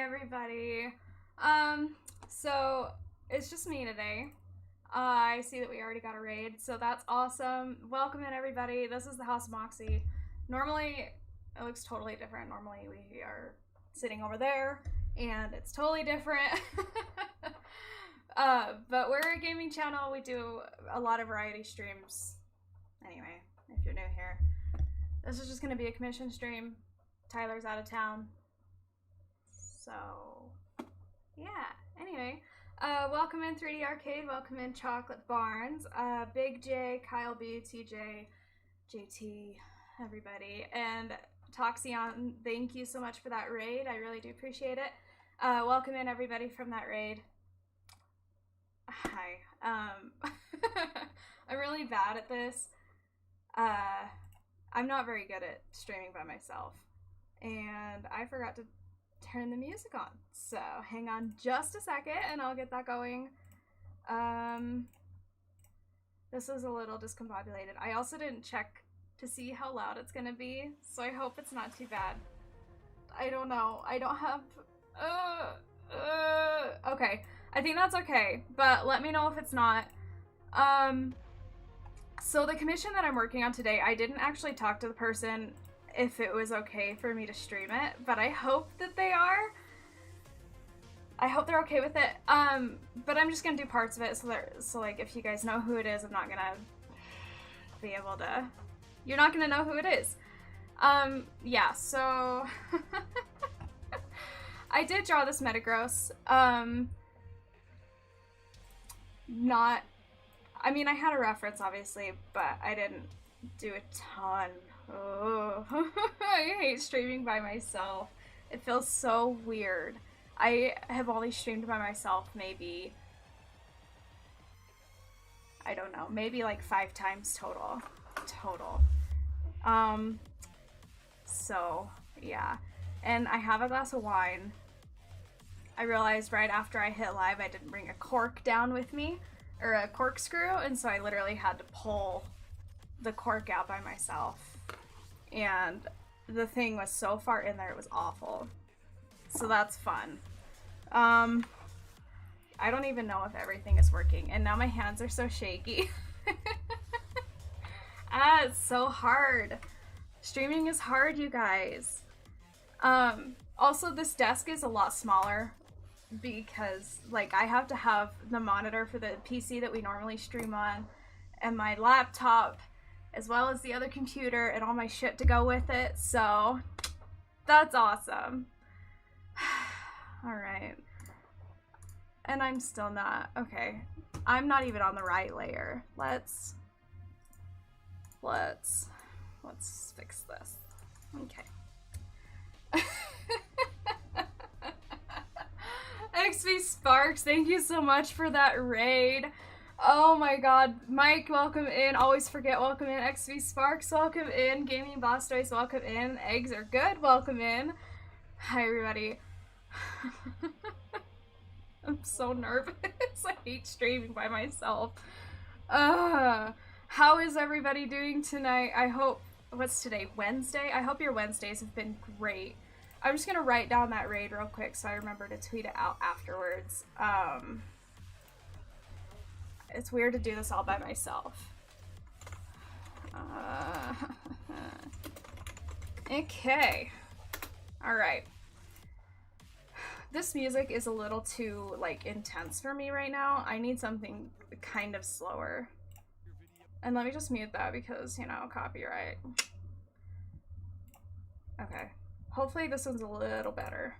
everybody. So it's just me today. I see that we already got a raid, so that's awesome. Welcome in, everybody. This is the House of Moxie. Normally, it looks totally different. Normally, we are sitting over there, and it's totally different. But we're a gaming channel. We do a lot of variety streams. Anyway, if you're new here, this is just going to be a commission stream. Tyler's out of town. So, yeah. Anyway, welcome in 3D Arcade. Welcome in Chocolate Barnes. Big J, Kyle B, TJ, JT, everybody. And Toxion, thank you so much for that raid. I really do appreciate it. Welcome in, everybody, from that raid. Hi. I'm really bad at this. I'm not very good at streaming by myself. And I forgot to turn the music on. So hang on just a second and I'll get that going. This is a little discombobulated. I also didn't check to see how loud it's gonna be, so I hope it's not too bad. I don't know. I don't have... Okay. I think that's okay, but let me know if it's not. So the commission that I'm working on today, I didn't actually talk to the person if it was okay for me to stream it, but I hope that they are. I hope they're okay with it. But I'm just gonna do parts of it so like if you guys know who it is, I'm not gonna be able to. You're not gonna know who it is. Yeah. So I did draw this Metagross. I mean, I had a reference obviously, but I didn't do a ton. Oh, I hate streaming by myself. It feels so weird. I have only streamed by myself maybe, I don't know, maybe like 5 times total. So yeah. And I have a glass of wine. I realized right after I hit live I didn't bring a cork down with me, or a corkscrew, and so I literally had to pull the cork out by myself. And the thing was so far in there, it was awful. So that's fun. I don't even know if everything is working, and now my hands are so shaky. It's so hard. Streaming is hard, you guys. Also, this desk is a lot smaller because, like, I have to have the monitor for the PC that we normally stream on, and my laptop, as well as the other computer and all my shit to go with it, so that's awesome. Alright. And I'm still not. Okay. I'm not even on the right layer. Let's fix this. Okay. XV Sparks, thank you so much for that raid. Oh my god. Mike, welcome in. Always forget, welcome in. XV Sparks, welcome in. Gaming Blastoise, welcome in. Eggs are good, welcome in. Hi, everybody. I'm so nervous. I hate streaming by myself. How is everybody doing tonight? I hope, what's today? Wednesday? I hope your Wednesdays have been great. I'm just gonna write down that raid real quick so I remember to tweet it out afterwards. It's weird to do this all by myself. Okay. Alright. This music is a little too, like, intense for me right now. I need something kind of slower. And let me just mute that because, you know, copyright. Okay. Hopefully this one's a little better.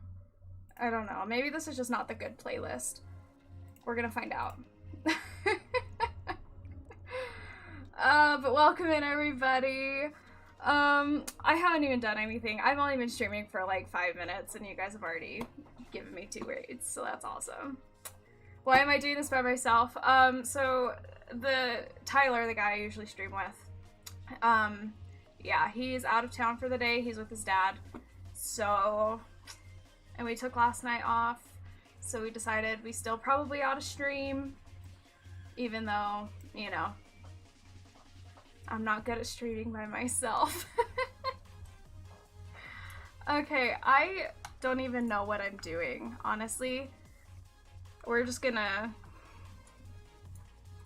I don't know. Maybe this is just not the good playlist. We're gonna find out. But welcome in, everybody. I haven't even done anything. I've only been streaming for like 5 minutes and you guys have already given me 2 raids, so that's awesome. Why am I doing this by myself? So the Tyler, the guy I usually stream with, yeah, he's out of town for the day. He's with his dad. So, and we took last night off, so we decided we still probably ought to stream, even though, you know, I'm not good at streaming by myself. Okay, I don't even know what I'm doing, honestly. We're just gonna...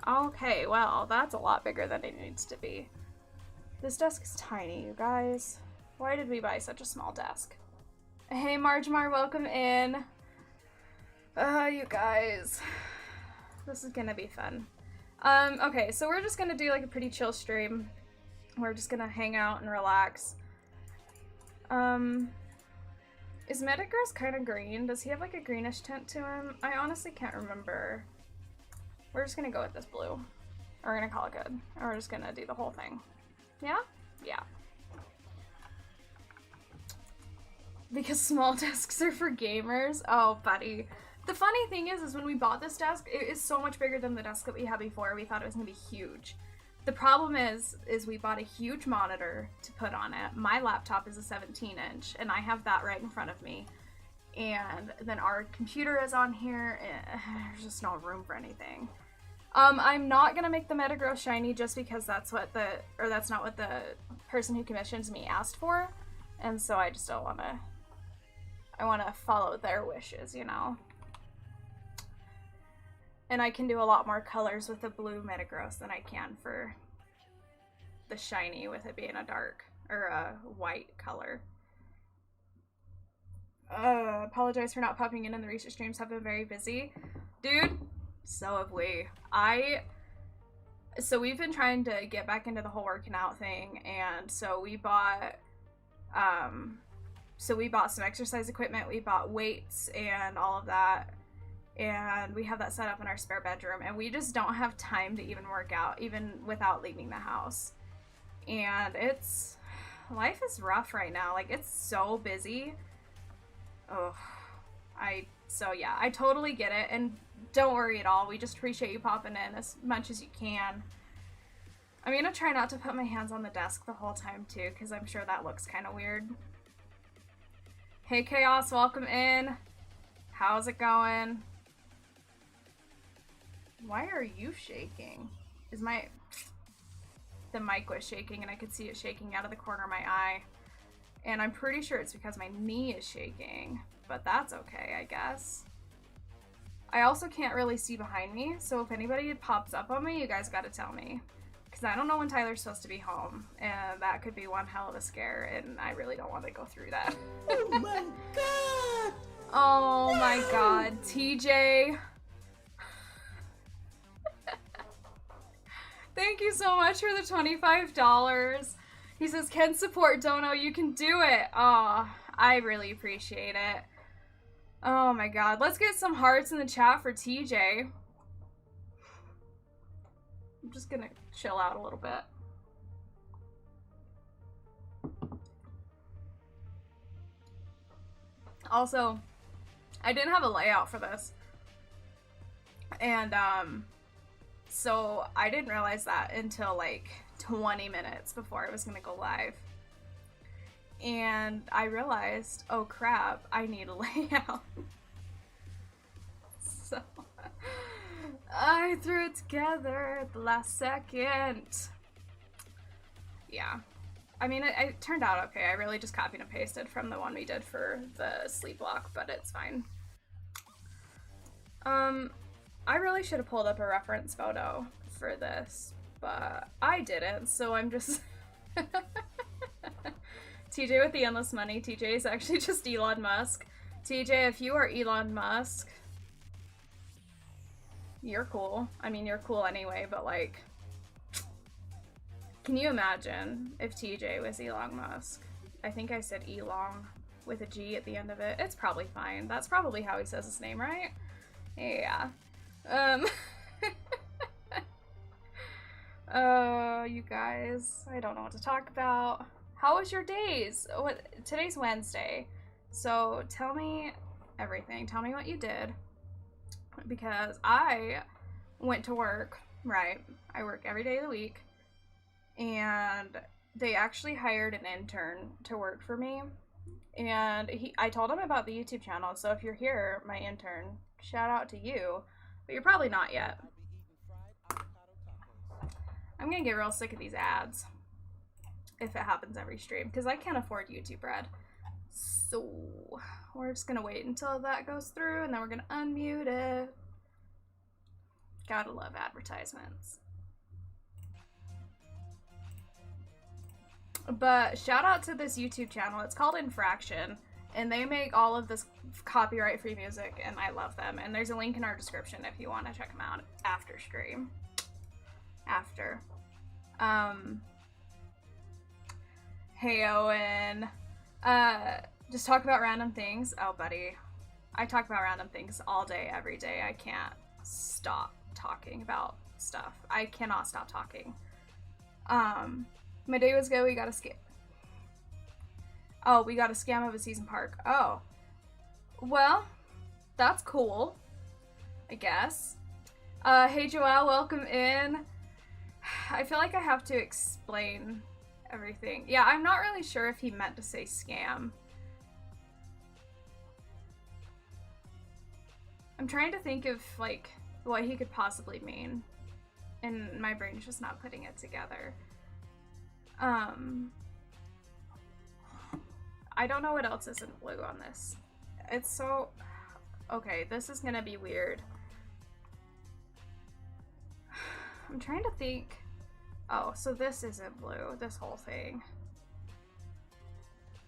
Okay, well, that's a lot bigger than it needs to be. This desk is tiny, you guys. Why did we buy such a small desk? Hey, Marjmar, welcome in. You guys. This is gonna be fun. Okay, so we're just gonna do like a pretty chill stream. We're just gonna hang out and relax. Is Metagross kind of green? Does he have like a greenish tint to him? I honestly can't remember. We're just gonna go with this blue. We're gonna call it good. And we're just gonna do the whole thing. Yeah? Yeah. Because small desks are for gamers? Oh, buddy. The funny thing is when we bought this desk, it is so much bigger than the desk that we had before. We thought it was gonna be huge. The problem is we bought a huge monitor to put on it. My laptop is a 17-inch, and I have that right in front of me. And then our computer is on here, and there's just no room for anything. I'm not gonna make the Metagross shiny just because that's not what the person who commissions me asked for. And so I just don't wanna, I wanna follow their wishes, you know? And I can do a lot more colors with the blue Metagross than I can for the shiny with it being a dark, or a white color. Apologize for not popping in the recent streams, have been very busy. Dude, so have we. So we've been trying to get back into the whole working out thing, and so we bought, some exercise equipment, we bought weights and all of that. And we have that set up in our spare bedroom, and we just don't have time to even work out, even without leaving the house. And life is rough right now. Like, it's so busy. Oh, so yeah, I totally get it, and don't worry at all. We just appreciate you popping in as much as you can. I'm gonna try not to put my hands on the desk the whole time too, because I'm sure that looks kind of weird. Hey Chaos, welcome in. How's it going? Why are you shaking? The mic was shaking and I could see it shaking out of the corner of my eye. And I'm pretty sure it's because my knee is shaking, but that's okay, I guess. I also can't really see behind me, so if anybody pops up on me, you guys gotta tell me. Because I don't know when Tyler's supposed to be home, and that could be one hell of a scare, and I really don't want to go through that. Oh my god! Oh no! My god, TJ. Thank you so much for the $25. He says, can support Dono, you can do it. Aw, I really appreciate it. Oh my god, let's get some hearts in the chat for TJ. I'm just gonna chill out a little bit. Also, I didn't have a layout for this. And, so I didn't realize that until like 20 minutes before I was gonna go live. And I realized, oh crap, I need a layout. So I threw it together at the last second. Yeah. I mean, it turned out okay. I really just copied and pasted from the one we did for the sleep block, but it's fine. I really should have pulled up a reference photo for this, but I didn't, so I'm just... TJ with the endless money. TJ is actually just Elon Musk. TJ, if you are Elon Musk, you're cool. I mean, you're cool anyway, but like... Can you imagine if TJ was Elon Musk? I think I said Elon with a G at the end of it. It's probably fine. That's probably how he says his name, right? Yeah. You guys, I don't know what to talk about. How was your days? Today's Wednesday, so tell me everything. Tell me what you did, because I went to work, right? I work every day of the week, and they actually hired an intern to work for me, and I told him about the YouTube channel, so if you're here, my intern, shout out to you. But you're probably not yet. I'm gonna get real sick of these ads if it happens every stream, because I can't afford YouTube Red. So we're just gonna wait until that goes through, and then we're gonna unmute it. Gotta love advertisements. But shout out to this YouTube channel. It's called Infraction, and they make all of this copyright-free music, and I love them. And there's a link in our description if you want to check them out after stream. After. Hey, Owen. Just talk about random things. Oh, buddy. I talk about random things all day, every day. I can't stop talking about stuff. I cannot stop talking. My day was good. We got a scam. Oh, we got a scam of a season park. Oh. Well, that's cool, I guess. Hey, Joelle, welcome in. I feel like I have to explain everything. Yeah, I'm not really sure if he meant to say scam. I'm trying to think of, like, what he could possibly mean. And my brain's just not putting it together. I don't know what else isn't blue on this. It's so... Okay, this is gonna be weird. I'm trying to think... Oh, so this isn't blue, this whole thing.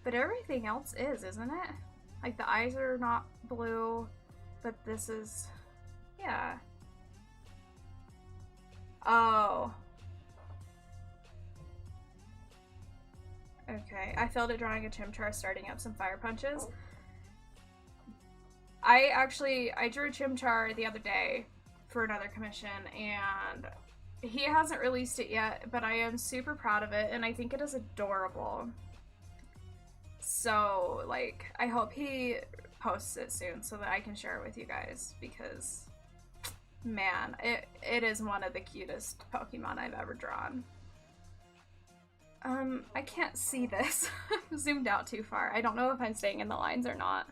But everything else is, isn't it? Like, the eyes are not blue, but this is... Yeah. Oh. Okay, I failed at drawing a Chimchar starting up some fire punches. I drew a Chimchar the other day for another commission, and he hasn't released it yet, but I am super proud of it, and I think it is adorable. So, like, I hope he posts it soon so that I can share it with you guys, because, man, it is one of the cutest Pokemon I've ever drawn. I can't see this. I'm zoomed out too far. I don't know if I'm staying in the lines or not.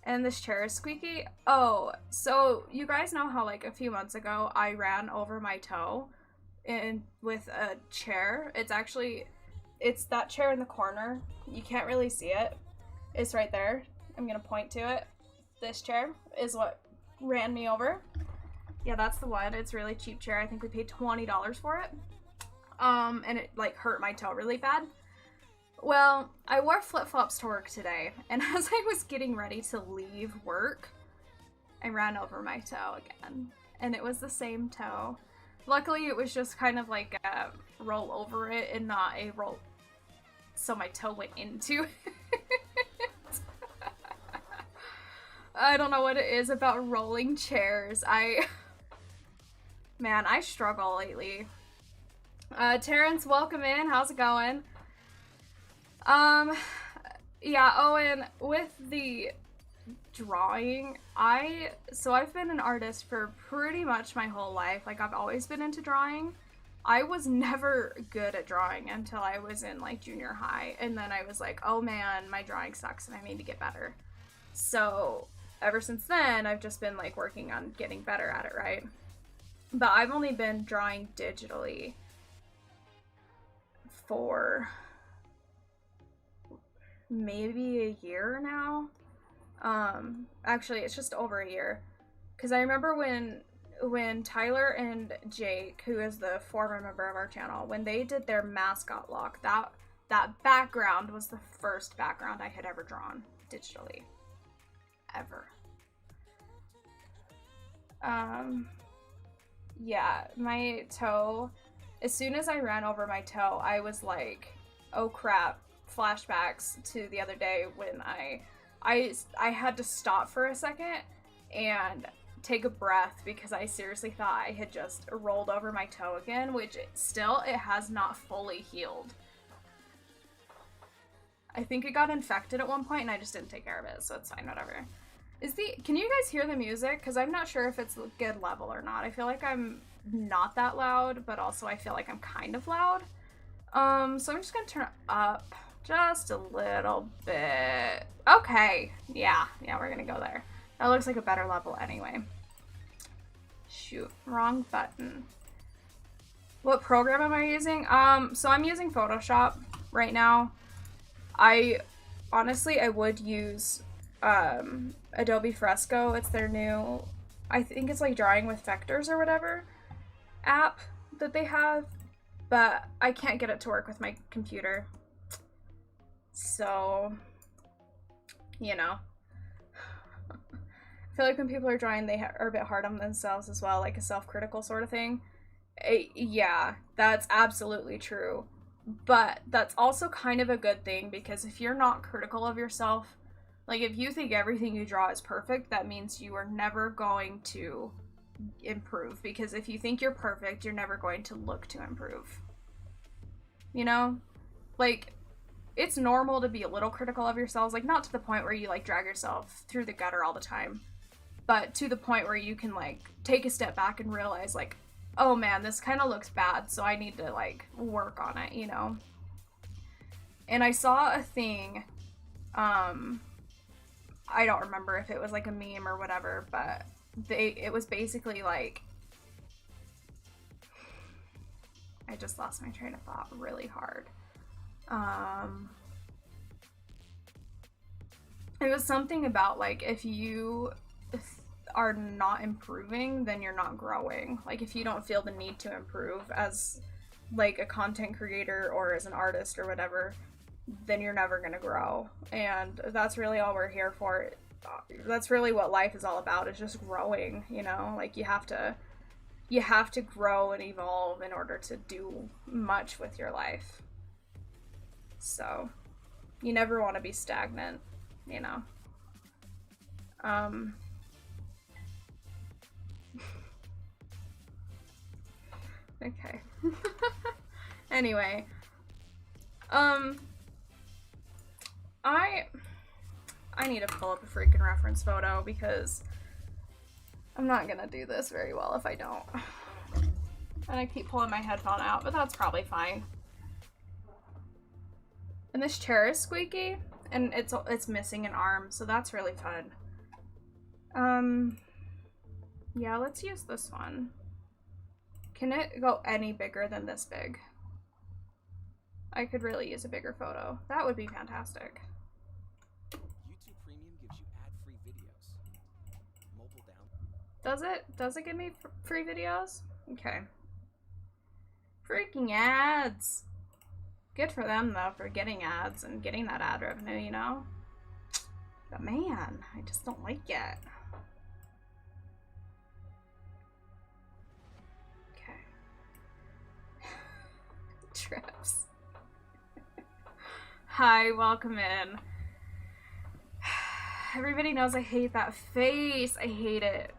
And this chair is squeaky. Oh, so you guys know how, like, a few months ago I ran over my toe with a chair? It's that chair in the corner. You can't really see it. It's right there. I'm gonna point to it. This chair is what ran me over. Yeah, that's the one. It's a really cheap chair. I think we paid $20 for it. And it, like, hurt my toe really bad. Well, I wore flip-flops to work today, and as I was getting ready to leave work, I ran over my toe again. And it was the same toe. Luckily, it was just kind of like a roll over it and not a roll... So my toe went into it. I don't know what it is about rolling chairs. Man, I struggle lately. Terrence, welcome in. How's it going? Yeah, Owen, with the drawing, I've been an artist for pretty much my whole life. Like, I've always been into drawing. I was never good at drawing until I was in, like, junior high, and then I was like, oh man, my drawing sucks and I need to get better. So, ever since then, I've just been, like, working on getting better at it, right? But I've only been drawing digitally for maybe a year now. Actually, it's just over a year, because I remember when Tyler and Jake, who is the former member of our channel, when they did their mascot lock, that background was the first background I had ever drawn digitally, ever. Yeah, my toe, as soon as I ran over my toe, I was like, oh crap, flashbacks to the other day when I had to stop for a second and take a breath, because I seriously thought I had just rolled over my toe again, which it has not fully healed. I think it got infected at one point and I just didn't take care of it, so it's fine, whatever. Can you guys hear the music? Because I'm not sure if it's a good level or not. I feel like I'm not that loud, but also I feel like I'm kind of loud. So I'm just gonna turn it up just a little bit. Okay, yeah, we're gonna go there. That looks like a better level anyway. Shoot, wrong button. What program am I using? So I'm using Photoshop right now. I honestly, I would use Adobe Fresco. It's their new, I think it's like drawing with vectors or whatever app that they have, but I can't get it to work with my computer. So, you know. I feel like when people are drawing, they are a bit hard on themselves as well, like a self-critical sort of thing. Yeah, that's absolutely true. But that's also kind of a good thing, because if you're not critical of yourself, like if you think everything you draw is perfect, that means you are never going to improve. Because if you think you're perfect, you're never going to look to improve. You know? Like, it's normal to be a little critical of yourselves, like not to the point where you like drag yourself through the gutter all the time, but to the point where you can like take a step back and realize like, oh man, this kind of looks bad, so I need to like work on it, you know? And I saw a thing, I don't remember if it was like a meme or whatever, but it was basically like, I just lost my train of thought really hard. It was something about like, if you are not improving, then you're not growing. Like if you don't feel the need to improve as like a content creator or as an artist or whatever, then you're never gonna grow. And that's really all we're here for. That's really what life is all about, is just growing, you know? Like you have to grow and evolve in order to do much with your life. So you never want to be stagnant, you know? Okay. Anyway, I need to pull up a freaking reference photo, because I'm not gonna do this very well if I don't. And I keep pulling my headphone out, but that's probably fine. And this chair is squeaky, and it's missing an arm, so that's really fun. Yeah, let's use this one. Can it go any bigger than this big? I could really use a bigger photo. That would be fantastic. YouTube Premium gives you ad-free videos. Mobile down. Does it? Does it give me free videos? Okay. Freaking ads. Good for them, though, for getting ads and getting that ad revenue, you know? But man, I just don't like it. Okay. Trips. Hi, welcome in. Everybody knows I hate that face. I hate it.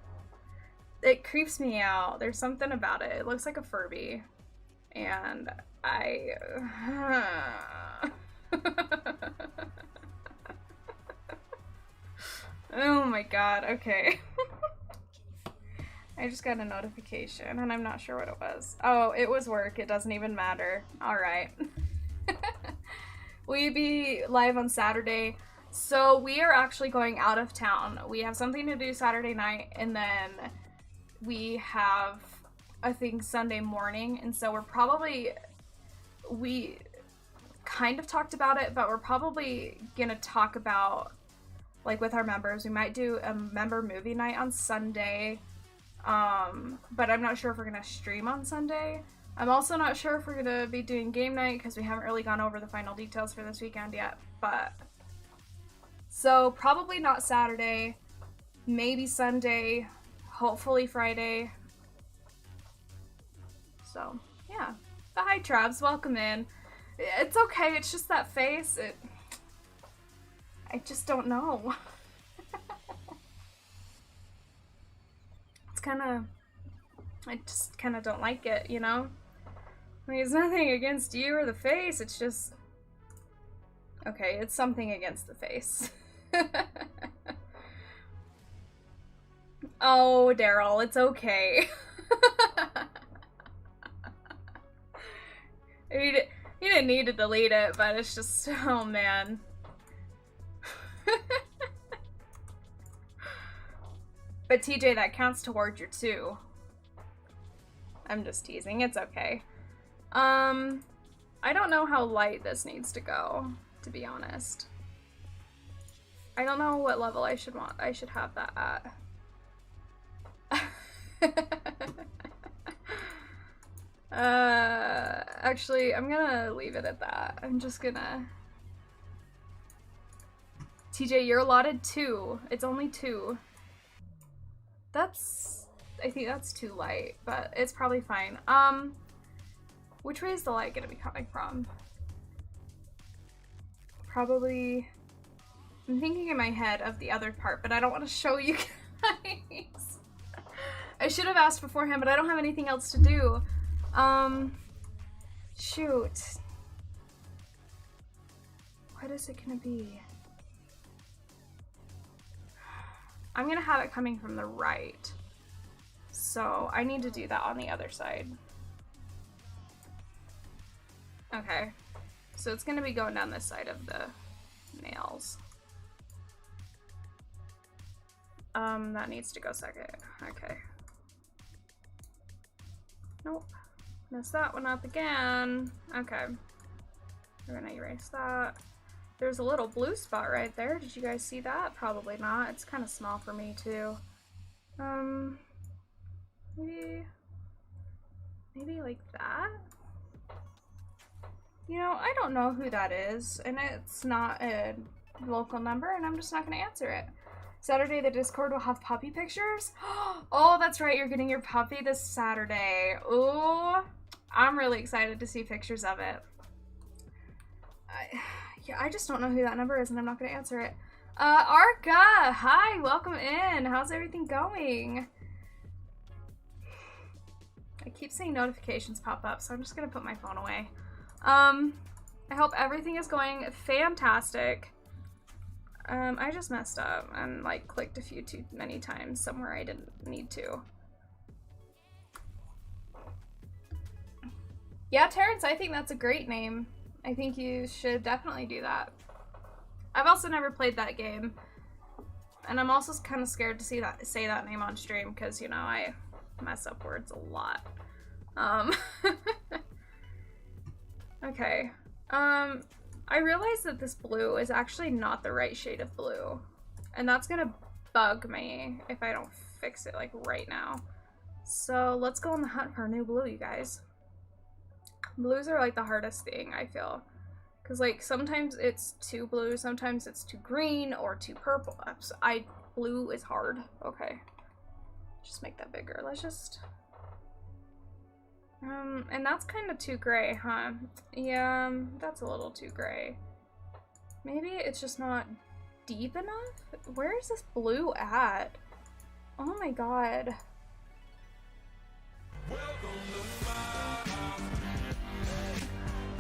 It creeps me out. There's something about it. It looks like a Furby. And oh my god, okay. I just got a notification and I'm not sure what it was. Oh, it was work. It doesn't even matter. Alright. Will you be live on Saturday? So we are actually going out of town. We have something to do Saturday night, and then we have a thing Sunday morning, and so we kind of talked about it, but we're probably gonna talk about, like, with our members, we might do a member movie night on Sunday, but I'm not sure if we're gonna stream on Sunday. I'm also not sure if we're gonna be doing game night, because we haven't really gone over the final details for this weekend yet, but so probably not Saturday, maybe Sunday, hopefully Friday. So yeah. But hi Travs, welcome in. It's okay, it's just that face. I just don't know. I just kind of don't like it, you know? I mean, it's nothing against you or the face, it's just... Okay, it's something against the face. Oh, Daryl, it's okay. You didn't need to delete it, but it's just... Oh, man. But TJ, that counts towards your 2. I'm just teasing, it's okay. I don't know how light this needs to go, to be honest. I don't know what level I should have that at. Actually, I'm gonna leave it at that. I'm just gonna... TJ, you're allotted 2. It's only 2. I think that's too light, but it's probably fine. Which way is the light gonna be coming from? Probably... I'm thinking in my head of the other part, but I don't want to show you guys. I should have asked beforehand, but I don't have anything else to do. Shoot. What is it gonna be? I'm gonna have it coming from the right. So I need to do that on the other side. Okay. So it's gonna be going down this side of the nails. That needs to go second. Okay. Nope. Messed that one up again. Okay. We're gonna erase that. There's a little blue spot right there. Did you guys see that? Probably not. It's kind of small for me too. Maybe like that? You know, I don't know who that is, and it's not a local number, and I'm just not gonna answer it. Saturday, the Discord will have puppy pictures? Oh, that's right, you're getting your puppy this Saturday. Ooh, I'm really excited to see pictures of it. Yeah, I just don't know who that number is, and I'm not gonna answer it. Arca, hi, welcome in. How's everything going? I keep seeing notifications pop up, so I'm just gonna put my phone away. I hope everything is going fantastic. I just messed up and like clicked a few too many times somewhere I didn't need to. Yeah, Terrence, I think that's a great name. I think you should definitely do that. I've also never played that game, and I'm also kind of scared to say that name on stream because, you know, I mess up words a lot. Okay. I realized that this blue is actually not the right shade of blue, and that's gonna bug me if I don't fix it like right now. So let's go on the hunt for a new blue, you guys. Blues are like the hardest thing, I feel, because like sometimes it's too blue, sometimes it's too green or too purple. Blue is hard. Okay, just make that bigger. Let's just and that's kind of too gray, huh? Yeah, that's a little too gray. Maybe it's just not deep enough? Where is this blue at? Oh my god. Welcome to my house.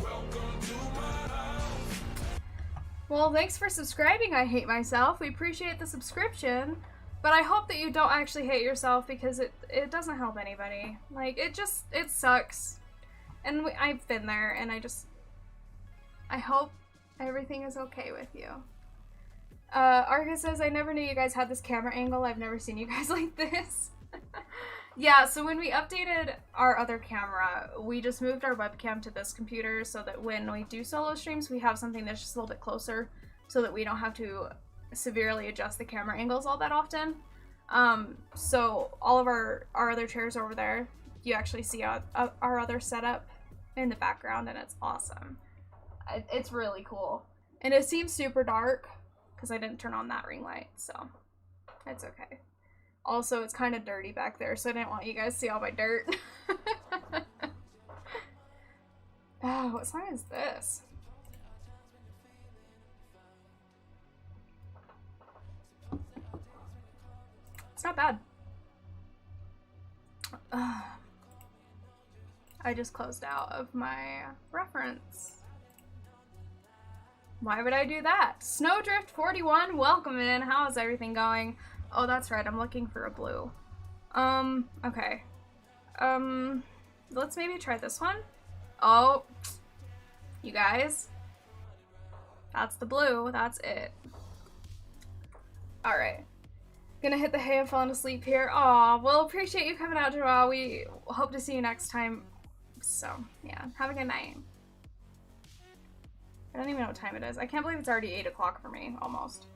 Welcome to my house. Well, thanks for subscribing, I Hate Myself. We appreciate the subscription. But I hope that you don't actually hate yourself, because it doesn't help anybody. Like, it sucks. And I've been there, and I hope everything is okay with you. Argus says, I never knew you guys had this camera angle. I've never seen you guys like this. Yeah, so when we updated our other camera, we just moved our webcam to this computer so that when we do solo streams, we have something that's just a little bit closer so that we don't have to severely adjust the camera angles all that often. So all of our other chairs over there, you actually see our other setup in the background, and it's awesome. It's really cool. And it seems super dark because I didn't turn on that ring light, so it's okay. Also, it's kind of dirty back there, so I didn't want you guys to see all my dirt. Oh, what song is this? It's not bad. I just closed out of my reference. Why would I do that? Snowdrift41, welcome in. How's everything going? Oh, that's right. I'm looking for a blue. Okay. Let's maybe try this one. Oh, you guys. That's the blue. That's it. All right. Gonna hit the hay and falling asleep here. Aw, well, appreciate you coming out, Joelle. We hope to see you next time. So, yeah, have a good night. I don't even know what time it is. I can't believe it's already 8 o'clock for me, almost.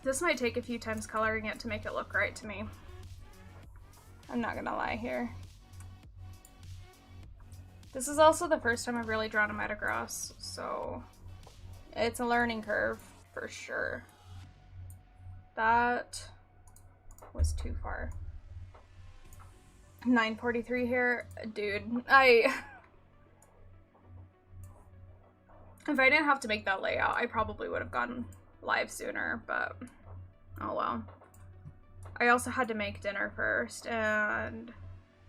This might take a few times coloring it to make it look right to me. I'm not gonna lie here. This is also the first time I've really drawn a Metagross, so it's a learning curve for sure. That was too far. 9:43 here. Dude, if I didn't have to make that layout, I probably would have gone live sooner, but oh well. I also had to make dinner first, and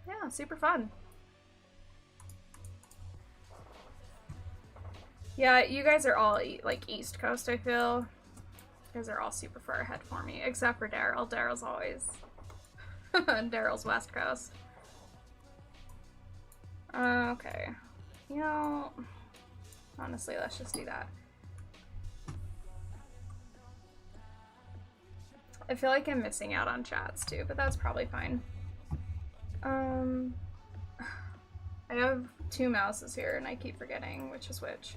yeah, super fun. Yeah, you guys are all like East Coast, I feel. You guys are all super far ahead for me, except for Daryl. Daryl's always Daryl's West Coast. Okay. You know, honestly, let's just do that. I feel like I'm missing out on chats too, but that's probably fine. I have 2 mouses here and I keep forgetting which is which.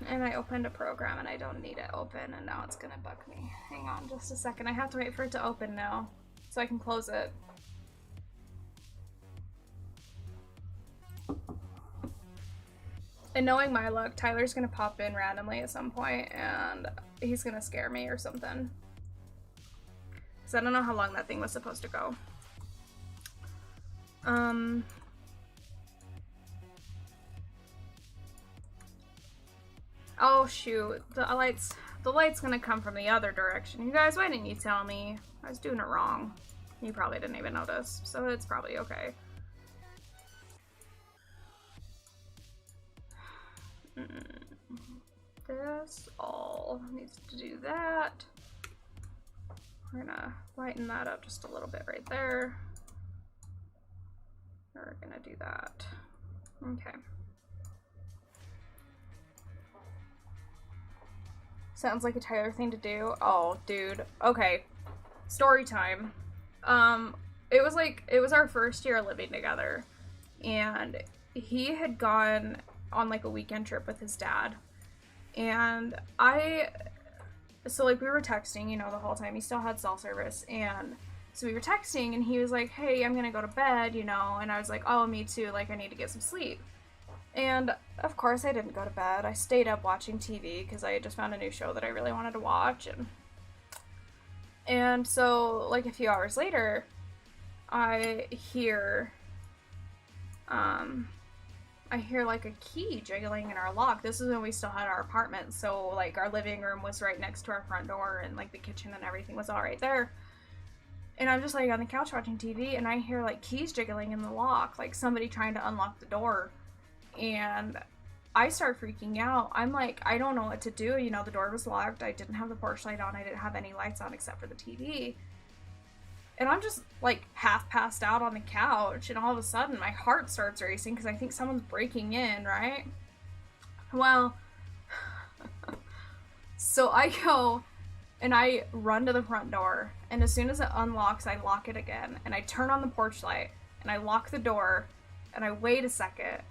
And I opened a program and I don't need it open and now it's gonna bug me. Hang on just a second. I have to wait for it to open now so I can close it. And knowing my luck, Tyler's gonna pop in randomly at some point and he's gonna scare me or something. Because I don't know how long that thing was supposed to go. Oh shoot, the light's gonna come from the other direction. You guys, why didn't you tell me? I was doing it wrong. You probably didn't even notice, so it's probably okay. This all needs to do that. We're gonna lighten that up just a little bit right there. We're gonna do that. Okay. Sounds like a Tyler thing to do. Oh, dude. Okay. Story time. It was our first year living together, and he had gone on like a weekend trip with his dad. And so like we were texting, you know, the whole time. He still had cell service, and so we were texting and he was like, hey, I'm gonna go to bed, you know, and I was like, oh, me too, like I need to get some sleep. And of course I didn't go to bed. I stayed up watching TV because I had just found a new show that I really wanted to watch, and so like a few hours later I hear like a key jiggling in our lock. This is when we still had our apartment, so like our living room was right next to our front door and like the kitchen and everything was all right there. And I'm just like on the couch watching TV and I hear like keys jiggling in the lock, like somebody trying to unlock the door. And I start freaking out. I'm like, I don't know what to do. You know, the door was locked. I didn't have the porch light on. I didn't have any lights on except for the TV. And I'm just like half passed out on the couch, and all of a sudden my heart starts racing because I think someone's breaking in, right? Well, so I go and I run to the front door, and as soon as it unlocks, I lock it again, and I turn on the porch light, and I lock the door, and I wait a second,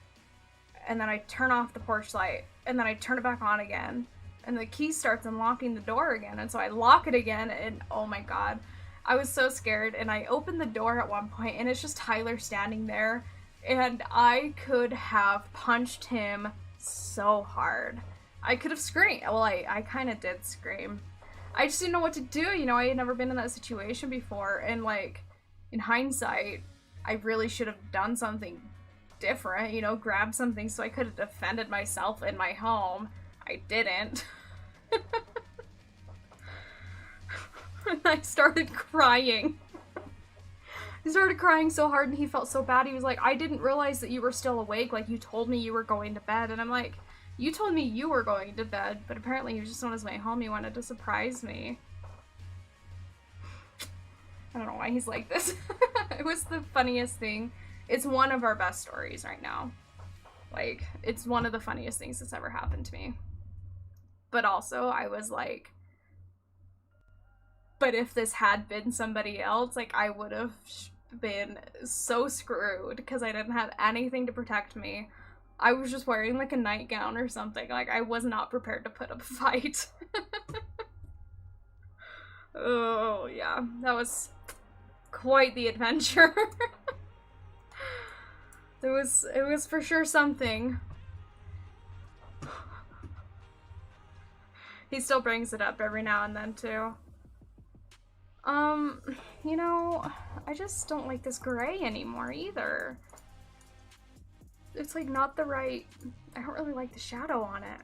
and then I turn off the porch light, and then I turn it back on again, and the key starts unlocking the door again, and so I lock it again, and oh my god. I was so scared, and I opened the door at one point, and it's just Tyler standing there, and I could have punched him so hard. I could have screamed. Well, I kind of did scream. I just didn't know what to do, you know, I had never been in that situation before, and like, in hindsight, I really should have done something different, you know, grabbed something so I could have defended myself in my home. I didn't. And I started crying. He started crying so hard and he felt so bad. He was like, I didn't realize that you were still awake. Like, you told me you were going to bed. And I'm like, you told me you were going to bed, but apparently he was just on his way home. He wanted to surprise me. I don't know why he's like this. It was the funniest thing. It's one of our best stories right now. Like, it's one of the funniest things that's ever happened to me. But also, I was like, but if this had been somebody else, like, I would have been so screwed because I didn't have anything to protect me. I was just wearing like a nightgown or something. Like, I was not prepared to put up a fight. Oh, yeah. That was quite the adventure. It was for sure something. He still brings it up every now and then, too. You know, I just don't like this gray anymore, either. It's, like, not the right... I don't really like the shadow on it.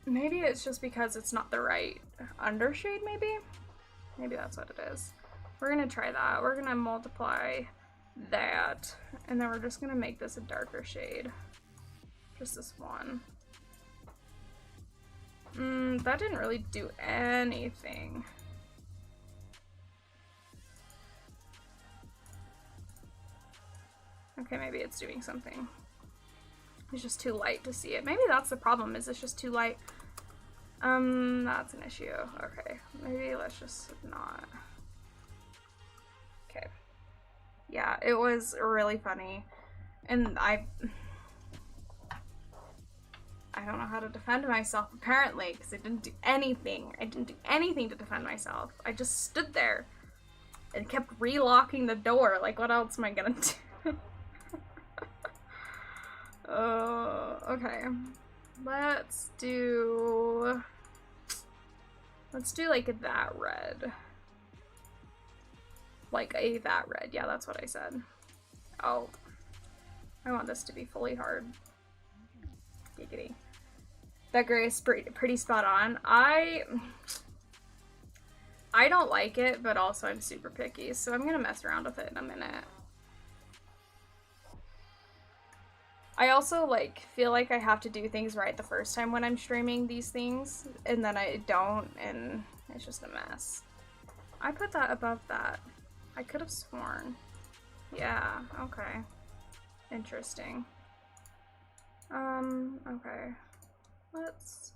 Maybe it's just because it's not the right undershade, maybe? Maybe that's what it is. We're gonna try that. We're gonna multiply that, and then we're just gonna make this a darker shade. Just this one. That didn't really do anything. Okay, maybe it's doing something. It's just too light to see it. Maybe that's the problem, is it's just too light. That's an issue. Okay, maybe let's just not. Okay. Yeah, it was really funny. And I don't know how to defend myself, apparently, because I didn't do anything. I didn't do anything to defend myself. I just stood there and kept relocking the door. Like, what else am I gonna do? Okay. Let's do like that red. Like that red. Yeah, that's what I said. Oh. I want this to be fully hard. Giggity. That gray is pretty spot on. I don't like it, but also I'm super picky, so I'm gonna mess around with it in a minute. I also, like, feel like I have to do things right the first time when I'm streaming these things, and then I don't, and it's just a mess. I put that above that. I could have sworn. Yeah, okay. Interesting. Okay. Let's...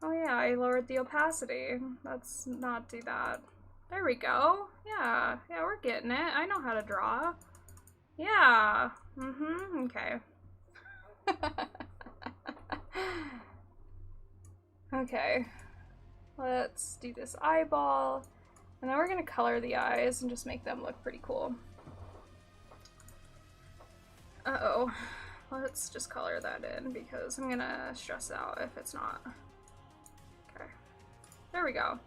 Oh yeah, I lowered the opacity. Let's not do that. There we go. Yeah, we're getting it. I know how to draw. Yeah. Okay. Okay. Let's do this eyeball. And then we're gonna color the eyes and just make them look pretty cool. Uh-oh. Let's just color that in because I'm gonna stress out if it's not. Okay. There we go.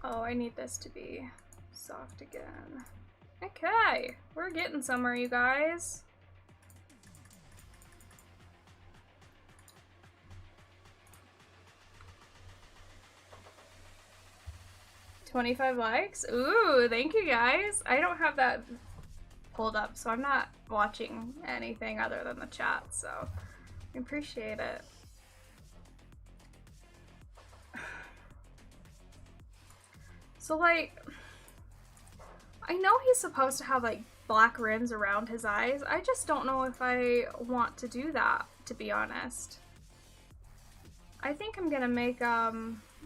Oh, I need this to be soft again. Okay, we're getting somewhere, you guys. $25 likes? Ooh, thank you guys. I don't have that pulled up, so I'm not watching anything other than the chat, so I appreciate it. So, like, I know he's supposed to have, like, black rims around his eyes. I just don't know if I want to do that, to be honest. I think I'm gonna make,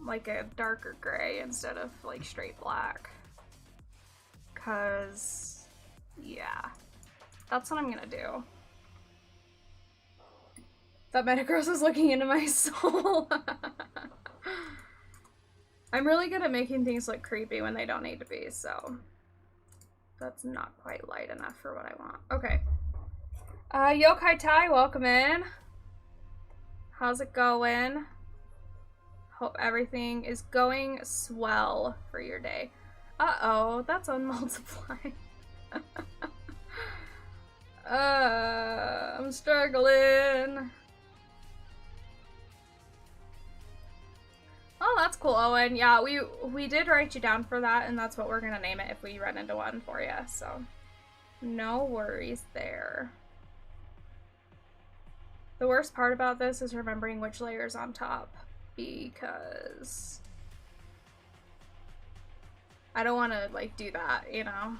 like a darker gray instead of, like, straight black. 'Cause, yeah, that's what I'm gonna do. That Metagross is looking into my soul. I'm really good at making things look creepy when they don't need to be, so that's not quite light enough for what I want. Okay. Yokai Tai, welcome in. How's it going? Hope everything is going swell for your day. Uh-oh, that's on multiply. I'm struggling. Oh, that's cool, Owen. Yeah, we did write you down for that, and that's what we're gonna name it if we run into one for you, so no worries there. The worst part about this is remembering which layer's on top, because I don't want to, like, do that, you know?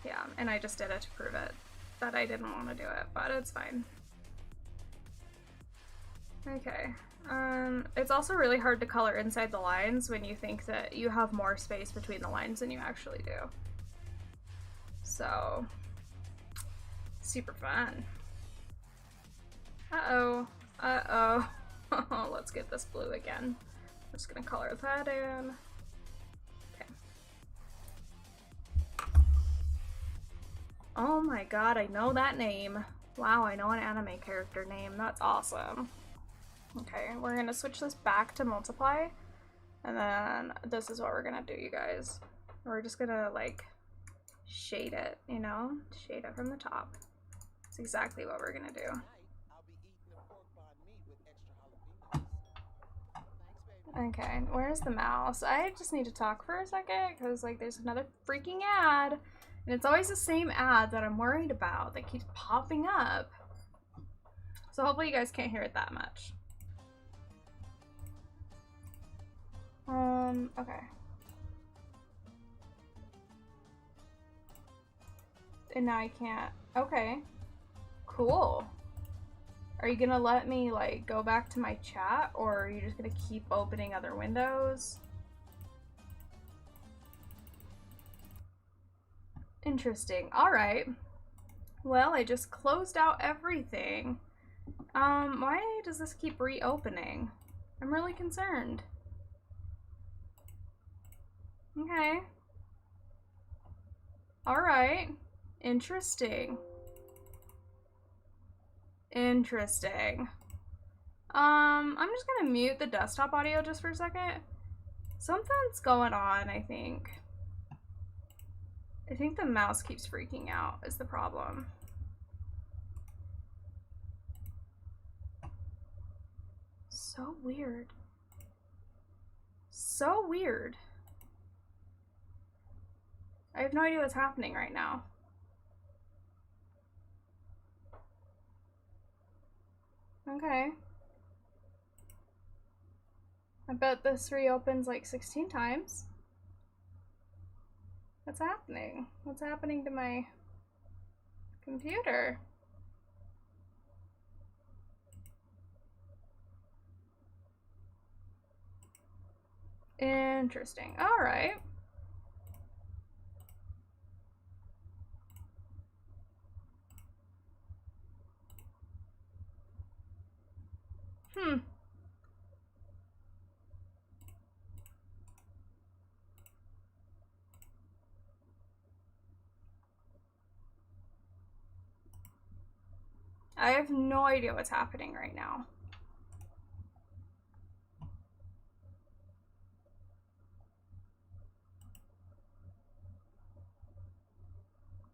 Yeah, and I just did it to prove it, that I didn't want to do it, but it's fine. Okay. It's also really hard to color inside the lines when you think that you have more space between the lines than you actually do. So, super fun. Uh-oh. Uh-oh. Let's get this blue again. I'm just gonna color that in. Okay. Oh my god, I know that name. Wow, I know an anime character name. That's awesome. Okay, we're gonna switch this back to multiply. And then this is what we're gonna do, you guys. We're just gonna, like, shade it, you know? Shade it from the top. That's exactly what we're gonna do. Okay, where's the mouse? I just need to talk for a second, because, like, there's another freaking ad. And it's always the same ad that I'm worried about that keeps popping up. So hopefully you guys can't hear it that much. Okay. And now I can't. Okay. Cool. Are you gonna let me, like, go back to my chat, or are you just gonna keep opening other windows? Interesting. Alright. Well, I just closed out everything. Why does this keep reopening? I'm really concerned. Okay. Alright. Interesting. Interesting. I'm just gonna mute the desktop audio just for a second. Something's going on, I think. I think the mouse keeps freaking out is the problem. So weird. So weird. I have no idea what's happening right now. Okay. I bet this reopens like 16 times. What's happening? What's happening to my computer? Interesting. Alright. I have no idea what's happening right now.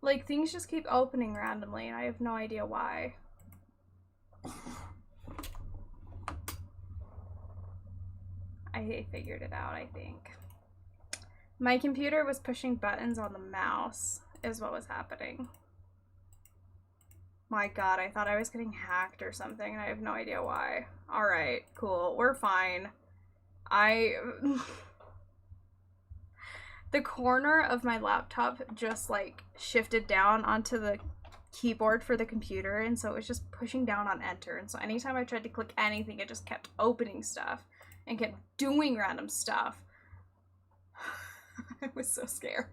Like, things just keep opening randomly, and I have no idea why. I figured it out, I think. My computer was pushing buttons on the mouse, is what was happening. My god, I thought I was getting hacked or something, and I have no idea why. Alright, cool. We're fine. The corner of my laptop just, like, shifted down onto the keyboard for the computer, and so it was just pushing down on enter, and so anytime I tried to click anything, it just kept opening stuff and kept doing random stuff. I was so scared.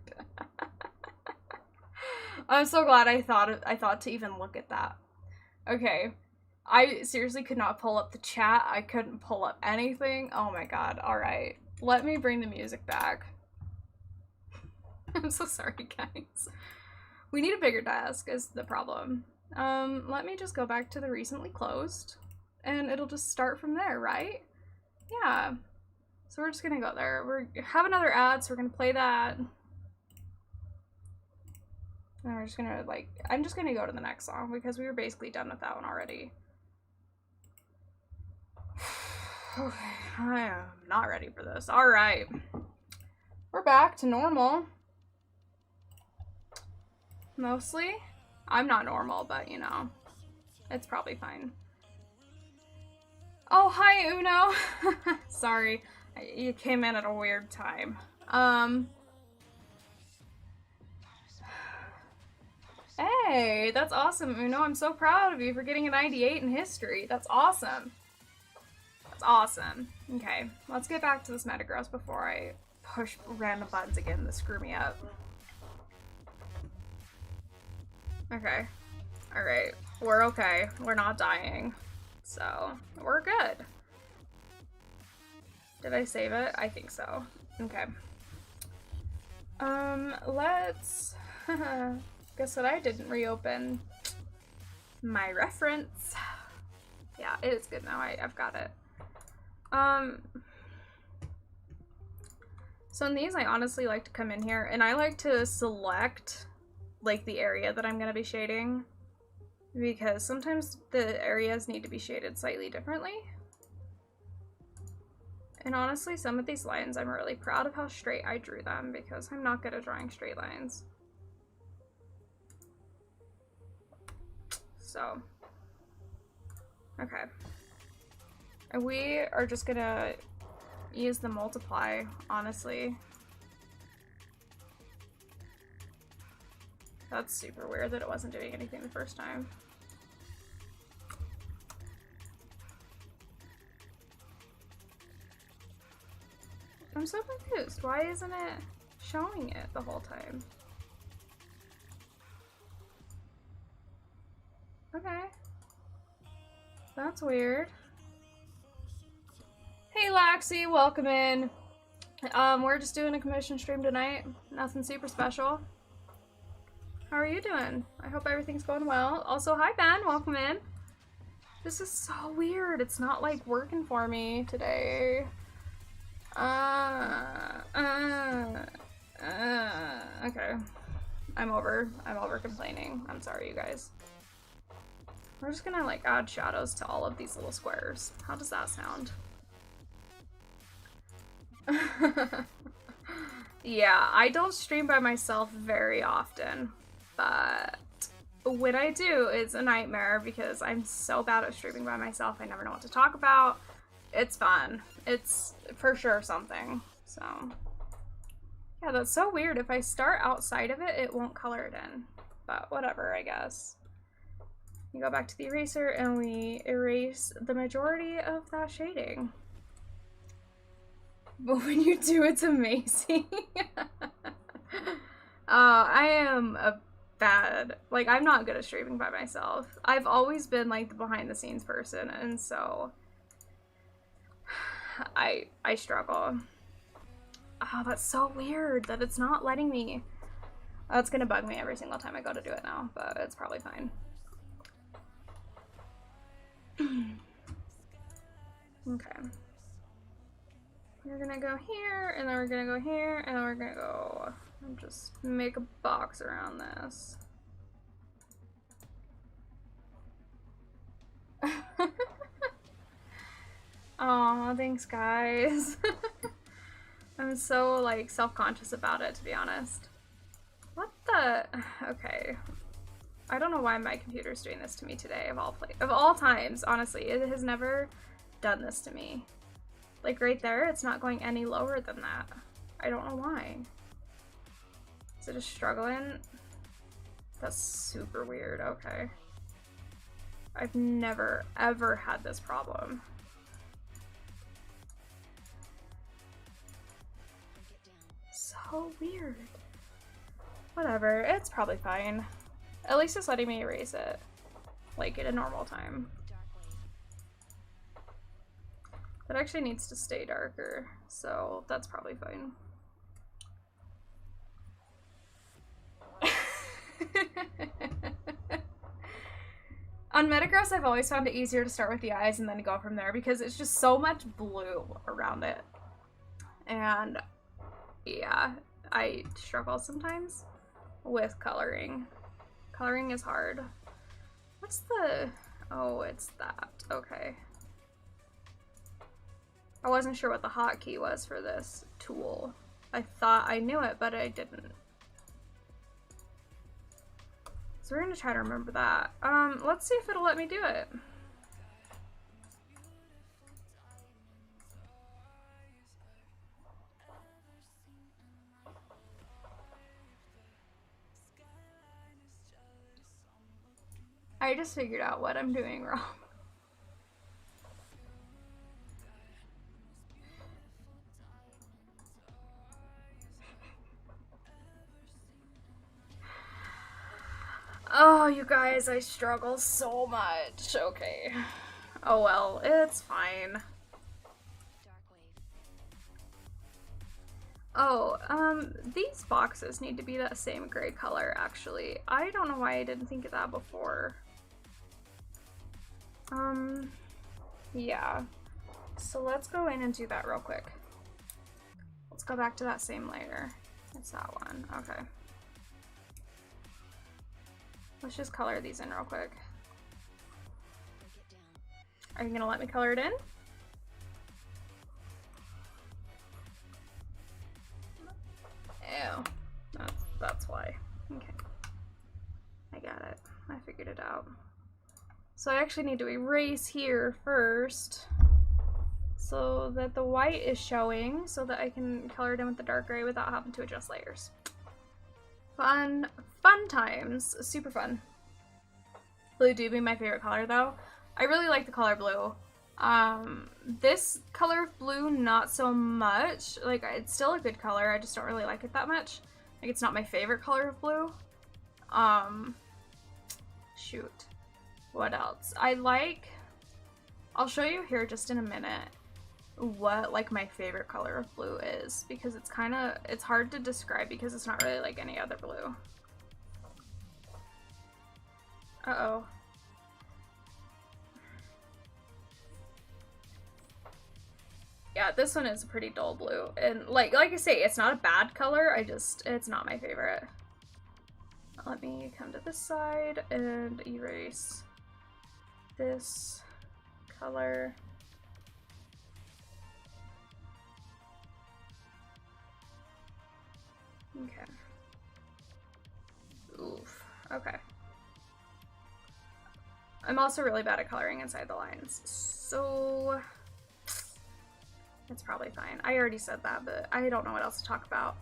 I'm so glad I thought to even look at that. Okay. I seriously could not pull up the chat. I couldn't pull up anything. Oh my god. Alright. Let me bring the music back. I'm so sorry, guys. We need a bigger desk is the problem. Let me just go back to the recently closed. And it'll just start from there, right? Yeah. So we're just gonna go there. We have another ad, so we're gonna play that. And we're just gonna, like, I'm just gonna go to the next song because we were basically done with that one already. Okay, I am not ready for this. Alright. We're back to normal. Mostly. I'm not normal, but, you know, it's probably fine. Oh, hi, Uno. Sorry. You came in at a weird time. Hey, that's awesome, Uno. I'm so proud of you for getting a 98 in history. That's awesome. That's awesome. Okay, let's get back to this Metagross before I push random buttons again that screw me up. Okay. Alright. We're okay. We're not dying. So, we're good. Did I save it? I think so. Okay. Let's... Guess what I didn't reopen? My reference. Yeah, it is good now. I've got it. So in these, I honestly like to come in here and I like to select like the area that I'm going to be shading, because sometimes the areas need to be shaded slightly differently. And honestly, some of these lines, I'm really proud of how straight I drew them, because I'm not good at drawing straight lines. So, okay. And we are just gonna use the multiply, honestly. That's super weird that it wasn't doing anything the first time. I'm so confused. Why isn't it showing it the whole time? Okay. That's weird. Hey Laxi, welcome in. We're just doing a commission stream tonight. Nothing super special. How are you doing? I hope everything's going well. Also, hi Ben, welcome in. This is so weird. It's not like working for me today. Okay. I'm over complaining. I'm sorry, you guys. We're just gonna like add shadows to all of these little squares. How does that sound? Yeah, I don't stream by myself very often, but when I do, it's a nightmare because I'm so bad at streaming by myself. I never know what to talk about. It's fun. It's for sure something. So, yeah, that's so weird. If I start outside of it, it won't color it in. But whatever, I guess. You go back to the eraser and we erase the majority of that shading. But when you do, it's amazing. I am a bad, like, I'm not good at streaming by myself. I've always been like the behind the scenes person, and so I struggle. Oh, that's so weird that it's not letting me. That's gonna bug me every single time I go to do it now, but it's probably fine. Okay. We're gonna go here, and then we're gonna go here, and then we're gonna go and just make a box around this. Aw, thanks guys. I'm so like self-conscious about it, to be honest. What the? Okay. I don't know why my computer's doing this to me today, of all times, honestly. It has never done this to me. Like right there, it's not going any lower than that. I don't know why. Is it just struggling? That's super weird. Okay. I've never, ever had this problem. So weird. Whatever, it's probably fine. At least it's letting me erase it, like at a normal time. That actually needs to stay darker, so that's probably fine. On Metagross, I've always found it easier to start with the eyes and then go from there because it's just so much blue around it. And yeah, I struggle sometimes with coloring. Coloring is hard. What's the... Oh, it's that. Okay. I wasn't sure what the hotkey was for this tool. I thought I knew it, but I didn't. So we're gonna try to remember that. Let's see if it'll let me do it. I just figured out what I'm doing wrong. Oh, you guys, I struggle so much. Okay. Oh well, it's fine. Oh, these boxes need to be that same gray color, actually. I don't know why I didn't think of that before. Yeah. So let's go in and do that real quick. Let's go back to that same layer. It's that one. Okay. Let's just color these in real quick. Are you gonna let me color it in? Ew. That's why. Okay. I got it. I figured it out. So I actually need to erase here first so that the white is showing so that I can color it in with the dark gray without having to adjust layers. Fun times. Super fun. Blue do be my favorite color though. I really like the color blue. This color of blue, not so much. Like, it's still a good color, I just don't really like it that much. Like, it's not my favorite color of blue. Shoot. What else? I'll show you here just in a minute what, like, my favorite color of blue is, because it's hard to describe because it's not really like any other blue. Uh-oh. Yeah, this one is a pretty dull blue. And like I say, it's not a bad color, it's not my favorite. Let me come to this side and erase this color. Okay. Oof. Okay. I'm also really bad at coloring inside the lines, so it's probably fine. I already said that, but I don't know what else to talk about.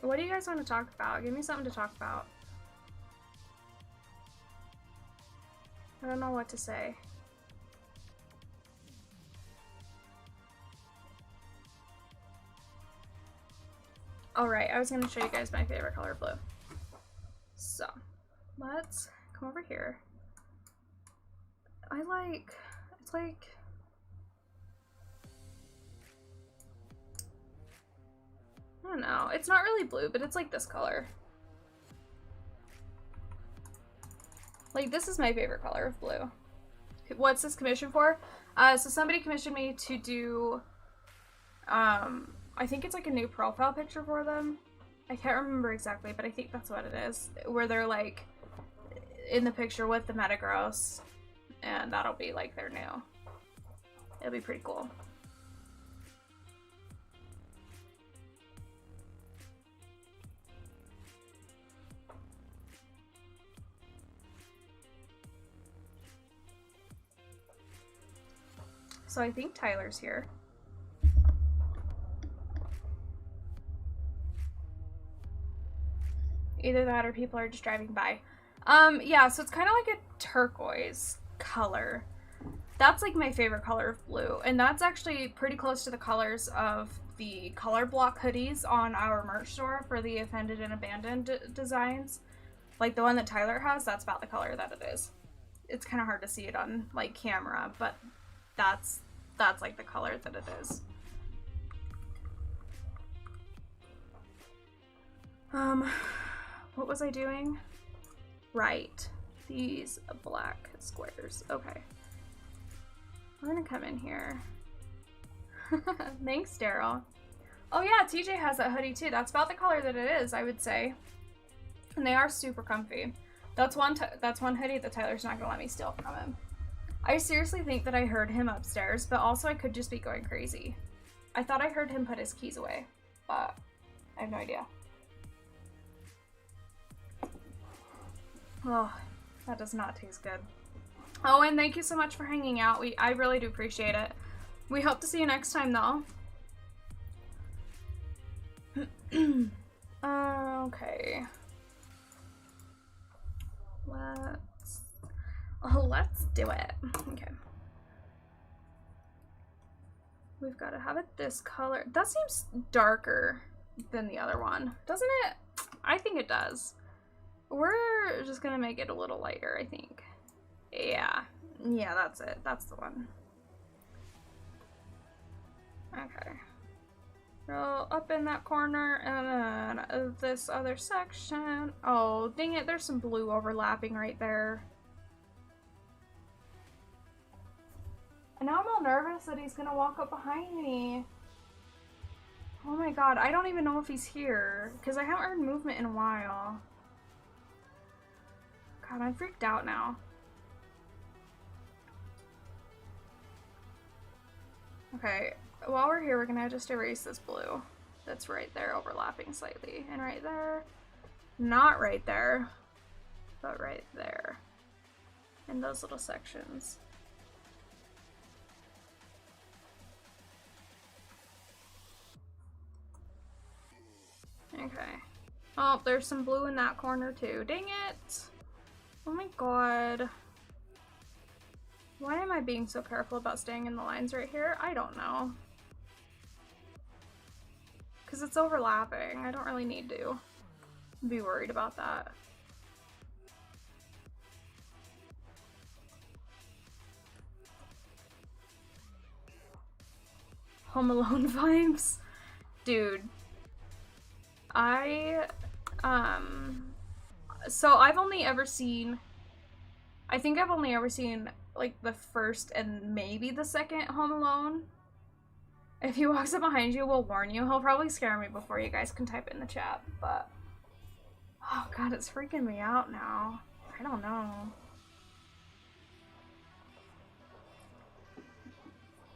What do you guys want to talk about? Give me something to talk about. I don't know what to say. Alright, I was going to show you guys my favorite color blue. So, let's come over here. It's like, I don't know, it's not really blue, but it's like this color. Like, this is my favorite color of blue. What's this commission for? So somebody commissioned me to do, I think it's like a new profile picture for them. I can't remember exactly, but I think that's what it is. Where they're like in the picture with the Metagross, and that'll be like their new. It'll be pretty cool. So I think Tyler's here. Either that or people are just driving by. Yeah, so it's kind of like a turquoise color. That's like my favorite color of blue, and that's actually pretty close to the colors of the color block hoodies on our merch store for the Offended and Abandoned designs. Like the one that Tyler has, that's about the color that it is. It's kind of hard to see it on like camera, but that's like the color that it is. What was I doing? Right. These black squares. Okay. I'm gonna come in here. Thanks, Daryl. Oh yeah, TJ has that hoodie too. That's about the color that it is, I would say. And they are super comfy. That's one hoodie that Tyler's not gonna let me steal from him. I seriously think that I heard him upstairs, but also I could just be going crazy. I thought I heard him put his keys away, but I have no idea. Oh, that does not taste good. Oh, and thank you so much for hanging out. I really do appreciate it. We hope to see you next time, though. Okay. Let's do it. Okay. We've got a have it this color. That seems darker than the other one, doesn't it? I think it does. We're just gonna make it a little lighter, I think. Yeah. Yeah, that's it. That's the one. Okay. Roll up in that corner and then this other section. Oh, dang it. There's some blue overlapping right there. And now I'm all nervous that he's gonna walk up behind me. Oh my god, I don't even know if he's here. Because I haven't heard movement in a while. God, I'm freaked out now. Okay, while we're here, we're gonna just erase this blue. That's right there, overlapping slightly. And right there. Not right there, but right there. In those little sections. Okay. Oh, there's some blue in that corner too. Dang it! Oh my god. Why am I being so careful about staying in the lines right here? I don't know. Because it's overlapping. I don't really need to be worried about that. Home Alone vibes? Dude. So I've only ever seen, I think I've only ever seen like the first and maybe the second Home Alone. If he walks up behind you, we'll warn you. He'll probably scare me before you guys can type it in the chat, but oh god, it's freaking me out now. I don't know.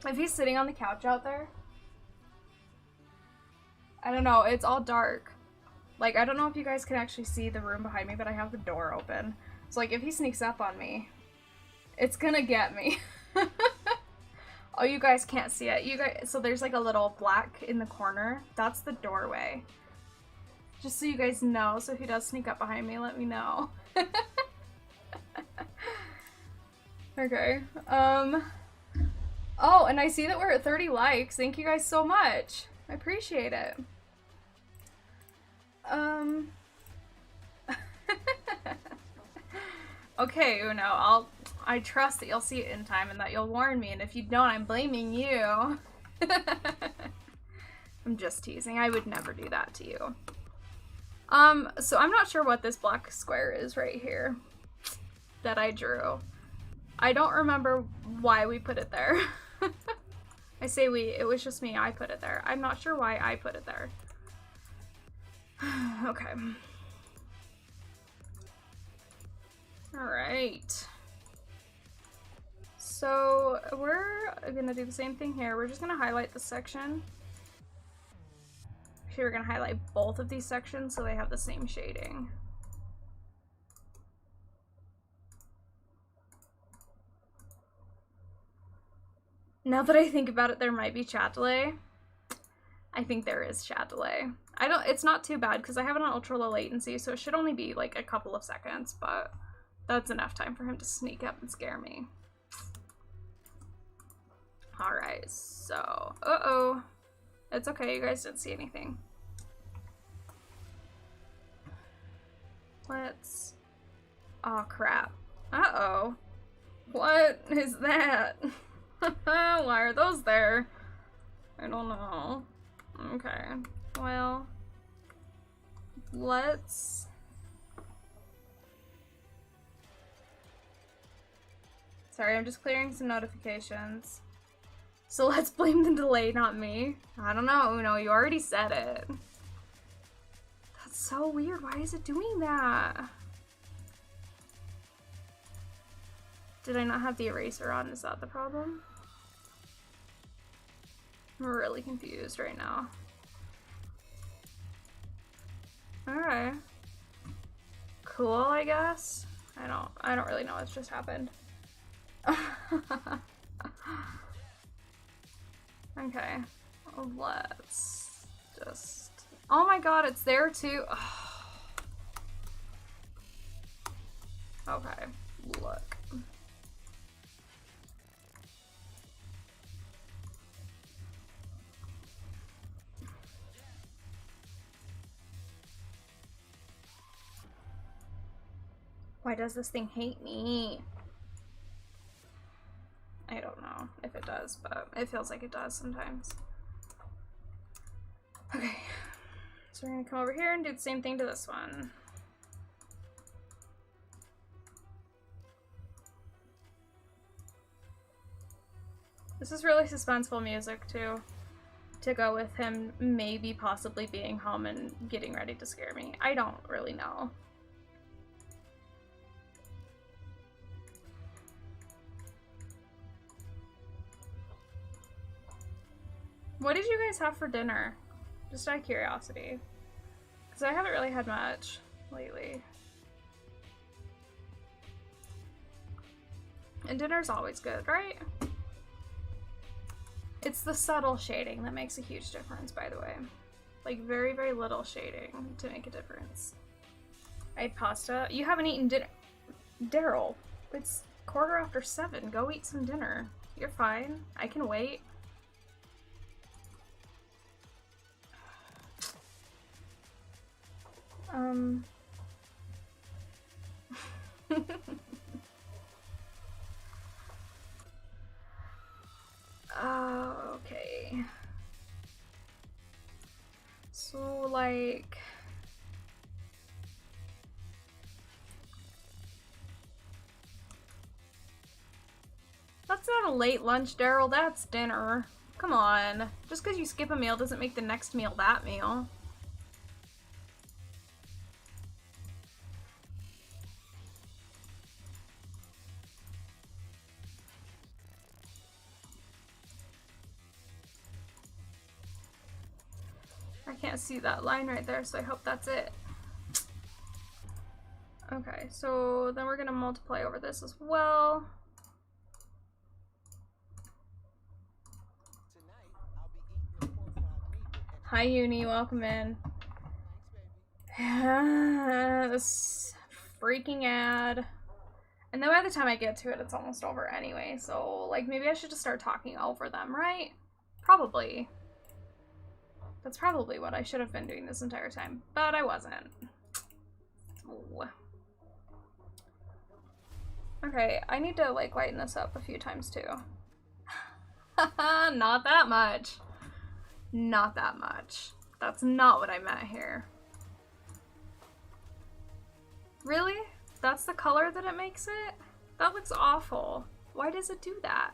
If he's sitting on the couch out there, I don't know, it's all dark. Like, I don't know if you guys can actually see the room behind me, but I have the door open. So, like, if he sneaks up on me, it's gonna get me. Oh, you guys can't see it. You guys, so there's like a little black in the corner. That's the doorway. Just so you guys know. So if he does sneak up behind me, let me know. Okay. Oh, and I see that we're at 30 likes. Thank you guys so much. I appreciate it. Okay, Uno, I trust that you'll see it in time and that you'll warn me, and if you don't, I'm blaming you. I'm just teasing. I would never do that to you. So I'm not sure what this black square is right here that I drew. I don't remember why we put it there. I say we, it was just me, I put it there. I'm not sure why I put it there. Okay. Alright. So we're gonna do the same thing here. We're just gonna highlight the section. Actually, we're gonna highlight both of these sections so they have the same shading. Now that I think about it, there might be chat delay. I think there is chat delay. It's not too bad because I have it on ultra low latency, so it should only be like a couple of seconds, but that's enough time for him to sneak up and scare me. Alright, so, uh-oh. It's okay, you guys didn't see anything. Let's, oh crap. Uh-oh. What is that? Why are those there? I don't know. Okay, well, let's... Sorry, I'm just clearing some notifications. So let's blame the delay, not me. I don't know, Uno, you already said it. That's so weird, why is it doing that? Did I not have the eraser on? Is that the problem? I'm really confused right now. Alright. Cool, I guess. I don't really know what's just happened. Okay. Let's just... Oh my god, it's there too. Okay, look. Why does this thing hate me? I don't know if it does, but it feels like it does sometimes. Okay, so we're gonna come over here and do the same thing to this one. This is really suspenseful music too, to go with him maybe possibly being home and getting ready to scare me. I don't really know. What did you guys have for dinner? Just out of curiosity. Because I haven't really had much lately. And dinner's always good, right? It's the subtle shading that makes a huge difference, by the way. Like, very, very little shading to make a difference. I had pasta. You haven't eaten dinner. Daryl, it's 7:15. Go eat some dinner. You're fine. I can wait. Okay. So, like... That's not a late lunch, Daryl. That's dinner. Come on. Just because you skip a meal doesn't make the next meal that meal. I can't see that line right there, so I hope that's it. Okay, so then we're gonna multiply over this as well. Hi Uni, welcome in. This freaking ad. And then by the time I get to it, it's almost over anyway, so like maybe I should just start talking over them, right? Probably. That's probably what I should have been doing this entire time, but I wasn't. Ooh. Okay, I need to like lighten this up a few times too. Not that much. Not that much. That's not what I meant here. Really? That's the color that it makes it? That looks awful. Why does it do that?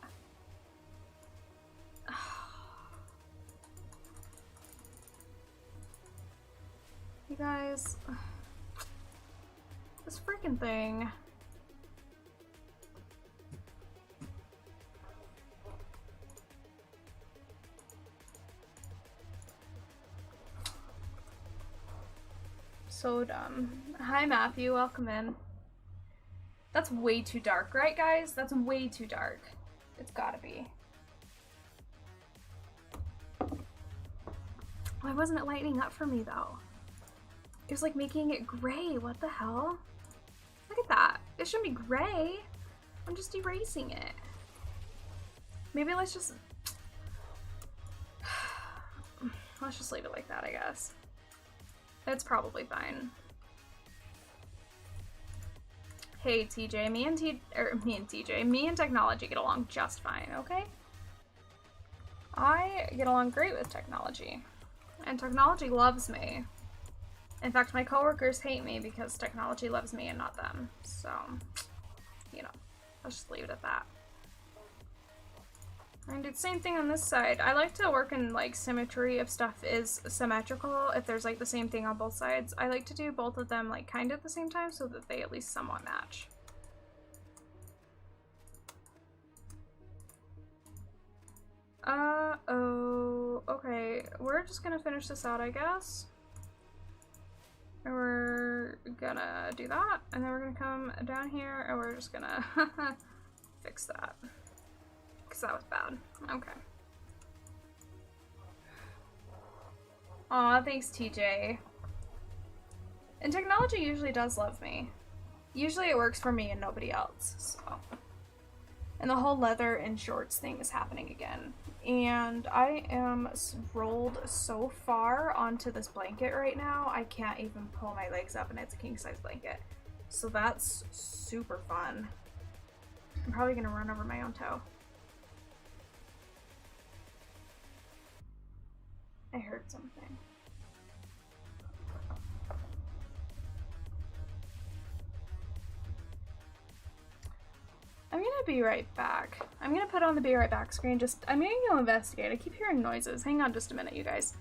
You guys, this freaking thing. So dumb. Hi Matthew, welcome in. That's way too dark, right guys? That's way too dark. It's gotta be. Why wasn't it lightening up for me though? It was like making it gray. What the hell? Look at that. It shouldn't be gray. I'm just erasing it. Maybe let's just... let's just leave it like that, I guess. It's probably fine. Hey TJ, me and TJ, me and technology get along just fine, okay? I get along great with technology. And technology loves me. In fact, my coworkers hate me because technology loves me and not them. So, you know, let's just leave it at that. And do the same thing on this side. I like to work in like symmetry if stuff is symmetrical. If there's like the same thing on both sides, I like to do both of them like kind of at the same time so that they at least somewhat match. Oh, okay. We're just gonna finish this out, I guess. And we're gonna do that, and then we're gonna come down here, and we're just gonna fix that. Because that was bad. Okay. Aw, thanks TJ. And technology usually does love me. Usually it works for me and nobody else, so. And the whole leather and shorts thing is happening again. And I am rolled so far onto this blanket right now, I can't even pull my legs up, and it's a king-size blanket. So that's super fun. I'm probably gonna run over my own toe. I heard something. I'm gonna be right back. I'm gonna put on the be right back screen. I'm gonna go investigate. I keep hearing noises. Hang on just a minute, you guys.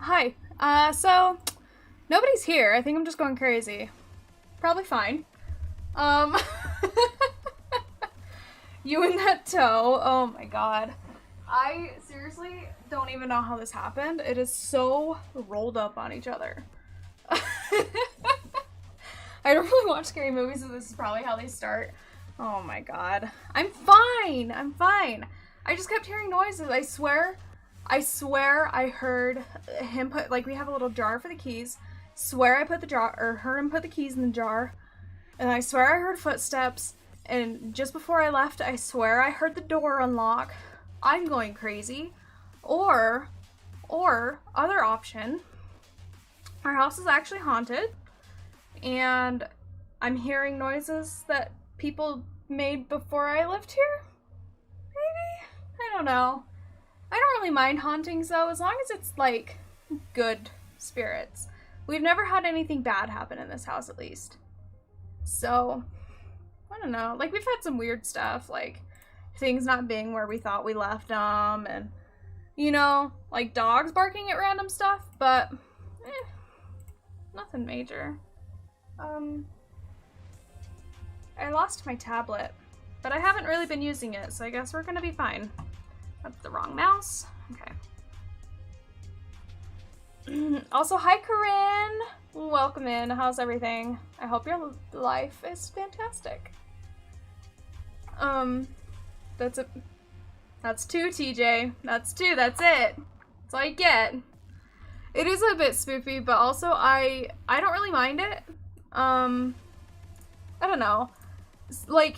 Hi. So nobody's here. I think I'm just going crazy. Probably fine. You and that toe. Oh my god. I seriously don't even know how this happened. It is so rolled up on each other. I don't really watch scary movies, so this is probably how they start. Oh my god. I'm fine. I'm fine. I just kept hearing noises. I swear I heard him put, like, we have a little jar for the keys. Swear I put the jar, or heard him put the keys in the jar. And I swear I heard footsteps. And just before I left, I swear I heard the door unlock. I'm going crazy. Or, other option, our house is actually haunted. And I'm hearing noises that people made before I lived here? Maybe? I don't know. I don't really mind hauntings though, as long as it's like good spirits. We've never had anything bad happen in this house, at least. So, I don't know. Like, we've had some weird stuff, like things not being where we thought we left them, and, you know, like dogs barking at random stuff, but nothing major. I lost my tablet, but I haven't really been using it, so I guess we're gonna be fine. That's the wrong mouse. Okay. Also, hi Corinne! Welcome in. How's everything? I hope your life is fantastic. That's it. That's two, TJ. That's two. That's it. That's all you get. It is a bit spoopy, but also I don't really mind it. I don't know. Like,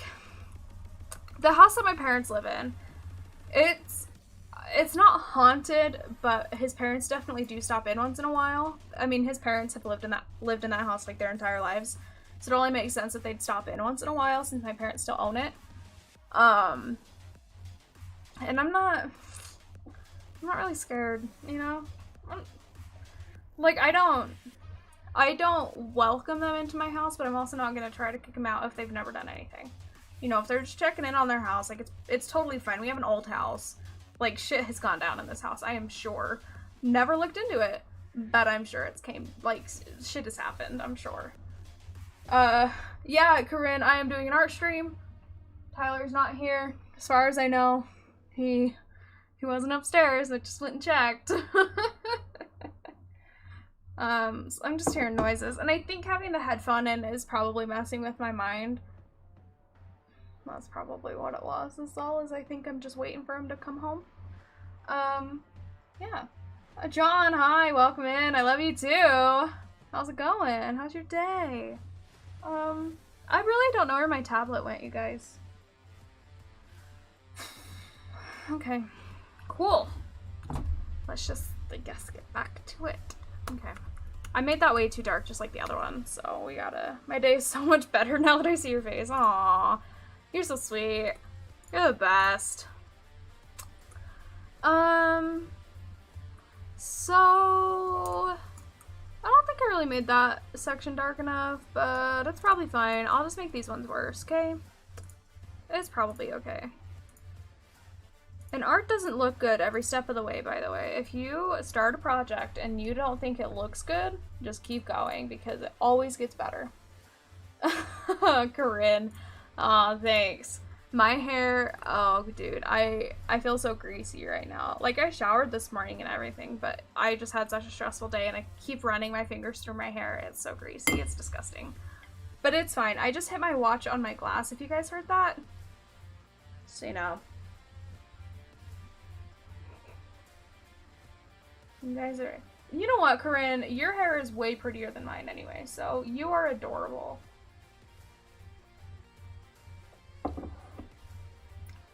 the house that my parents live in, it's not haunted, but his parents definitely do stop in once in a while. I mean, his parents have lived in that house like their entire lives, so it only makes sense that they'd stop in once in a while since my parents still own it. And I'm not really scared, you know? Like, I don't welcome them into my house, but I'm also not gonna try to kick them out if they've never done anything. You know, if they're just checking in on their house, like, it's totally fine. We have an old house. Like, shit has gone down in this house, I am sure. Never looked into it, but I'm sure shit has happened, I'm sure. Yeah, Corinne, I am doing an art stream. Tyler's not here, as far as I know. He He wasn't upstairs. I just went and checked. So I'm just hearing noises. And I think having the headphone in is probably messing with my mind. That's probably what it was. That's all, is I think I'm just waiting for him to come home. Yeah. John, hi, welcome in. I love you too. How's it going? How's your day? I really don't know where my tablet went, you guys. Okay. Cool. Let's just, I guess, get back to it. Okay. I made that way too dark, just like the other one, so we gotta... My day is so much better now that I see your face. Aww. You're so sweet. You're the best. So... I don't think I really made that section dark enough, but it's probably fine. I'll just make these ones worse, okay? It's probably okay. And art doesn't look good every step of the way, by the way. If you start a project and you don't think it looks good, just keep going, because it always gets better. Corinne. Aw, thanks. My hair, oh dude, I feel so greasy right now. Like, I showered this morning and everything, but I just had such a stressful day and I keep running my fingers through my hair. It's so greasy, it's disgusting. But it's fine. I just hit my watch on my glass, if you guys heard that. So you know. You guys are... You know what, Corinne? Your hair is way prettier than mine anyway, so you are adorable.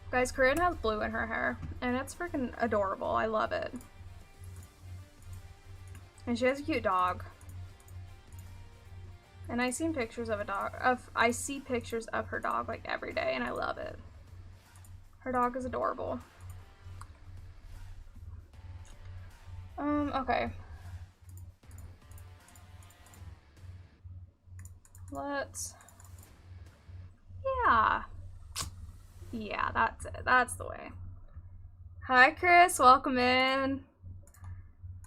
Guys, Corinne has blue in her hair, and it's freaking adorable. I love it. And she has a cute dog. And I see pictures of I see pictures of her dog like every day, and I love it. Her dog is adorable. Okay. Let's... Yeah. Yeah, that's it. That's the way. Hi, Chris. Welcome in.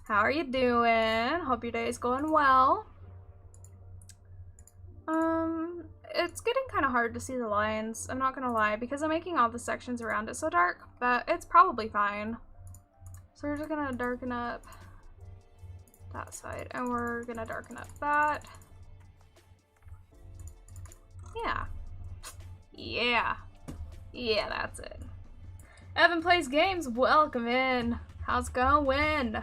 How are you doing? Hope your day is going well. It's getting kind of hard to see the lines, I'm not gonna lie, because I'm making all the sections around it so dark, but it's probably fine. So we're just gonna darken up that side, and we're gonna darken up that. Yeah. Yeah. Yeah, that's it. Evan plays games. Welcome in. How's it going?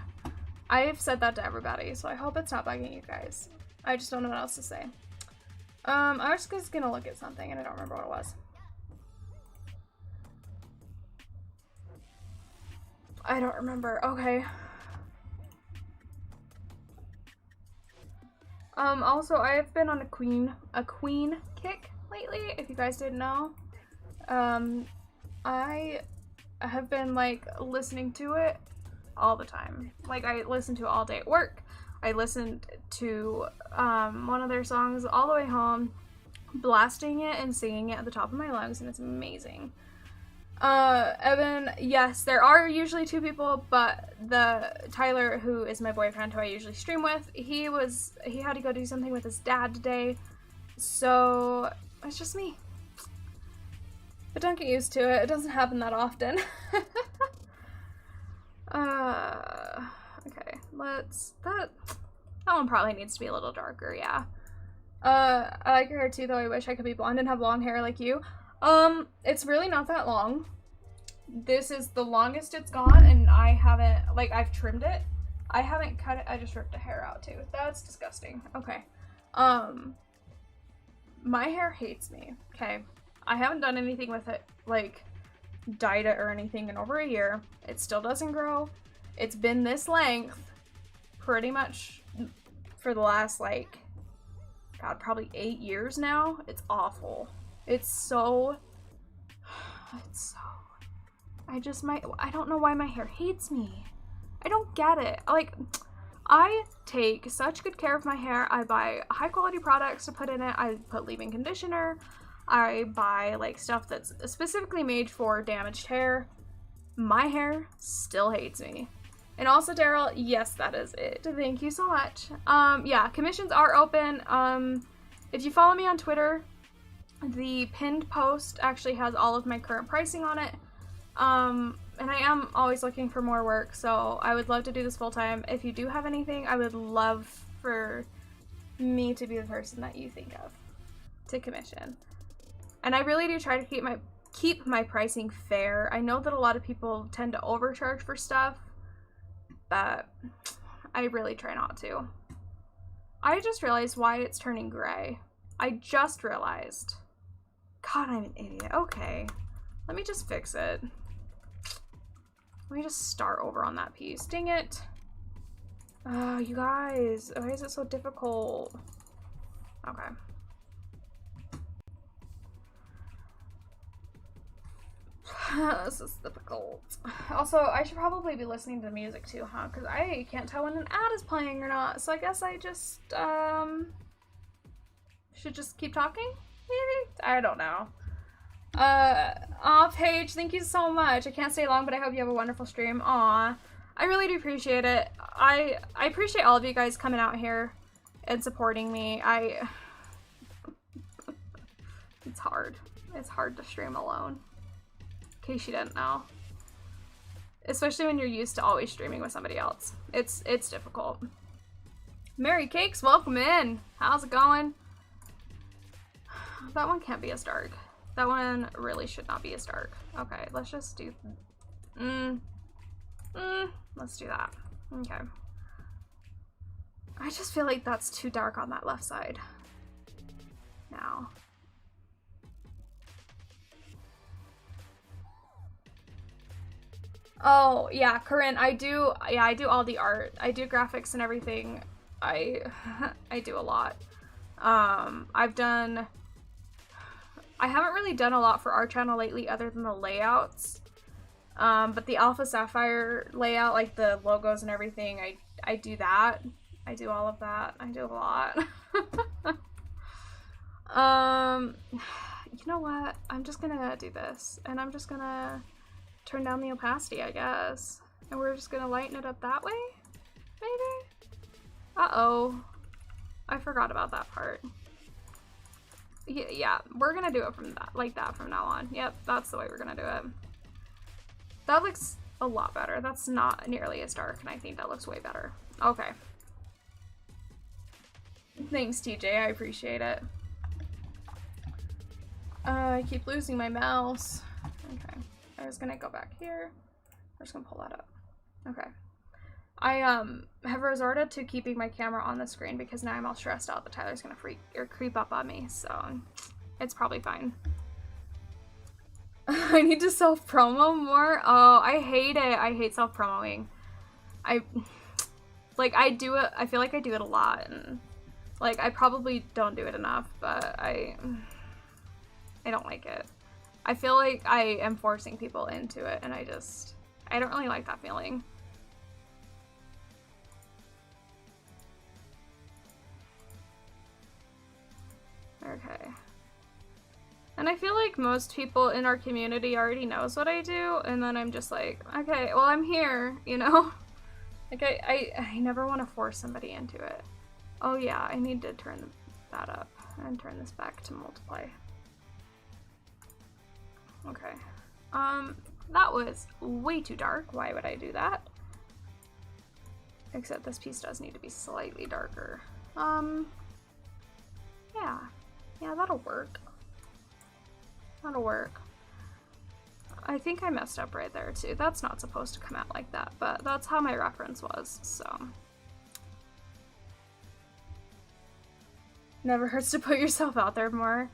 I've said that to everybody, so I hope it's not bugging you guys. I just don't know what else to say. I was just gonna look at something and I don't remember what it was. I don't remember. Okay. Also, I've been on a Queen kick lately, if you guys didn't know. I have been, like, listening to it all the time. Like, I listen to it all day at work. I listened to, one of their songs all the way home, blasting it and singing it at the top of my lungs, and it's amazing. Evan, yes, there are usually two people, but Tyler, who is my boyfriend, who I usually stream with, he had to go do something with his dad today, so it's just me. But don't get used to it. It doesn't happen that often. Okay, that one probably needs to be a little darker, yeah. I like your hair too, though. I wish I could be blonde and have long hair like you. It's really not that long. This is the longest it's gone, and I haven't, like, I've trimmed it. I haven't cut it. I just ripped the hair out too. That's disgusting. Okay. My hair hates me. Okay. I haven't done anything with it, like, dyed it or anything in over a year. It still doesn't grow. It's been this length pretty much for the last, like, God, probably 8 years now. It's awful. I don't know why my hair hates me. I don't get it. Like, I take such good care of my hair. I buy high quality products to put in it. I put leave-in conditioner. I buy, like, stuff that's specifically made for damaged hair. My hair still hates me. And also, Daryl, yes, that is it. Thank you so much. Yeah, commissions are open. If you follow me on Twitter, the pinned post actually has all of my current pricing on it. And I am always looking for more work, so I would love to do this full time. If you do have anything, I would love for me to be the person that you think of to commission. And I really do try to keep my pricing fair. I know that a lot of people tend to overcharge for stuff, but I really try not to. I just realized why it's turning gray. I just realized. God, I'm an idiot. Okay. Let me just fix it. Let me just start over on that piece. Dang it. Oh, you guys. Why is it so difficult? Okay. This is difficult. Also, I should probably be listening to music too, huh? Because I can't tell when an ad is playing or not. So I guess I just, should just keep talking? Maybe? I don't know. Paige, thank you so much. I can't stay long, but I hope you have a wonderful stream. Aw, I really do appreciate it. I appreciate all of you guys coming out here and supporting me. It's hard. It's hard to stream alone. In case you didn't know. Especially when you're used to always streaming with somebody else. It's difficult. Mary Cakes, welcome in. How's it going? That one can't be as dark. That one really should not be as dark. Okay, let's just do... let's do that. Okay. I just feel like that's too dark on that left side. Now. Oh, yeah, Corinne, I do all the art. I do graphics and everything. I do a lot. I haven't really done a lot for our channel lately other than the layouts. But the Alpha Sapphire layout, like the logos and everything, I do that. I do all of that. I do a lot. You know what? I'm just gonna do this. And I'm just gonna turn down the opacity, I guess. And we're just gonna lighten it up that way? Maybe? Uh-oh. I forgot about that part. Yeah, we're gonna do it from that, like that from now on. Yep, that's the way we're gonna do it. That looks a lot better. That's not nearly as dark, and I think that looks way better. Okay. Thanks, TJ. I appreciate it. I keep losing my mouse. Okay. I was gonna go back here. I'm just gonna pull that up. Okay. I have resorted to keeping my camera on the screen because now I'm all stressed out that Tyler's gonna creep up on me, so it's probably fine. I need to self-promo more. Oh, I hate it. I hate self-promoing. I do it. I feel like I do it a lot, and like I probably don't do it enough, but I don't like it. I feel like I am forcing people into it, and I don't really like that feeling. Okay. And I feel like most people in our community already knows what I do, and then I'm just like, okay, well, I'm here, you know? Like, I never want to force somebody into it. Oh yeah, I need to turn that up and turn this back to multiply. Okay. That was way too dark. Why would I do that? Except this piece does need to be slightly darker. Yeah. Yeah, that'll work. That'll work. I think I messed up right there too. That's not supposed to come out like that, but that's how my reference was, so. Never hurts to put yourself out there more.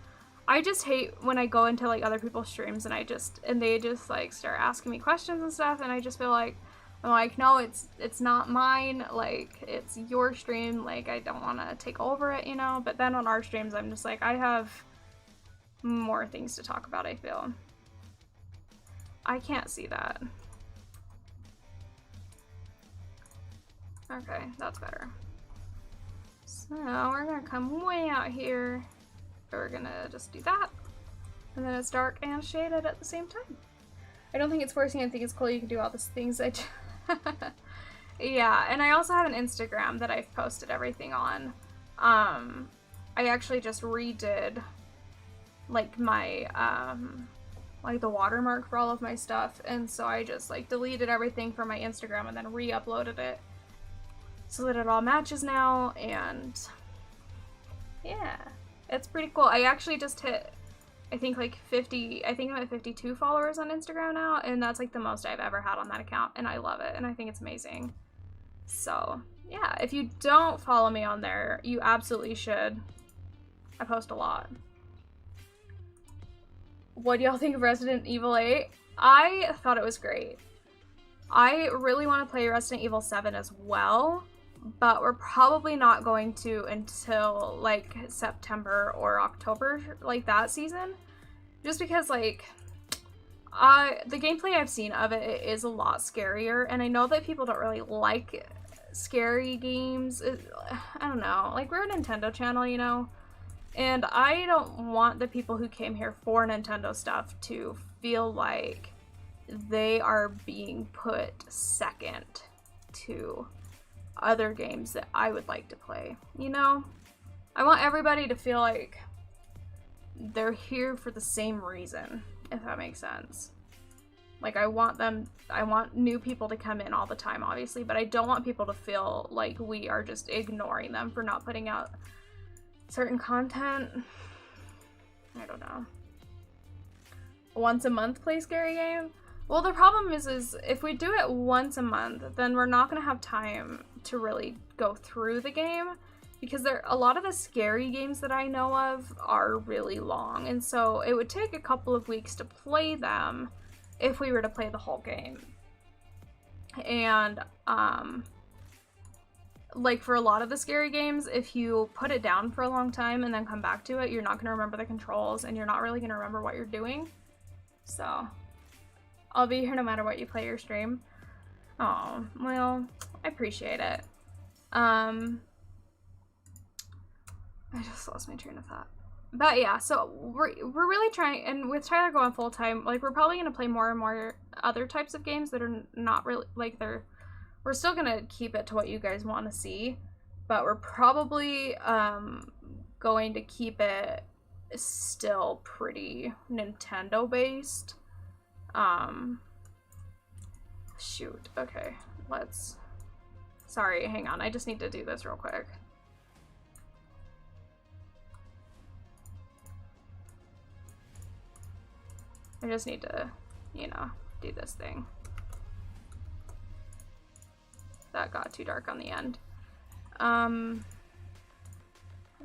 I just hate when I go into like other people's streams and they just like start asking me questions and stuff, and I just feel like, I'm like, no, it's not mine, like, it's your stream, like, I don't want to take over it, you know? But then on our streams, I'm just like, I have more things to talk about, I feel. I can't see that. Okay, that's better. So, we're gonna come way out here. We're gonna just do that. And then it's dark and shaded at the same time. I don't think it's forcing anything, it's cool, you can do all these things. Yeah, and I also have an Instagram that I've posted everything on. I actually just redid like my like the watermark for all of my stuff, and so I just like deleted everything from my Instagram and then re-uploaded it so that it all matches now. And yeah, it's pretty cool. I actually just hit, I think like 50, I think I'm at 52 followers on Instagram now, and that's like the most I've ever had on that account, and I love it, and I think it's amazing. So yeah, if you don't follow me on there, you absolutely should. I post a lot. What do y'all think of Resident Evil 8? I thought it was great. I really want to play Resident Evil 7 as well, but we're probably not going to until like September or October, like that season. Just because like the gameplay I've seen of it is a lot scarier, and I know that people don't really like scary games. I don't know, like we're a Nintendo channel, you know? And I don't want the people who came here for Nintendo stuff to feel like they are being put second to other games that I would like to play, you know? I want everybody to feel like they're here for the same reason, if that makes sense. Like, I want new people to come in all the time, obviously, but I don't want people to feel like we are just ignoring them for not putting out certain content. I don't know. Once a month play scary game? Well, the problem is if we do it once a month, then we're not going to have time to really go through the game, because a lot of the scary games that I know of are really long, and so it would take a couple of weeks to play them if we were to play the whole game. And like for a lot of the scary games, if you put it down for a long time and then come back to it, you're not going to remember the controls, and you're not really going to remember what you're doing. So I'll be here no matter what you play or stream. Oh, well, I appreciate it. I just lost my train of thought. But yeah, so we're really trying, and with Tyler going full time, like we're probably going to play more and more other types of games that are not really, like we're still going to keep it to what you guys want to see, but we're probably going to keep it still pretty Nintendo based. Shoot, okay, sorry, hang on, I just need to do this real quick. I just need to, you know, do this thing. That got too dark on the end. And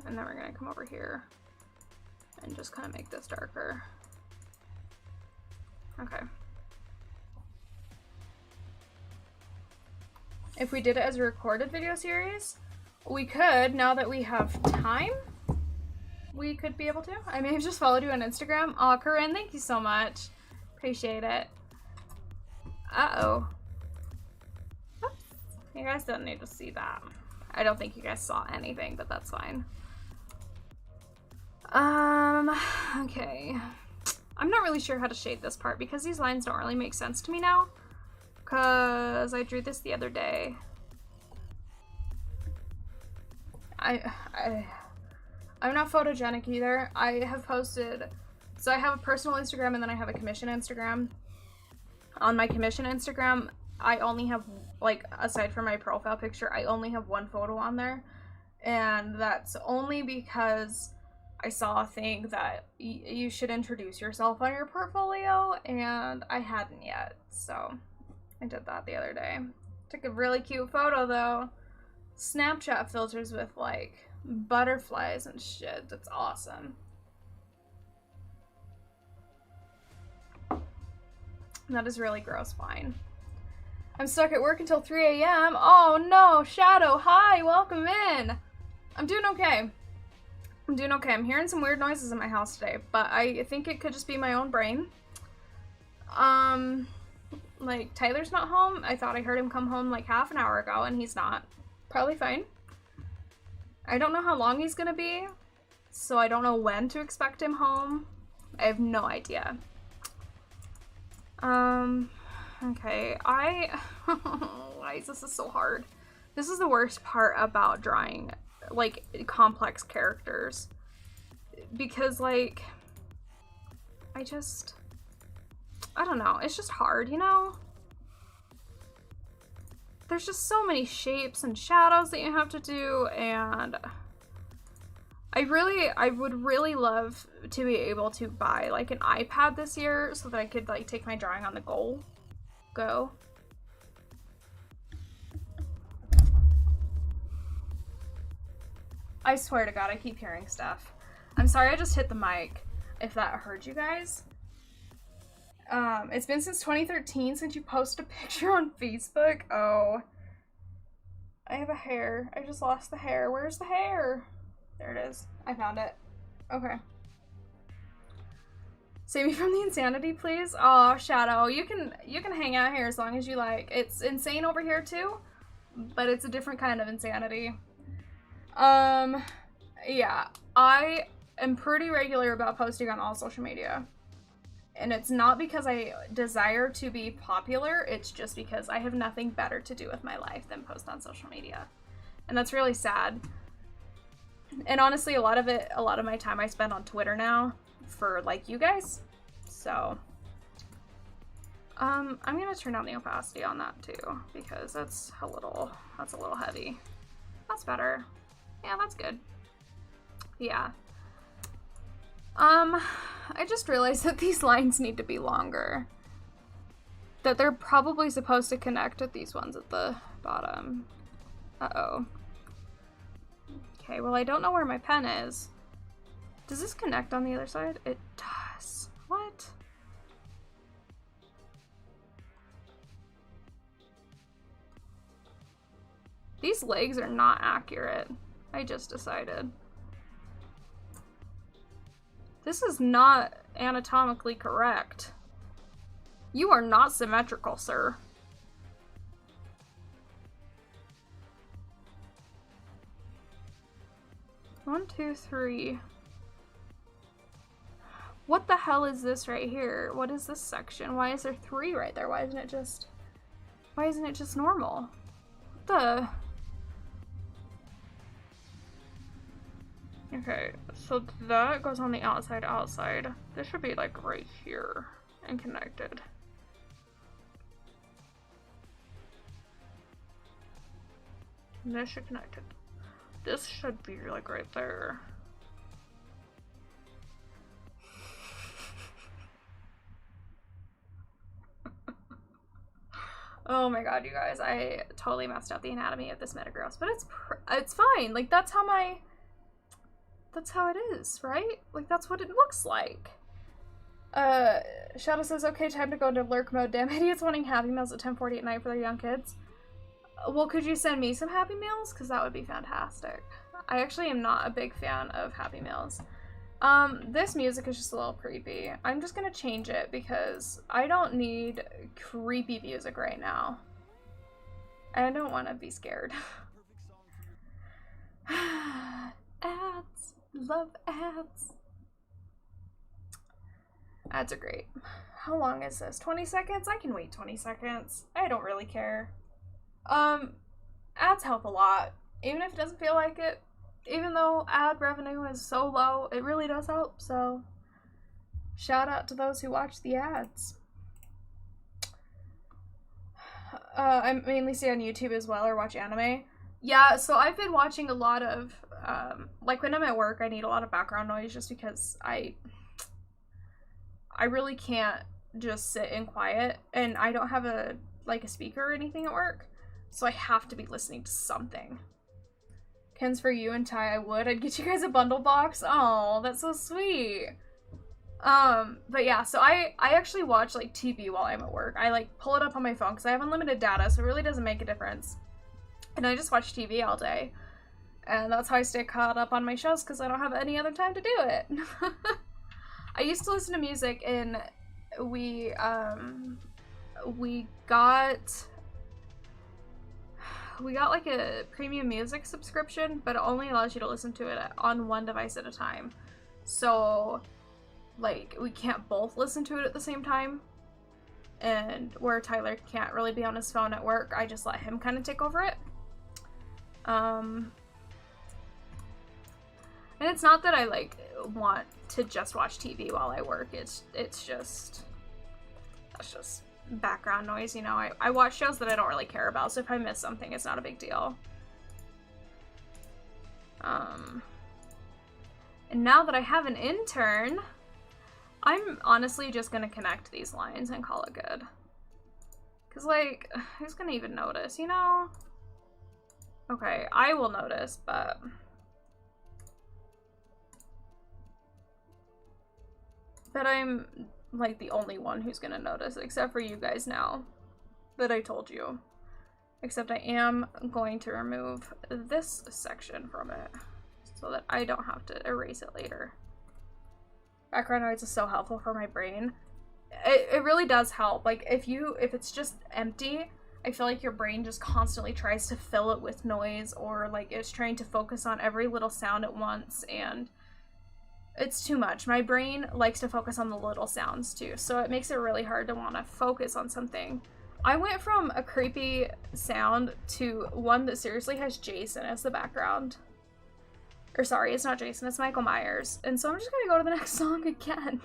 then we're gonna come over here and just kind of make this darker. Okay. If we did it as a recorded video series, we could, now that we have time, we could be able to. I may have just followed you on Instagram. Aw, Corinne, thank you so much. Appreciate it. Uh-oh. Oops. You guys don't need to see that. I don't think you guys saw anything, but that's fine. Okay. I'm not really sure how to shade this part because these lines don't really make sense to me now. Because I drew this the other day. I'm not photogenic either. I have posted, so I have a personal Instagram and then I have a commission Instagram. On my commission Instagram, I only have, like, aside from my profile picture, I only have one photo on there. And that's only because I saw a thing that you should introduce yourself on your portfolio, and I hadn't yet, so I did that the other day. Took a really cute photo though. Snapchat filters with like butterflies and shit. That's awesome. That is really gross. Fine. I'm stuck at work until 3 a.m. Oh no, Shadow, hi, welcome in. I'm doing okay. I'm doing okay. I'm hearing some weird noises in my house today, but I think it could just be my own brain. Like, Tyler's not home. I thought I heard him come home like half an hour ago, and he's not. Probably fine. I don't know how long he's gonna be, so I don't know when to expect him home. I have no idea. Okay, why is this so hard? This is the worst part about drawing, like, complex characters. Because, like, I don't know, it's just hard, you know? There's just so many shapes and shadows that you have to do, and I would really love to be able to buy like an iPad this year so that I could like take my drawing on the go. I swear to God, I keep hearing stuff. I'm sorry I just hit the mic if that hurt you guys. It's been since 2013 since you posted a picture on Facebook. Oh. I have a hair. I just lost the hair. Where's the hair? There it is. I found it. Okay. Save me from the insanity, please. Oh, Shadow, you can hang out here as long as you like. It's insane over here too, but it's a different kind of insanity. Yeah, I am pretty regular about posting on all social media. And it's not because I desire to be popular, it's just because I have nothing better to do with my life than post on social media. And that's really sad. And honestly, a lot of my time I spend on Twitter now for like you guys. So I'm gonna turn down the opacity on that too, because that's a little heavy. That's better. Yeah, that's good. Yeah. I just realized that these lines need to be longer. That they're probably supposed to connect with these ones at the bottom. Uh-oh. Okay, well I don't know where my pen is. Does this connect on the other side? It does. What? These legs are not accurate. I just decided. This is not anatomically correct. You are not symmetrical, sir. One, two, three. What the hell is this right here? What is this section? Why is there 3 right there? Why isn't it just normal? What the? Okay, so that goes on the outside. This should be like right here and connected. And this should connect it. This should be like right there. Oh my god, you guys, I totally messed up the anatomy of this Metagross, but it's fine. Like that's how it is, right? Like that's what it looks like. Shadow says, okay, time to go into lurk mode. Damn idiots wanting Happy Meals at 10:40 at night for their young kids. Well, could you send me some Happy Meals? Because that would be fantastic. I actually am not a big fan of Happy Meals. This music is just a little creepy. I'm just gonna change it because I don't need creepy music right now. I don't want to be scared. Ads. Love ads. Ads are great. How long is this? 20 seconds? I can wait 20 seconds. I don't really care. Ads help a lot. Even if it doesn't feel like it. Even though ad revenue is so low, it really does help, so shout out to those who watch the ads. I mainly stay on YouTube as well or watch anime. Yeah, so I've been watching a lot of, like when I'm at work, I need a lot of background noise just because I really can't just sit in quiet, and I don't have a speaker or anything at work, so I have to be listening to something. Ken's for you and Ty, I would. I'd get you guys a bundle box. Oh, that's so sweet. But yeah, so I actually watch like TV while I'm at work. I like pull it up on my phone because I have unlimited data, so it really doesn't make a difference. And I just watch TV all day. And that's how I stay caught up on my shows because I don't have any other time to do it. I used to listen to music, and we got like a premium music subscription, but it only allows you to listen to it on one device at a time. So like we can't both listen to it at the same time, and where Tyler can't really be on his phone at work, I just let him kind of take over it. And it's not that I like want to just watch TV while I work, it's just It's just background noise, you know. I watch shows that I don't really care about, so if I miss something, it's not a big deal. And now that I have an intern, I'm honestly just gonna connect these lines and call it good. Cause like, who's gonna even notice, you know? Okay, I will notice, but... But I'm like the only one who's gonna notice, except for you guys now that I told you. Except I am going to remove this section from it so that I don't have to erase it later. Background noise is so helpful for my brain. It really does help. Like if it's just empty, I feel like your brain just constantly tries to fill it with noise, or like it's trying to focus on every little sound at once, and it's too much. My brain likes to focus on the little sounds too, so it makes it really hard to want to focus on something. I went from a creepy sound to one that seriously has Jason as the background. Or sorry, it's not Jason, it's Michael Myers. And so I'm just gonna go to the next song again.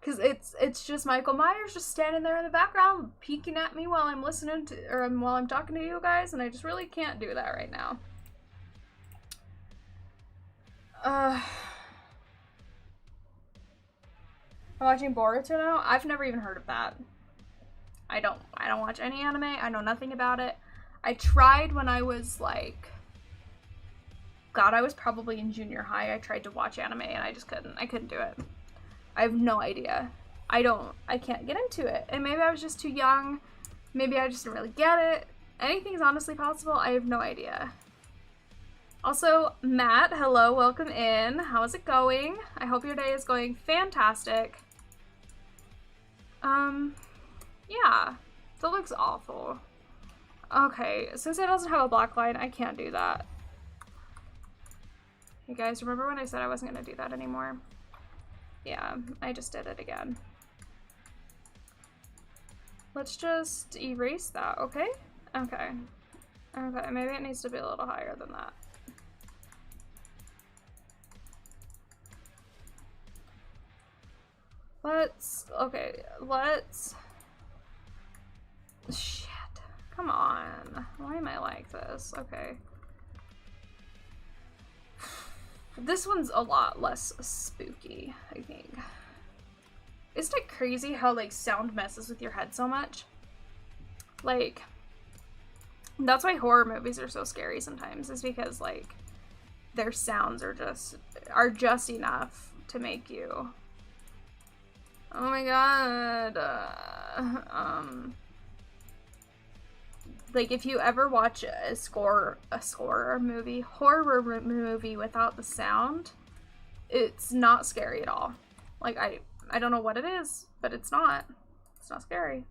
Because it's just Michael Myers just standing there in the background peeking at me while I'm listening to, or while I'm talking to you guys, and I just really can't do that right now. I'm watching Boruto now. I've never even heard of that. I don't watch any anime. I know nothing about it. I tried when I was like, God, I was probably in junior high. I tried to watch anime and I just couldn't. I couldn't do it. I have no idea. I can't get into it. And maybe I was just too young. Maybe I just didn't really get it. Anything's honestly possible. I have no idea. Also, Matt, hello, welcome in. How is it going? I hope your day is going fantastic. Yeah, that looks awful. Okay, since it doesn't have a black line, I can't do that. You guys, remember when I said I wasn't gonna do that anymore? Yeah, I just did it again. Let's just erase that, okay? Okay. Okay, maybe it needs to be a little higher than that. Let's... Shit. Come on. Why am I like this? Okay. This one's a lot less spooky, I think. Isn't it crazy how, like, sound messes with your head so much? Like, that's why horror movies are so scary sometimes, is because, like, their sounds are just enough to make you... Oh my god. Like, if you ever watch a horror movie without the sound, it's not scary at all. Like, I don't know what it is, but it's not scary.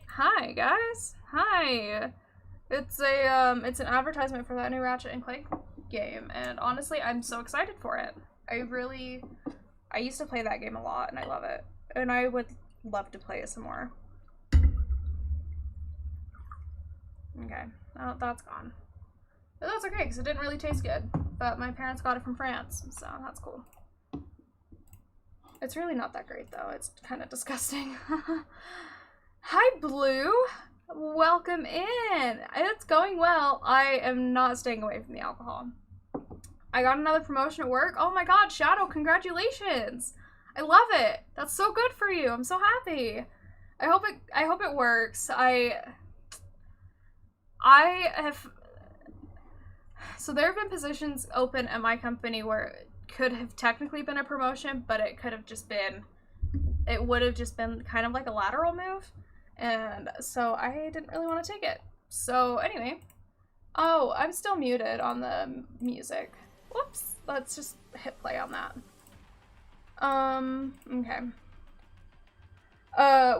Hi guys. Hi. It's an advertisement for that new Ratchet and Clank game, and honestly, I'm so excited for it. I used to play that game a lot, and I love it. And I would love to play it some more. Okay, oh, that's gone. But that's okay, because it didn't really taste good. But my parents got it from France, so that's cool. It's really not that great, though. It's kind of disgusting. Hi, Blue! Welcome in! It's going well. I am not staying away from the alcohol. I got another promotion at work. Oh my god, Shadow, congratulations! I love it. That's so good for you. I'm so happy. I hope it works. So there have been positions open at my company where it could have technically been a promotion, but it would have just been kind of like a lateral move. And so I didn't really want to take it. So anyway. Oh, I'm still muted on the music. Whoops. Let's just hit play on that. Okay.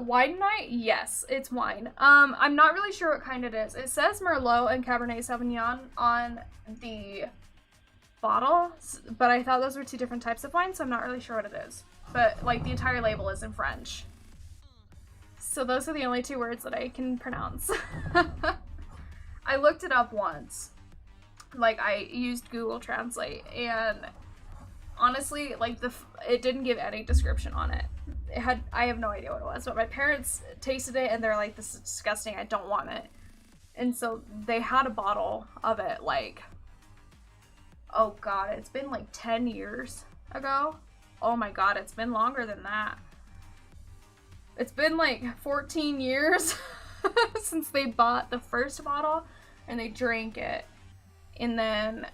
Wine night? Yes, it's wine. I'm not really sure what kind it is. It says Merlot and Cabernet Sauvignon on the bottle, but I thought those were two different types of wine, so I'm not really sure what it is. But, like, the entire label is in French. So those are the only two words that I can pronounce. I looked it up once. Like, I used Google Translate, and honestly, like, it didn't give any description on it. I have no idea what it was, but my parents tasted it and they're like, this is disgusting, I don't want it. And so they had a bottle of it, like, oh god, it's been like 10 years ago. Oh my god, it's been longer than that. It's been like 14 years since they bought the first bottle and they drank it. And then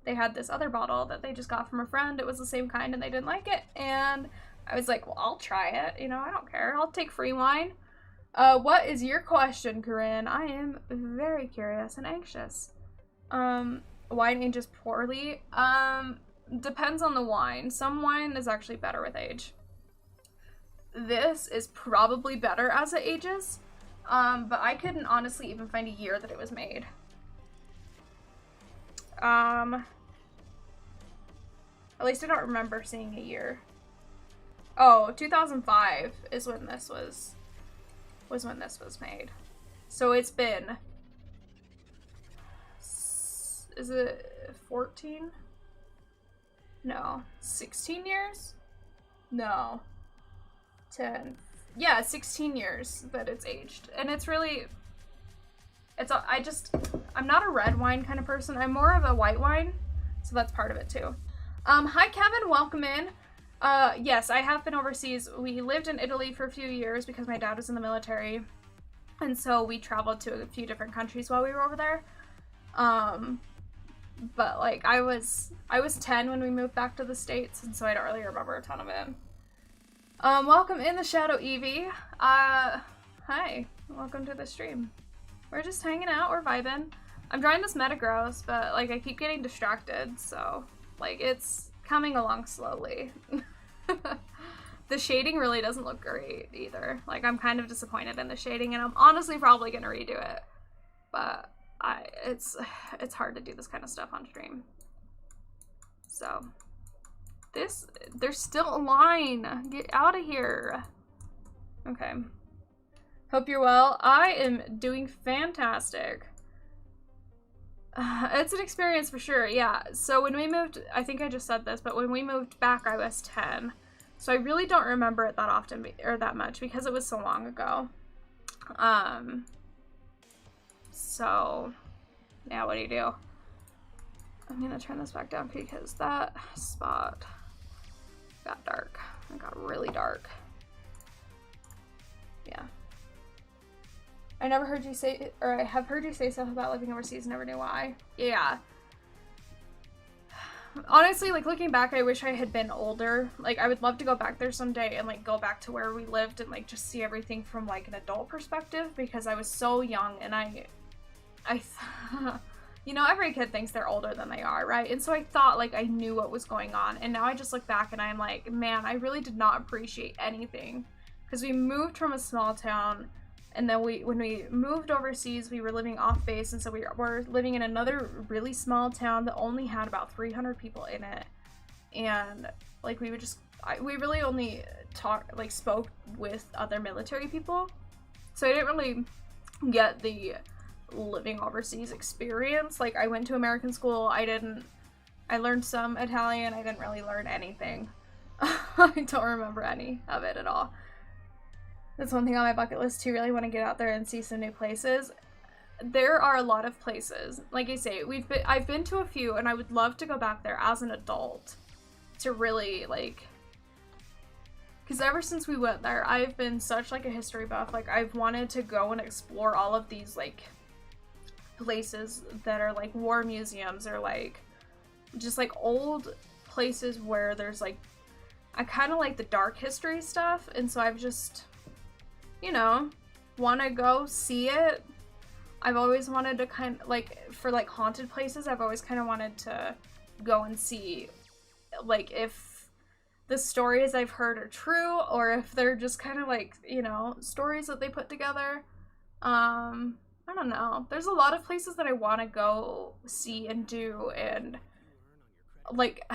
they had this other bottle that they just got from a friend. It was the same kind and they didn't like it. And I was like, well, I'll try it. You know, I don't care. I'll take free wine. What is your question, Corinne? I am very curious and anxious. Wine ages poorly. Depends on the wine. Some wine is actually better with age. This is probably better as it ages. But I couldn't honestly even find a year that it was made. At least I don't remember seeing a year. Oh, 2005 is when this was when this was made. So it's been, is it 14? No. 16 years? No. 10. Yeah, 16 years that it's aged. And it's really, I'm not a red wine kind of person. I'm more of a white wine. So that's part of it too. Hi Kevin, welcome in. Yes, I have been overseas. We lived in Italy for a few years because my dad was in the military. And so we traveled to a few different countries while we were over there. But like I was 10 when we moved back to the States, and so I don't really remember a ton of it. Welcome in the Shadow Evie. Hi, welcome to the stream. We're just hanging out, we're vibing. I'm drawing this Metagross, but like I keep getting distracted, so like it's coming along slowly. The shading really doesn't look great either. Like I'm kind of disappointed in the shading, and I'm honestly probably gonna redo it. But it's hard to do this kind of stuff on stream. So there's still a line. Get out of here. Okay. Hope you're well. I am doing fantastic. It's an experience for sure, yeah. So when we moved, I think I just said this, but when we moved back, I was 10. So I really don't remember it that often, or that much, because it was so long ago. So, yeah, what do you do? I'm gonna turn this back down because that spot got dark. It got really dark. Yeah. I never heard you say, or I have heard you say stuff about living overseas, never knew why. Yeah. Honestly, like, looking back, I wish I had been older. Like, I would love to go back there someday and, like, go back to where we lived and, like, just see everything from, like, an adult perspective, because I was so young, and you know, every kid thinks they're older than they are, right? And so I thought, like, I knew what was going on, and now I just look back and I'm like, man, I really did not appreciate anything, because we moved from a small town. And then when we moved overseas, we were living off base, and so we were living in another really small town that only had about 300 people in it. And like we really only spoke with other military people. So I didn't really get the living overseas experience. Like, I went to American school. I learned some Italian. I didn't really learn anything. I don't remember any of it at all. That's one thing on my bucket list too. Really want to get out there and see some new places. There are a lot of places. Like I say, I've been to a few, and I would love to go back there as an adult to really, like, because ever since we went there, I've been such, like, a history buff. Like, I've wanted to go and explore all of these, like, places that are, like, war museums, or, like, just, like, old places where there's, like, I kind of like the dark history stuff, and so I've just, you know, want to go see it. I've always wanted to kind of, like, for, like, haunted places, I've always kind of wanted to go and see, like, if the stories I've heard are true, or if they're just kind of, like, you know, stories that they put together. I don't know. There's a lot of places that I want to go see and do, and, like,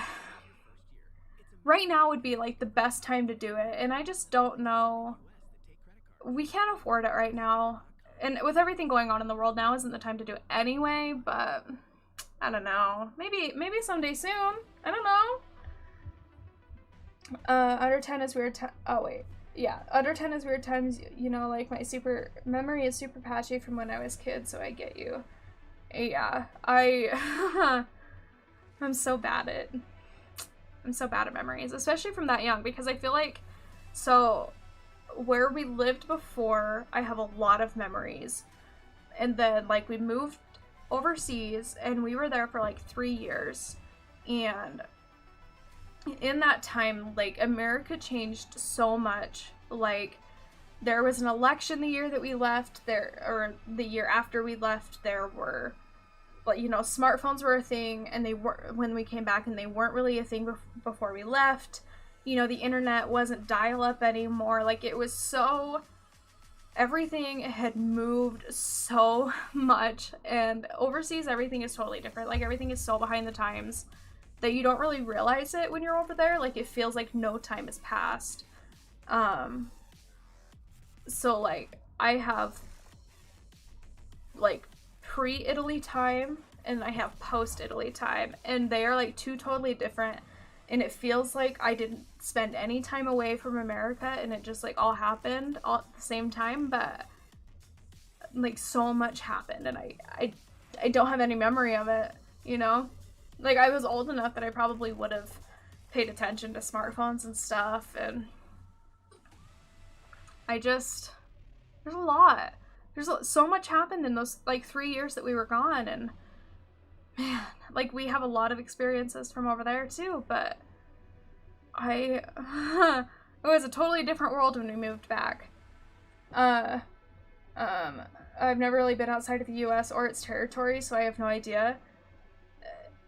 right now would be, like, the best time to do it, and I just don't know. We can't afford it right now, and with everything going on in the world, now isn't the time to do it anyway, but I don't know. Maybe someday soon. I don't know. Under 10 is weird oh wait. Yeah, under 10 is weird times, you know, like my memory is super patchy from when I was a kid, so I get you. Yeah, I'm so bad at memories, especially from that young, because I feel like, so where we lived before, I have a lot of memories. And then, like, we moved overseas, and we were there for, like, 3 years. And in that time, like, America changed so much. Like, there was an election the year that we left, or the year after we left, there were, but you know, smartphones were a thing, and they were when we came back, and they weren't really a thing before we left. You know, the internet wasn't dial-up anymore. Like, it was so, everything had moved so much, and overseas everything is totally different. Like, everything is so behind the times that you don't really realize it when you're over there. Like, it feels like no time has passed. So like, I have like pre-Italy time, and I have post-Italy time, and they are like two totally different, and it feels like I didn't spend any time away from America, and it just like all happened all at the same time, but like so much happened, and I don't have any memory of it, you know? Like, I was old enough that I probably would have paid attention to smartphones and stuff, and there's a lot. So much happened in those, like, 3 years that we were gone, and, man, like, we have a lot of experiences from over there, too, but it was a totally different world when we moved back. I've never really been outside of the US or its territory, so I have no idea.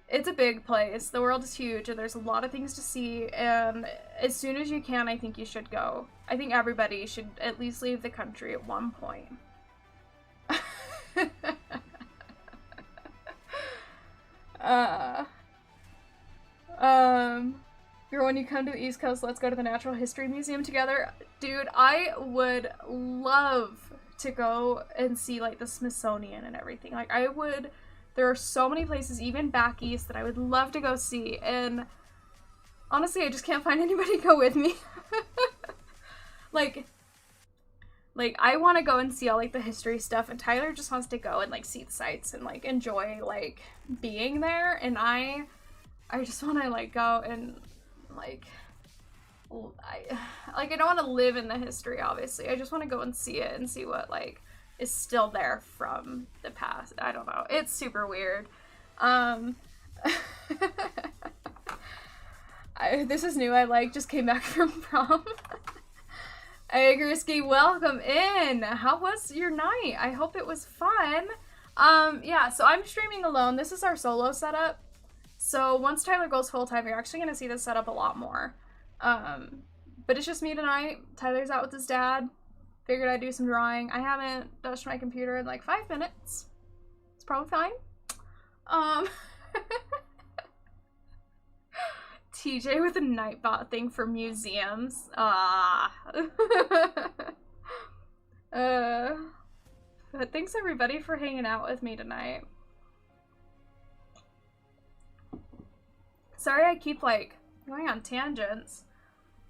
It's a big place. The world is huge, and there's a lot of things to see, and as soon as you can, I think you should go. I think everybody should at least leave the country at one point. Girl, when you come to the East Coast, let's go to the Natural History Museum together. Dude, I would love to go and see, like, the Smithsonian and everything. Like, there are so many places, even back east, that I would love to go see, and honestly, I just can't find anybody to go with me. Like, I want to go and see all, like, the history stuff, and Tyler just wants to go and, like, see the sights and, like, enjoy, like, being there, and I just want to, like, go and, like, I don't want to live in the history, obviously. I just want to go and see it and see what, like, is still there from the past. I don't know. It's super weird. This is new. I, just came back from prom. Hey, Grisky, welcome in. How was your night? I hope it was fun. Yeah, so I'm streaming alone. This is our solo setup. So once Tyler goes full-time, you're actually going to see this setup a lot more. But it's just me tonight. Tyler's out with his dad. Figured I'd do some drawing. I haven't touched my computer in like 5 minutes. It's probably fine. TJ with a Nightbot thing for museums. But thanks everybody for hanging out with me tonight. Sorry I keep like going on tangents,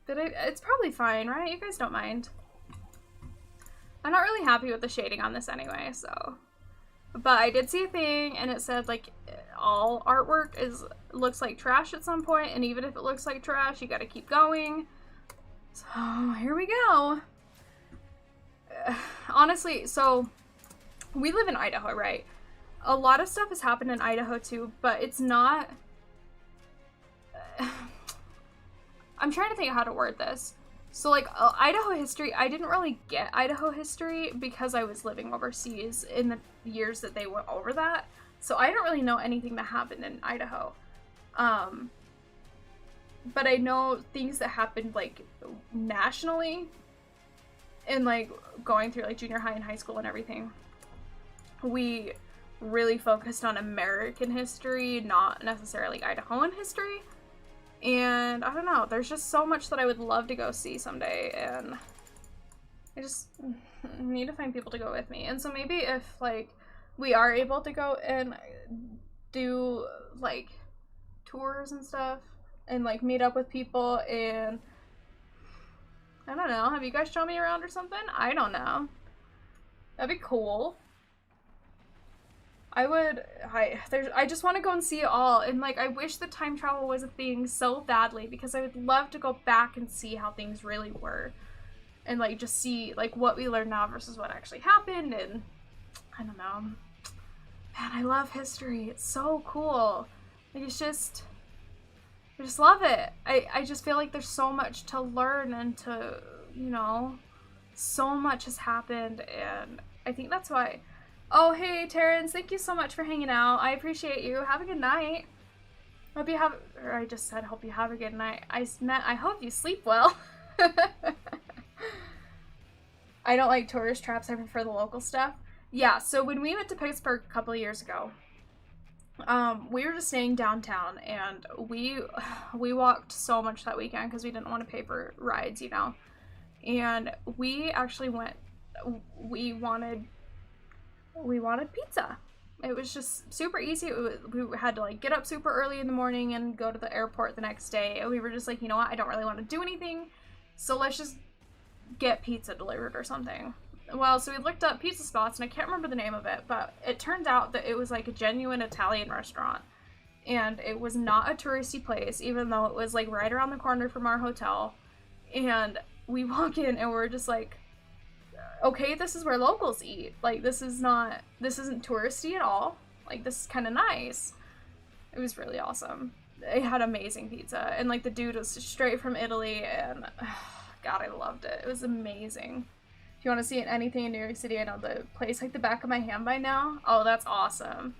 but it's probably fine, right? You guys don't mind. I'm not really happy with the shading on this anyway, so. But I did see a thing, and it said, like, all artwork looks like trash at some point, and even if it looks like trash, you gotta keep going. So, here we go. Honestly, so, we live in Idaho, right? A lot of stuff has happened in Idaho, too, but it's not... I'm trying to think of how to word this. So, like, Idaho history, I didn't really get Idaho history because I was living overseas in the years that they went over that. So I don't really know anything that happened in Idaho. But I know things that happened, like, nationally and, like, going through, like, junior high and high school and everything. We really focused on American history, not necessarily Idahoan history. And I don't know, there's just so much that I would love to go see someday, and I just need to find people to go with me. And so maybe if, like, we are able to go and do like tours and stuff and like meet up with people, and I don't know, have you guys shown me around or something? I don't know. That'd be cool. I just want to go and see it all, and like I wish that time travel was a thing so badly, because I would love to go back and see how things really were, and like just see like what we learn now versus what actually happened. And I don't know, man, I love history. It's so cool. Like I just love it. I just feel like there's so much to learn and to, you know, so much has happened, and I think that's why. Oh, hey, Terrence, thank you so much for hanging out. I appreciate you. Have a good night. Hope you have, or I just said hope you have a good night. I hope you sleep well. I don't like tourist traps. I prefer the local stuff. Yeah, so when we went to Pittsburgh a couple of years ago, we were just staying downtown, and we walked so much that weekend because we didn't want to pay for rides, you know. And we actually we wanted pizza. It was just super easy. We had to like get up super early in the morning and go to the airport the next day. And we were just like, you know what? I don't really want to do anything, so let's just get pizza delivered or something. Well, so we looked up pizza spots, and I can't remember the name of it, but it turned out that it was like a genuine Italian restaurant. And it was not a touristy place, even though it was like right around the corner from our hotel. And we walk in and we're just like, okay, this is where locals eat. Like, this isn't touristy at all. Like, this is kind of nice. It was really awesome. It had amazing pizza, and like the dude was straight from Italy, and God, I loved it. It was amazing. If you want to see anything in New York City, I know the place like the back of my hand by now. Oh, that's awesome.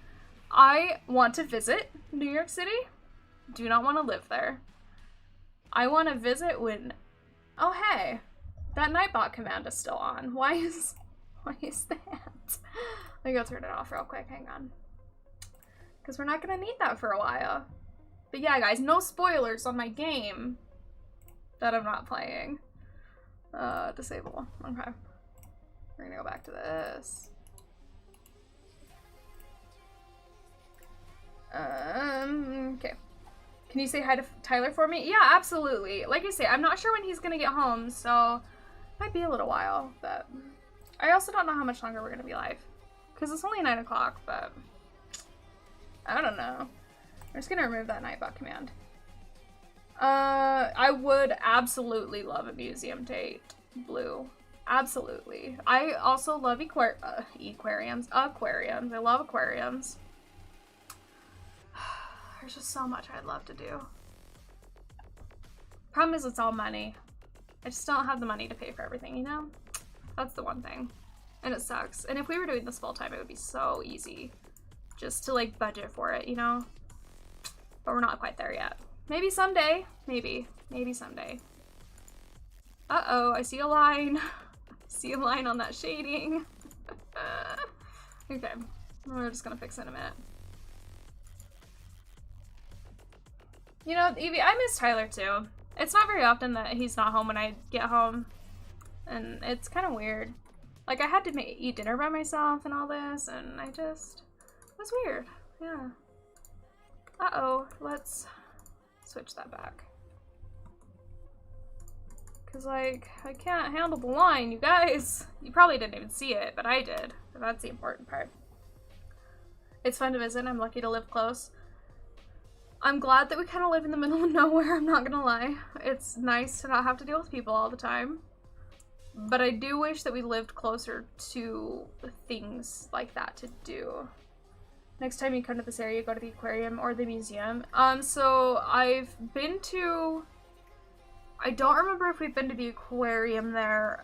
I want to visit New York City. Do not want to live there. I want to visit when, oh hey, that Nightbot command is still on. Why is that? Let me go turn it off real quick, hang on. Because we're not gonna need that for a while. But yeah, guys, no spoilers on my game that I'm not playing. Disable, okay. We're gonna go back to this. Okay. Can you say hi to Tyler for me? Yeah, absolutely. Like I say, I'm not sure when he's gonna get home, so might be a little while, but I also don't know how much longer we're gonna be live, because it's only 9 o'clock, but I don't know. I'm just gonna remove that Nightbot command. I would absolutely love a Museum Tate Blue. Absolutely. I also love aquariums. I love aquariums. There's just so much I'd love to do. Problem is, it's all money. I just don't have the money to pay for everything, you know? That's the one thing. And it sucks. And if we were doing this full time, it would be so easy just to like budget for it, you know? But we're not quite there yet. Maybe someday. Maybe someday. Uh-oh, I see a line. I see a line on that shading. Okay, we're just gonna fix it in a minute. You know, Evie, I miss Tyler too. It's not very often that he's not home when I get home, and it's kind of weird. Like, I had to eat dinner by myself and all this, and it was weird. Yeah. Uh-oh, let's switch that back. Because, like, I can't handle the line, you guys. You probably didn't even see it, but I did. That's the important part. It's fun to visit, and I'm lucky to live close. I'm glad that we kind of live in the middle of nowhere, I'm not gonna lie. It's nice to not have to deal with people all the time. But I do wish that we lived closer to things like that to do. Next time you come to this area, go to the aquarium or the museum. So I've been to... I don't remember if we've been to the aquarium there,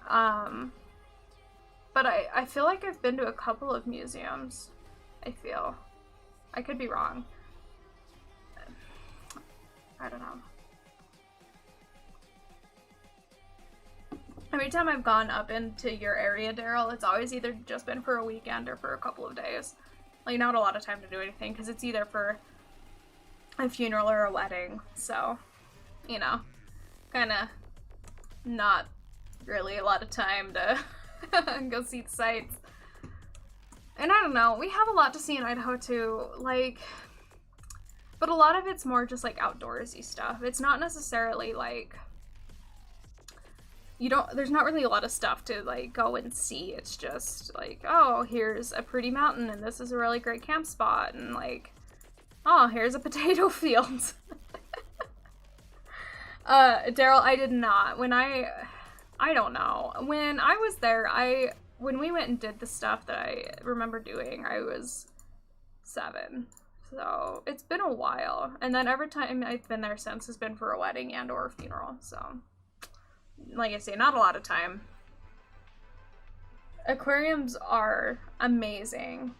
but I feel like I've been to a couple of museums, I feel. I could be wrong. I don't know. Every time I've gone up into your area, Daryl, it's always either just been for a weekend or for a couple of days. Like, not a lot of time to do anything, because it's either for a funeral or a wedding, so, you know, kind of not really a lot of time to go see the sights. And I don't know, we have a lot to see in Idaho, too. Like, But a lot of it's more just like outdoorsy stuff. It's not necessarily like, there's not really a lot of stuff to like go and see. It's just like, oh, here's a pretty mountain and this is a really great camp spot, and like, oh, here's a potato field. Daryl, I did not. I don't know. When I was there, when we went and did the stuff that I remember doing, I was 7. So it's been a while. And then every time I've been there since has been for a wedding and or a funeral. So, like I say, not a lot of time. Aquariums are amazing.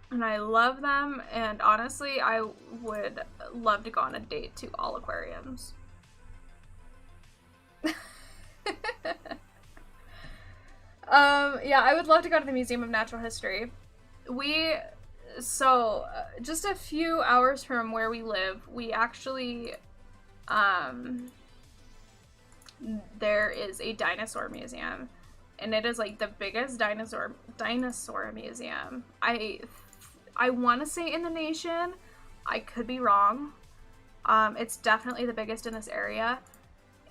And I love them. And honestly, I would love to go on a date to all aquariums. Yeah, I would love to go to the Museum of Natural History. Just a few hours from where we live, we actually, there is a dinosaur museum, and it is like the biggest dinosaur museum. I want to say in the nation. I could be wrong. It's definitely the biggest in this area,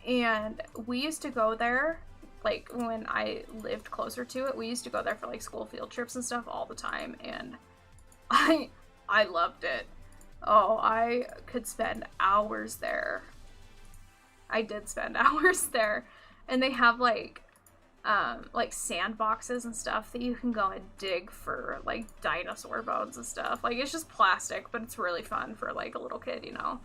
and we used to go there. Like, when I lived closer to it, we used to go there for, like, school field trips and stuff all the time, and I loved it. Oh, I could spend hours there. I did spend hours there. And they have, like sandboxes and stuff that you can go and dig for, like, dinosaur bones and stuff. Like, it's just plastic, but it's really fun for, like, a little kid, you know?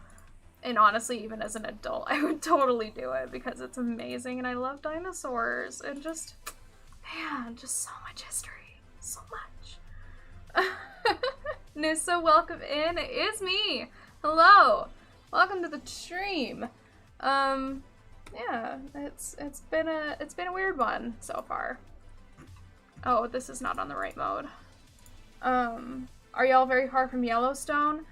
And honestly, even as an adult, I would totally do it because it's amazing and I love dinosaurs. And just, man, just so much history. So much. Nissa, welcome in. It is me. Hello. Welcome to the stream. Yeah, it's been a weird one so far. Oh, this is not on the right mode. Are y'all very far from Yellowstone?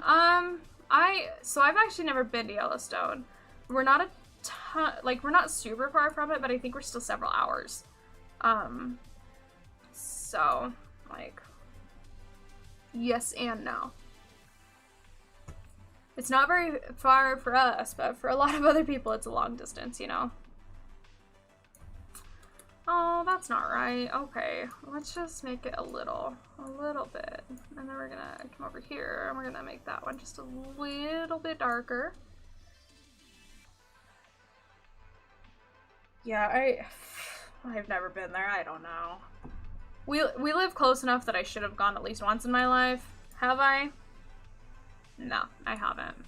I've actually never been to Yellowstone. We're not we're not super far from it, but I think we're still several hours. So, like, yes and no. It's not very far for us, but for a lot of other people, it's a long distance, you know? Oh, that's not right. Okay, let's just make it a little bit. And then we're gonna come over here and we're gonna make that one just a little bit darker. Yeah, I've never been there. I don't know. We live close enough that I should have gone at least once in my life. Have I? No, I haven't.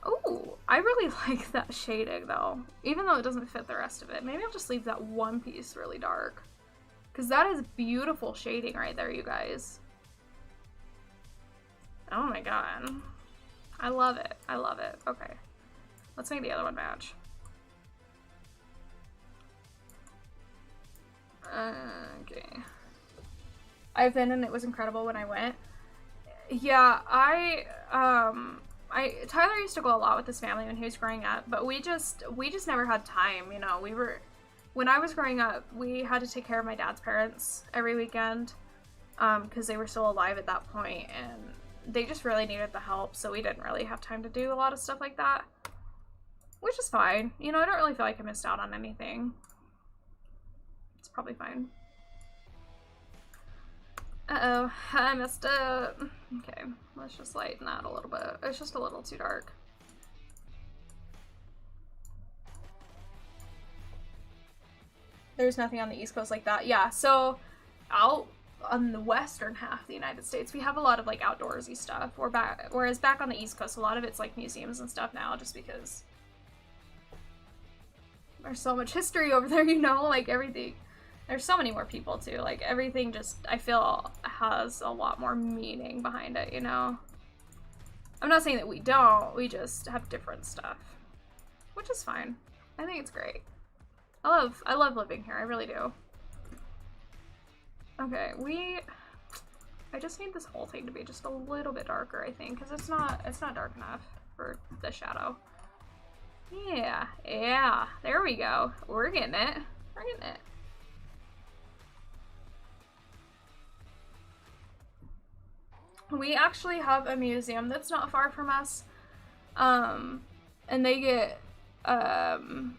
Oh, I really like that shading though, even though it doesn't fit the rest of it. Maybe I'll just leave that one piece really dark, because that is beautiful shading right there, you guys. Oh my god. I love it. I love it. Okay. Let's make the other one match. Okay. I've been and it was incredible when I went. Yeah, Tyler used to go a lot with his family when he was growing up, but we just never had time, you know. When I was growing up, we had to take care of my dad's parents every weekend, because they were still alive at that point, and they just really needed the help, so we didn't really have time to do a lot of stuff like that, which is fine. You know, I don't really feel like I missed out on anything. It's probably fine. Uh-oh, I messed up. Okay, let's just lighten that a little bit. It's just a little too dark. There's nothing on the East Coast like that. Yeah, so out on the western half of the United States, we have a lot of like outdoorsy stuff. Whereas back on the East Coast, a lot of it's like museums and stuff now, just because there's so much history over there, you know, like everything. There's so many more people too, like everything just, I feel, has a lot more meaning behind it, you know? I'm not saying that we don't, we just have different stuff, which is fine. I think it's great. I love living here, I really do. Okay, I just need this whole thing to be just a little bit darker, I think, because it's not dark enough for the shadow. Yeah, there we go. We're getting it. We're getting it. We actually have a museum that's not far from us. And they get, lost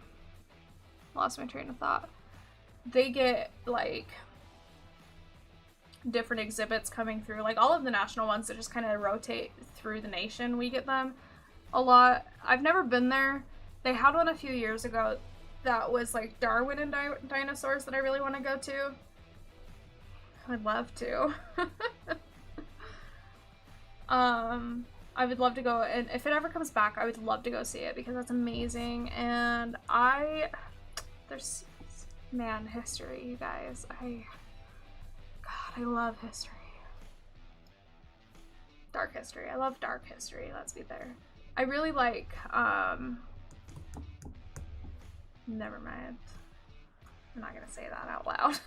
my train of thought. They get, like, different exhibits coming through. Like, all of the national ones that just kind of rotate through the nation, we get them a lot. I've never been there. They had one a few years ago that was, like, Darwin and dinosaurs that I really want to go to. I'd love to. I would love to go, and if it ever comes back, I would love to go see it because that's amazing. And there's, man, history, you guys. God, I love history. Dark history. I love dark history. Let's be there. I really like, never mind. I'm not gonna say that out loud.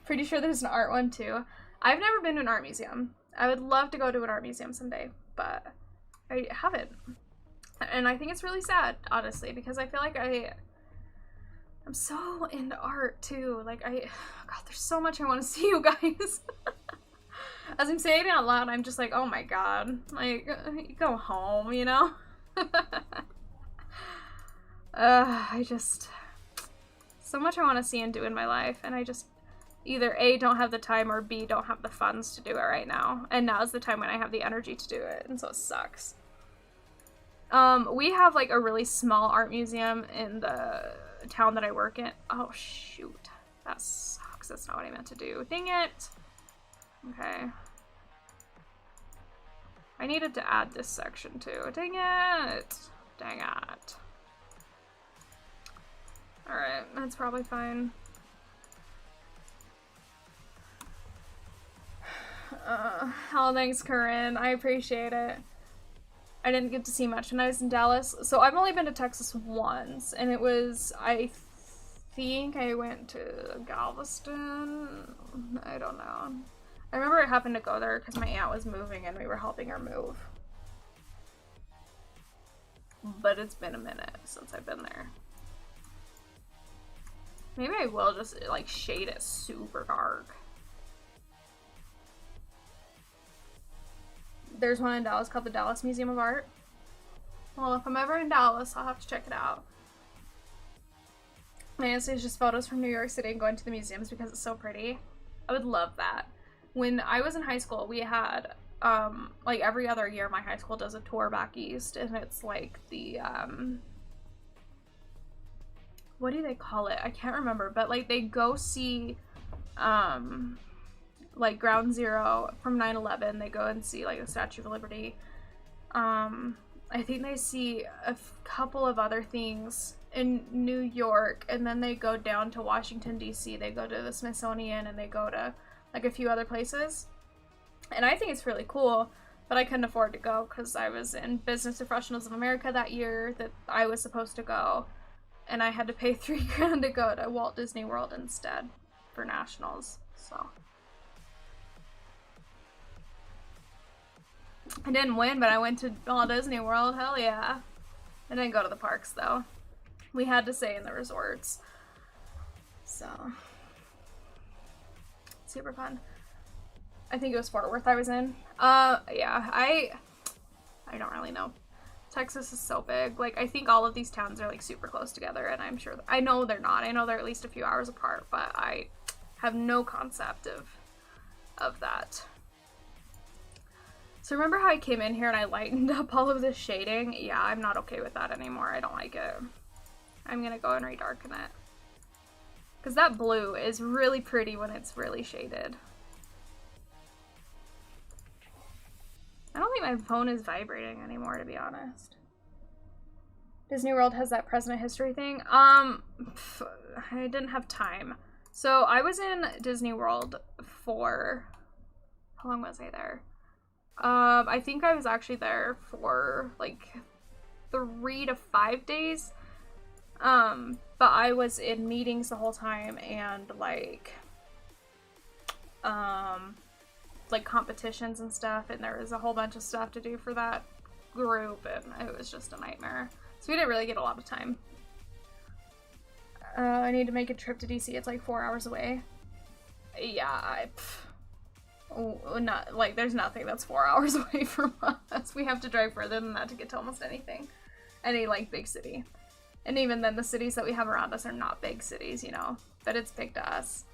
Pretty sure there's an art one too. I've never been to an art museum. I would love to go to an art museum someday, but I haven't. And I think it's really sad, honestly, because I feel like I'm so into art too. Like God, there's so much I want to see, you guys. As I'm saying it out loud, I'm just like, oh my God, like, go home, you know? So much I want to see and do in my life, and I just either A, don't have the time, or B, don't have the funds to do it right now. And now's the time when I have the energy to do it, and so it sucks. We have, like, a really small art museum in the town that I work in. Oh, shoot. That sucks. That's not what I meant to do. Dang it. Okay. I needed to add this section, too. Dang it. Dang it. Alright, that's probably fine. Oh, thanks, Corinne. I appreciate it. I didn't get to see much when I was in Dallas. So I've only been to Texas once, and it was, I think I went to Galveston. I don't know. I remember I happened to go there because my aunt was moving and we were helping her move. But it's been a minute since I've been there. Maybe I will just, like, shade it super dark. There's one in Dallas called the Dallas Museum of Art. Well, if I'm ever in Dallas, I'll have to check it out. My answer is just photos from New York City and going to the museums because it's so pretty. I would love that. When I was in high school, we had, like, every other year my high school does a tour back east, and it's like the, what do they call it? I can't remember, but, like, they go see, like, Ground Zero from 9/11. They go and see, like, the Statue of Liberty. I think they see a couple of other things in New York, and then they go down to Washington, D.C. They go to the Smithsonian, and they go to, like, a few other places. And I think it's really cool, but I couldn't afford to go because I was in Business Professionals of America that year that I was supposed to go, and I had to pay $3,000 to go to Walt Disney World instead for nationals, so. I didn't win, but I went to Walt Disney World. Hell yeah. I didn't go to the parks, though. We had to stay in the resorts. So. Super fun. I think it was Fort Worth I was in. Yeah, I don't really know. Texas is so big. Like, I think all of these towns are, like, super close together, and I'm sure, I know they're not. I know they're at least a few hours apart, but I have no concept of that. So remember how I came in here and I lightened up all of this shading? Yeah, I'm not okay with that anymore. I don't like it. I'm gonna go and redarken it. Because that blue is really pretty when it's really shaded. I don't think my phone is vibrating anymore, to be honest. Disney World has that President History thing. I didn't have time. So I was in Disney World for, how long was I there? I think I was actually there for like 3 to 5 days. But I was in meetings the whole time and like competitions and stuff, and there was a whole bunch of stuff to do for that group, and it was just a nightmare. So we didn't really get a lot of time. I need to make a trip to DC. It's like 4 hours away. Yeah, Not like there's nothing that's 4 hours away from us. We have to drive further than that to get to almost anything, any like big city. And even then, the cities that we have around us are not big cities, you know. But it's big to us.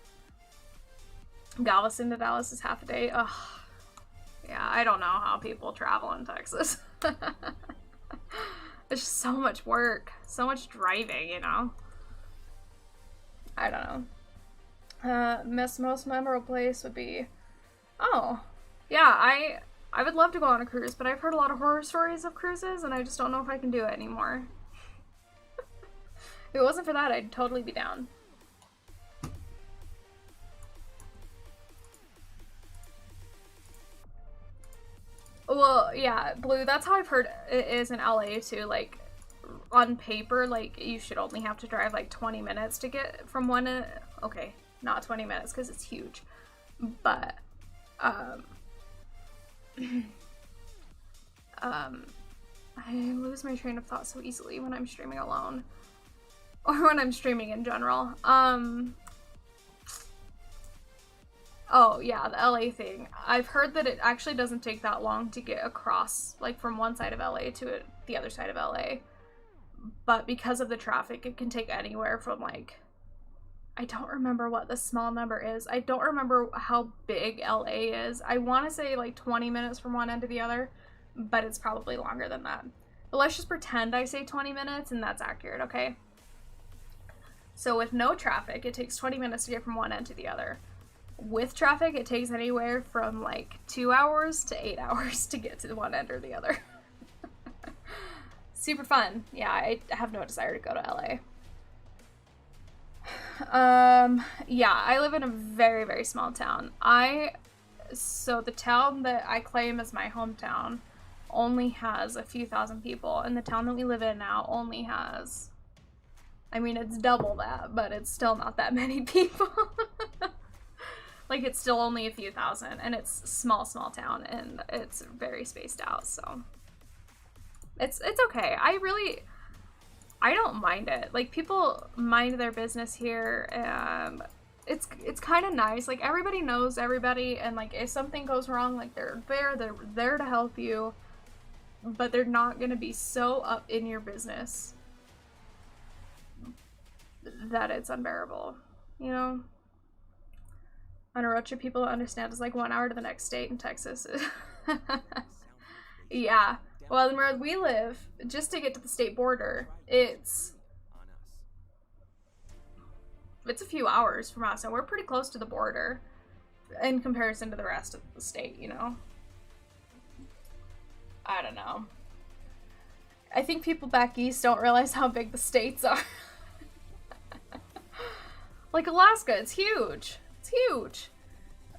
Galveston to Dallas is half a day. Ugh. Yeah, I don't know how people travel in Texas. It's just so much work, so much driving, you know. I don't know. Most memorable place would be, oh, yeah, I would love to go on a cruise, but I've heard a lot of horror stories of cruises, and I just don't know if I can do it anymore. If it wasn't for that, I'd totally be down. Well, yeah, Blue, that's how I've heard it is in LA too. Like, on paper, like, you should only have to drive like 20 minutes to get from one, okay, not 20 minutes because it's huge, but, I lose my train of thought so easily when I'm streaming alone, or when I'm streaming in general. Oh yeah, the LA thing. I've heard that it actually doesn't take that long to get across, like, from one side of LA to the other side of LA. But because of the traffic, it can take anywhere from, like, I don't remember what the small number is. I don't remember how big LA is. I want to say like 20 minutes from one end to the other, but it's probably longer than that. But let's just pretend I say 20 minutes and that's accurate, okay? So with no traffic, it takes 20 minutes to get from one end to the other. With traffic, it takes anywhere from like 2 hours to 8 hours to get to the one end or the other. Super fun. Yeah, I have no desire to go to LA. Yeah, I live in a very, very small town. So the town that I claim as my hometown only has a few thousand people, and the town that we live in now only has, I mean, it's double that, but it's still not that many people. Like, it's still only a few thousand, and it's small town, and it's very spaced out, so it's okay. I don't mind it. Like, people mind their business here, and it's kind of nice. Like, everybody knows everybody, and like, if something goes wrong, like, they're there to help you, but they're not gonna be so up in your business that it's unbearable, you know? On a road trip, people don't understand it's like 1 hour to the next state in Texas. Yeah. Well, where we live, just to get to the state border, it's a few hours from us, and we're pretty close to the border in comparison to the rest of the state, you know? I don't know. I think people back east don't realize how big the states are. Like, Alaska, it's huge. It's huge.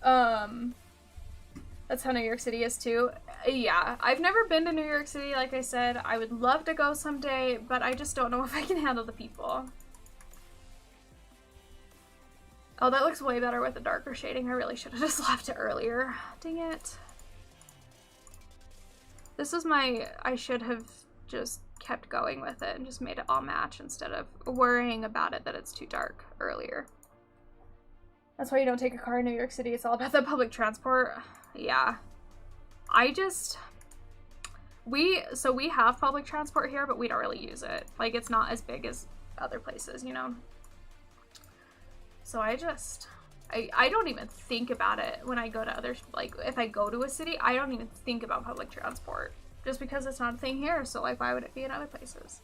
That's how New York City is too. Yeah, I've never been to New York City, like I said. I would love to go someday, but I just don't know if I can handle the people. Oh, that looks way better with the darker shading. I really should have just left it earlier. Dang it. This was I should have just kept going with it and just made it all match instead of worrying about it that it's too dark earlier. That's why you don't take a car in New York City. It's all about the public transport. Yeah. We have public transport here, but we don't really use it. Like, it's not as big as other places, you know? So I don't even think about it when I go to other, like, if I go to a city, I don't even think about public transport. Just because it's not a thing here, so, like, why would it be in other places?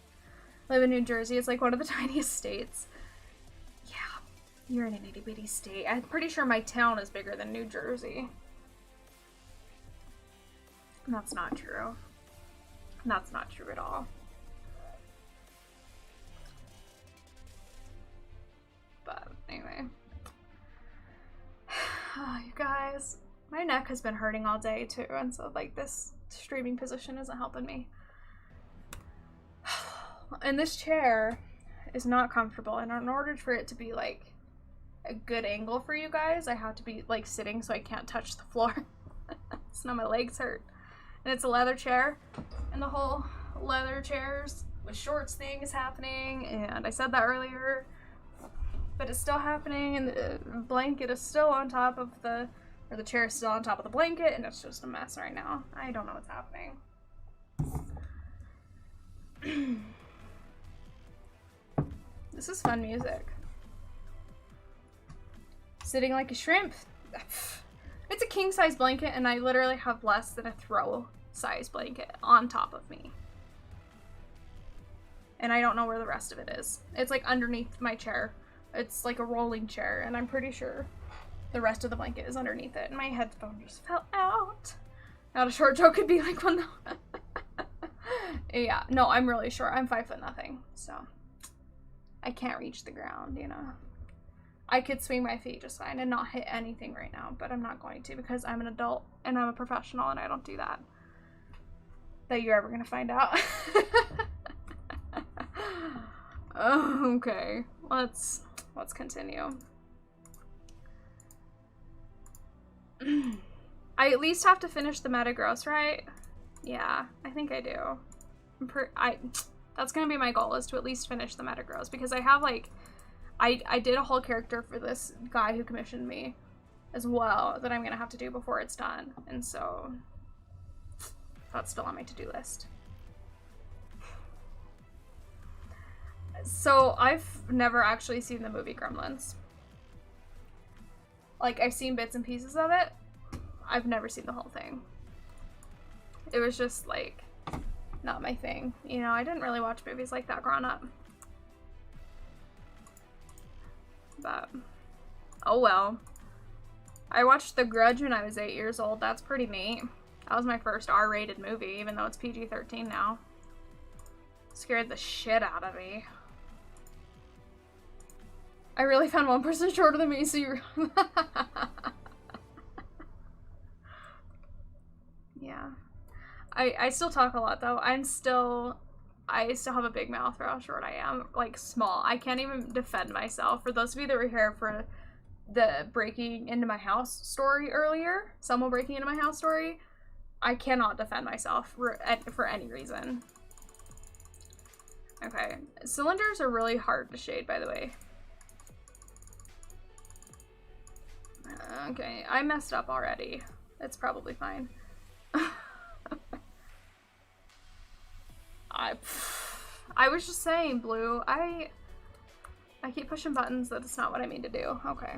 I live in New Jersey. It's, like, one of the tiniest states. Yeah. You're in an itty-bitty state. I'm pretty sure my town is bigger than New Jersey. That's not true. That's not true at all. But anyway. Oh, you guys. My neck has been hurting all day too, and so like this streaming position isn't helping me. And this chair is not comfortable, and in order for it to be like a good angle for you guys, I have to be like sitting so I can't touch the floor. So now my legs hurt. And it's a leather chair, and the whole leather chairs with shorts thing is happening, and I said that earlier, but it's still happening, and the blanket is still on top of the Or the chair is still on top of the blanket and it's just a mess right now. I don't know what's happening. This is fun music. Sitting like a shrimp. It's a king size blanket and I literally have less than a throw size blanket on top of me. And I don't know where the rest of it is. It's like underneath my chair. It's like a rolling chair and I'm pretty sure the rest of the blanket is underneath it. And my headphone just fell out. Not a short joke could be like one though. Yeah, no, I'm really short. I'm 5'0", so I can't reach the ground, you know. I could swing my feet just fine and not hit anything right now, but I'm not going to because I'm an adult and I'm a professional and I don't do that. That you're ever gonna find out. Okay, let's continue. I at least have to finish the Metagross, right? Yeah, I think I do. That's gonna be my goal, is to at least finish the Metagross, because I have like, I did a whole character for this guy who commissioned me as well that I'm gonna have to do before it's done, and so that's still on my to-do list. So I've never actually seen the movie Gremlins. Like, I've seen bits and pieces of it. I've never seen the whole thing. It was just like not my thing. You know, I didn't really watch movies like that growing up. But, oh well. I watched The Grudge when I was 8 years old. That's pretty neat. That was my first R-rated movie, even though it's PG-13 now. Scared the shit out of me. I really found one person shorter than me, so you're... Yeah. I still talk a lot, though. I still have a big mouth for how short I am. Like, small. I can't even defend myself. For those of you that were here for the breaking into my house story earlier, someone breaking into my house story, I cannot defend myself for any reason. Okay. Cylinders are really hard to shade, by the way. Okay, I messed up already. It's probably fine. I was just saying, Blue. I keep pushing buttons. That's not what I mean to do. Okay.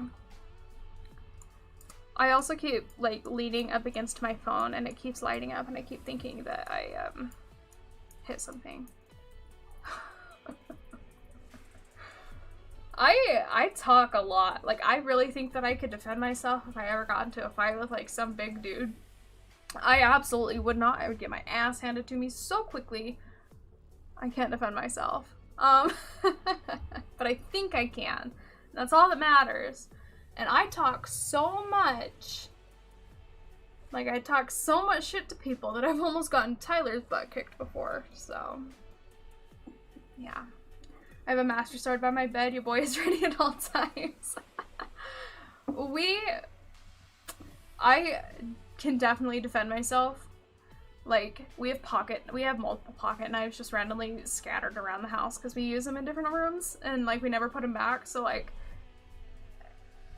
I also keep, like, leaning up against my phone, and it keeps lighting up, and I keep thinking that I, hit something. I talk a lot. Like, I really think that I could defend myself if I ever got into a fight with, like, some big dude. I absolutely would not. I would get my ass handed to me so quickly. I can't defend myself. But I think I can. That's all that matters. And I talk so much. Like, I talk so much shit to people that I've almost gotten Tyler's butt kicked before, so. Yeah. I have a master sword by my bed. Your boy is ready at all times. I can definitely defend myself. Like, we have multiple pocket knives just randomly scattered around the house because we use them in different rooms, and, like, we never put them back, so, like,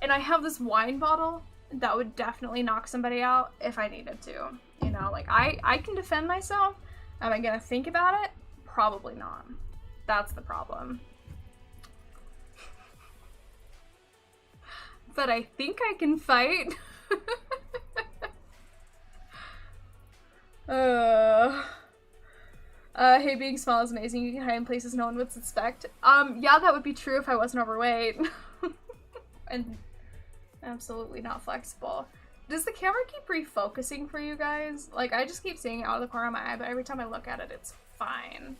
and I have this wine bottle that would definitely knock somebody out if I needed to, you know, like, I can defend myself. Am I gonna think about it? Probably not. That's the problem. But I think I can fight. Hey, being small is amazing. You can hide in places no one would suspect. Yeah, that would be true if I wasn't overweight. And absolutely not flexible. Does the camera keep refocusing for you guys? Like, I just keep seeing it out of the corner of my eye, but every time I look at it, it's fine.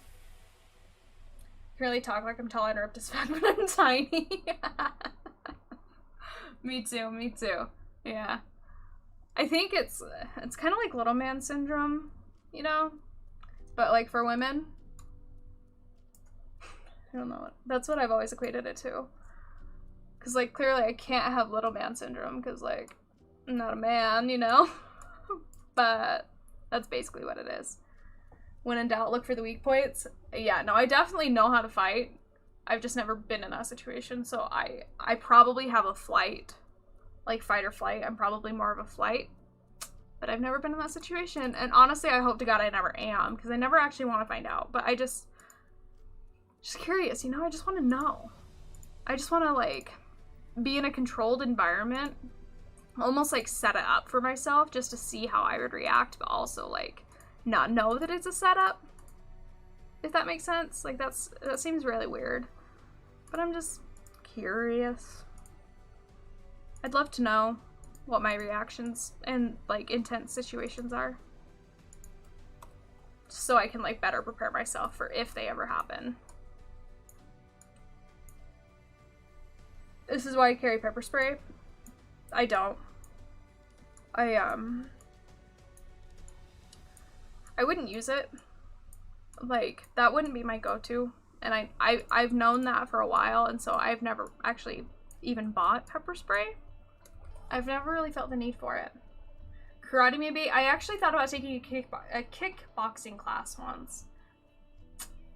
I can really talk like I'm tall and ripped as fuck, but I'm tiny. Me too. Yeah. I think it's kind of like little man syndrome, you know? But, like, for women. I don't know. That's what I've always equated it to. Because, like, clearly I can't have little man syndrome because, like, I'm not a man, you know? But that's basically what it is. When in doubt, look for the weak points. Yeah, no, I definitely know how to fight. I've just never been in that situation, so I probably have a flight like fight or flight. I'm probably more of a flight. But I've never been in that situation. And honestly, I hope to God I never am, because I never actually want to find out. But I just curious, you know? I just want to know. I just want to, like, be in a controlled environment, almost, like, set it up for myself just to see how I would react, but also, like, not know that it's a setup, if that makes sense. Like, that seems really weird. But I'm just curious. I'd love to know what my reactions in, like, intense situations are. So I can, like, better prepare myself for if they ever happen. This is why I carry pepper spray. I don't. I wouldn't use it. Like, that wouldn't be my go-to. And I've known that for a while, and so I've never actually even bought pepper spray. I've never really felt the need for it. Karate, maybe. I actually thought about taking a kickboxing class once,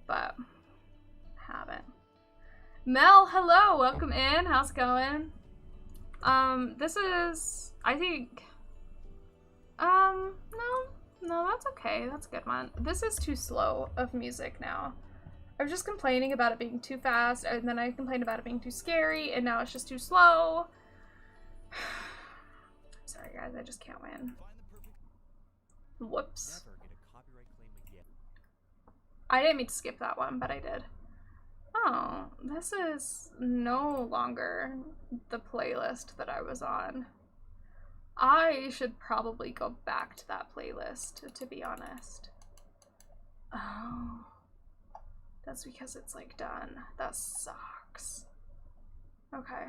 but haven't. Mel, hello, welcome in. How's it going? This is, I think, no, that's okay. That's a good one. This is too slow of music now. I was just complaining about it being too fast, and then I complained about it being too scary, and now it's just too slow. Sorry guys, I just can't win. Whoops. I didn't mean to skip that one, but I did. Oh, this is no longer the playlist that I was on. I should probably go back to that playlist, to be honest. Oh, that's because it's like done. That sucks. Okay,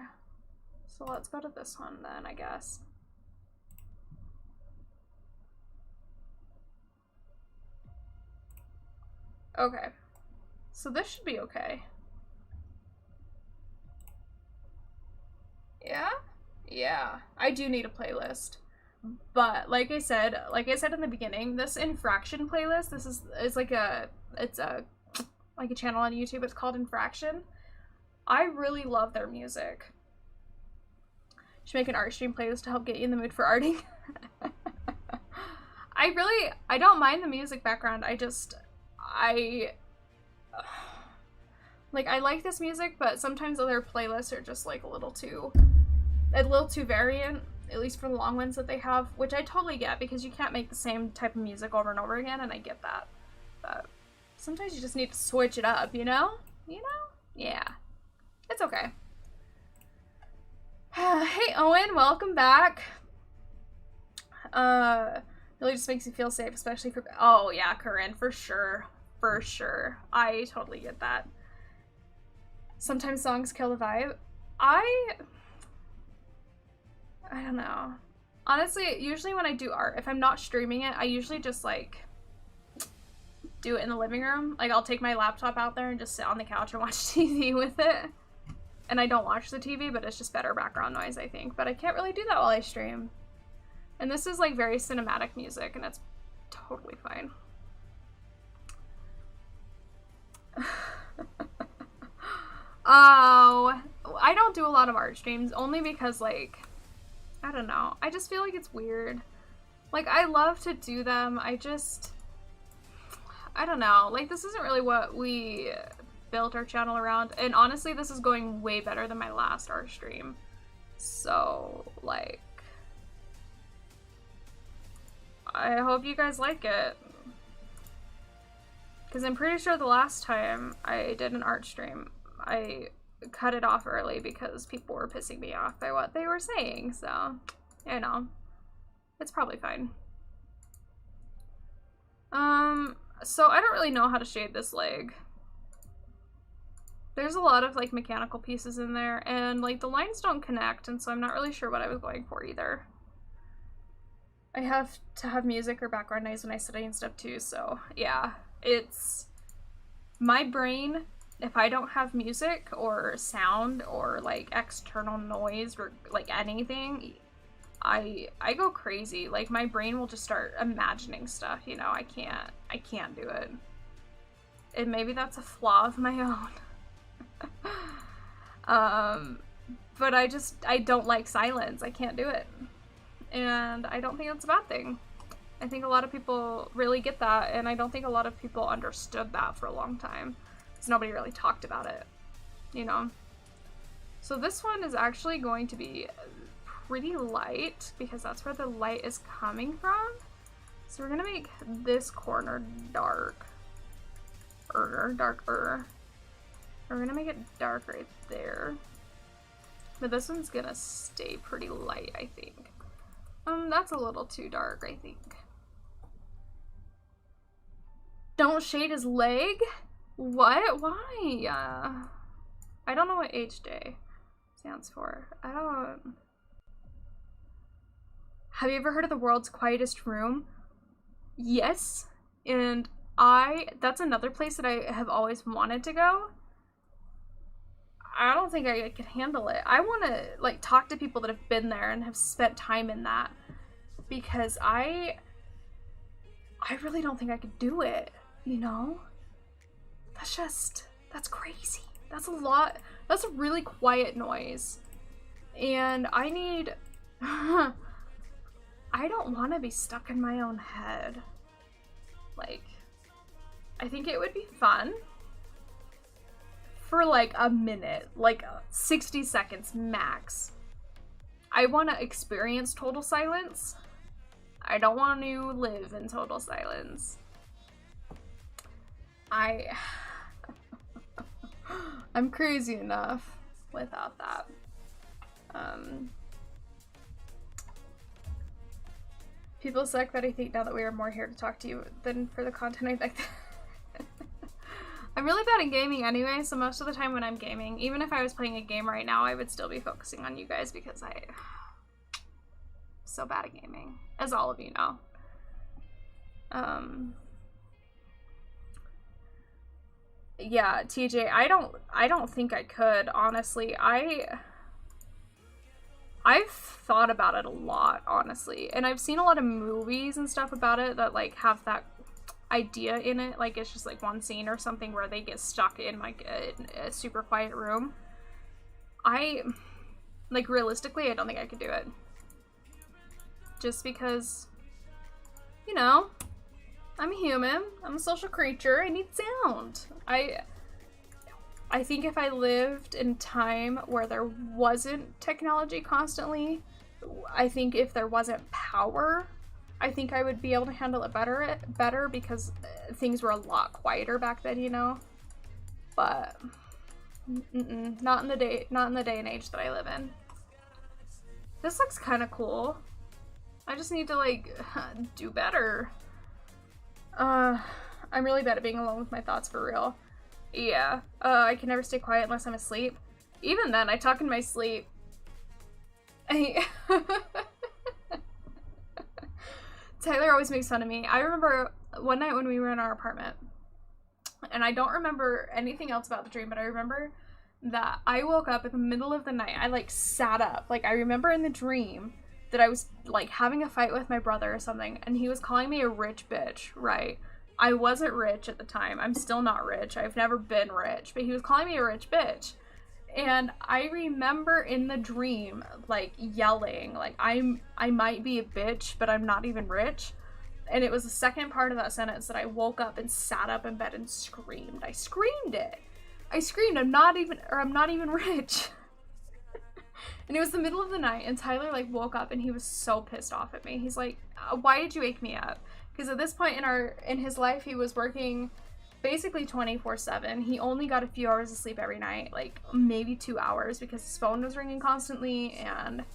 so let's go to this one then, I guess. Okay, so this should be okay. Yeah, I do need a playlist. But like I said in the beginning, this Infraction playlist, this is like it's a channel on YouTube. It's called Infraction. I really love their music. Should make an art stream playlist to help get you in the mood for arting. I don't mind the music background. I like this music, but sometimes other playlists are just like a little too variant, at least for the long ones that they have, which I totally get, because you can't make the same type of music over and over again, and I get that. But sometimes you just need to switch it up, you know? Yeah. It's okay. Hey Owen, welcome back. Really just makes you feel safe, especially for, oh yeah, Corinne, for sure. I totally get that. Sometimes songs kill the vibe. I don't know. Honestly, usually when I do art, if I'm not streaming it, I usually just like do it in the living room. Like I'll take my laptop out there and just sit on the couch and watch TV with it. And I don't watch the TV, but it's just better background noise, I think. But I can't really do that while I stream. And this is like very cinematic music, and it's totally fine. Oh, I don't do a lot of art streams, only because, like, I don't know. I just feel like it's weird. Like, I love to do them. I don't know. Like, this isn't really what we built our channel around. And honestly, this is going way better than my last art stream. So, like, I hope you guys like it. Because I'm pretty sure the last time I did an art stream, I cut it off early because people were pissing me off by what they were saying. So, you know, it's probably fine. So I don't really know how to shade this leg. There's a lot of like mechanical pieces in there, and like the lines don't connect, and so I'm not really sure what I was going for either. I have to have music or background noise when I study and stuff too, so yeah. It's my brain, if I don't have music or sound or like external noise or like anything, I go crazy. Like my brain will just start imagining stuff, you know. I can't do it. And maybe that's a flaw of my own. But I don't like silence. I can't do it. And I don't think that's a bad thing. I think a lot of people really get that, and I don't think a lot of people understood that for a long time, because nobody really talked about it, you know? So this one is actually going to be pretty light, because that's where the light is coming from. So we're gonna make this corner darker. We're gonna make it dark right there. But this one's gonna stay pretty light, I think. That's a little too dark, I think. Don't shade his leg? What? Why? I don't know what HJ stands for. I don't... Have you ever heard of the world's quietest room? Yes. And that's another place that I have always wanted to go. I don't think I could handle it. I want to, like, talk to people that have been there and have spent time in that. Because I really don't think I could do it. You know? That's crazy. That's a lot. That's a really quiet noise. And I need... I don't want to be stuck in my own head. Like, I think it would be fun for like a minute, like 60 seconds max. I want to experience total silence. I don't want to live in total silence. I'm crazy enough without that. People suck, but I think now that we are more here to talk to you than for the content I like. I'm really bad at gaming anyway, so most of the time when I'm gaming, even if I was playing a game right now, I would still be focusing on you guys because I'm so bad at gaming, as all of you know. Yeah, TJ, I don't think I could, honestly. I've thought about it a lot, honestly, and I've seen a lot of movies and stuff about it that like have that idea in it, like it's just like one scene or something where they get stuck in like a super quiet room. Like realistically, I don't think I could do it. Just because, you know, I'm a human, I'm a social creature, I need sound. I think if I lived in time where there wasn't technology constantly, I think if there wasn't power, I think I would be able to handle it better because things were a lot quieter back then, you know. But not in the day and age that I live in. This looks kind of cool. I just need to like do better. I'm really bad at being alone with my thoughts, for real. Yeah, I can never stay quiet unless I'm asleep. Even then, I talk in my sleep. Tyler always makes fun of me. I remember one night when we were in our apartment, and I don't remember anything else about the dream, but I remember that I woke up in the middle of the night. I like sat up. Like I remember in the dream that I was like having a fight with my brother or something, and he was calling me a rich bitch, right? I wasn't rich at the time. I'm still not rich. I've never been rich, but he was calling me a rich bitch. And I remember in the dream, like, yelling, like, I might be a bitch, but I'm not even rich. And it was the second part of that sentence that I woke up and sat up in bed and screamed. I screamed it. I screamed, I'm not even rich. And it was the middle of the night, and Tyler, like, woke up, and he was so pissed off at me. He's like, why did you wake me up? Because at this point in his life, he was working basically 24/7. He only got a few hours of sleep every night, like maybe 2 hours, because his phone was ringing constantly, and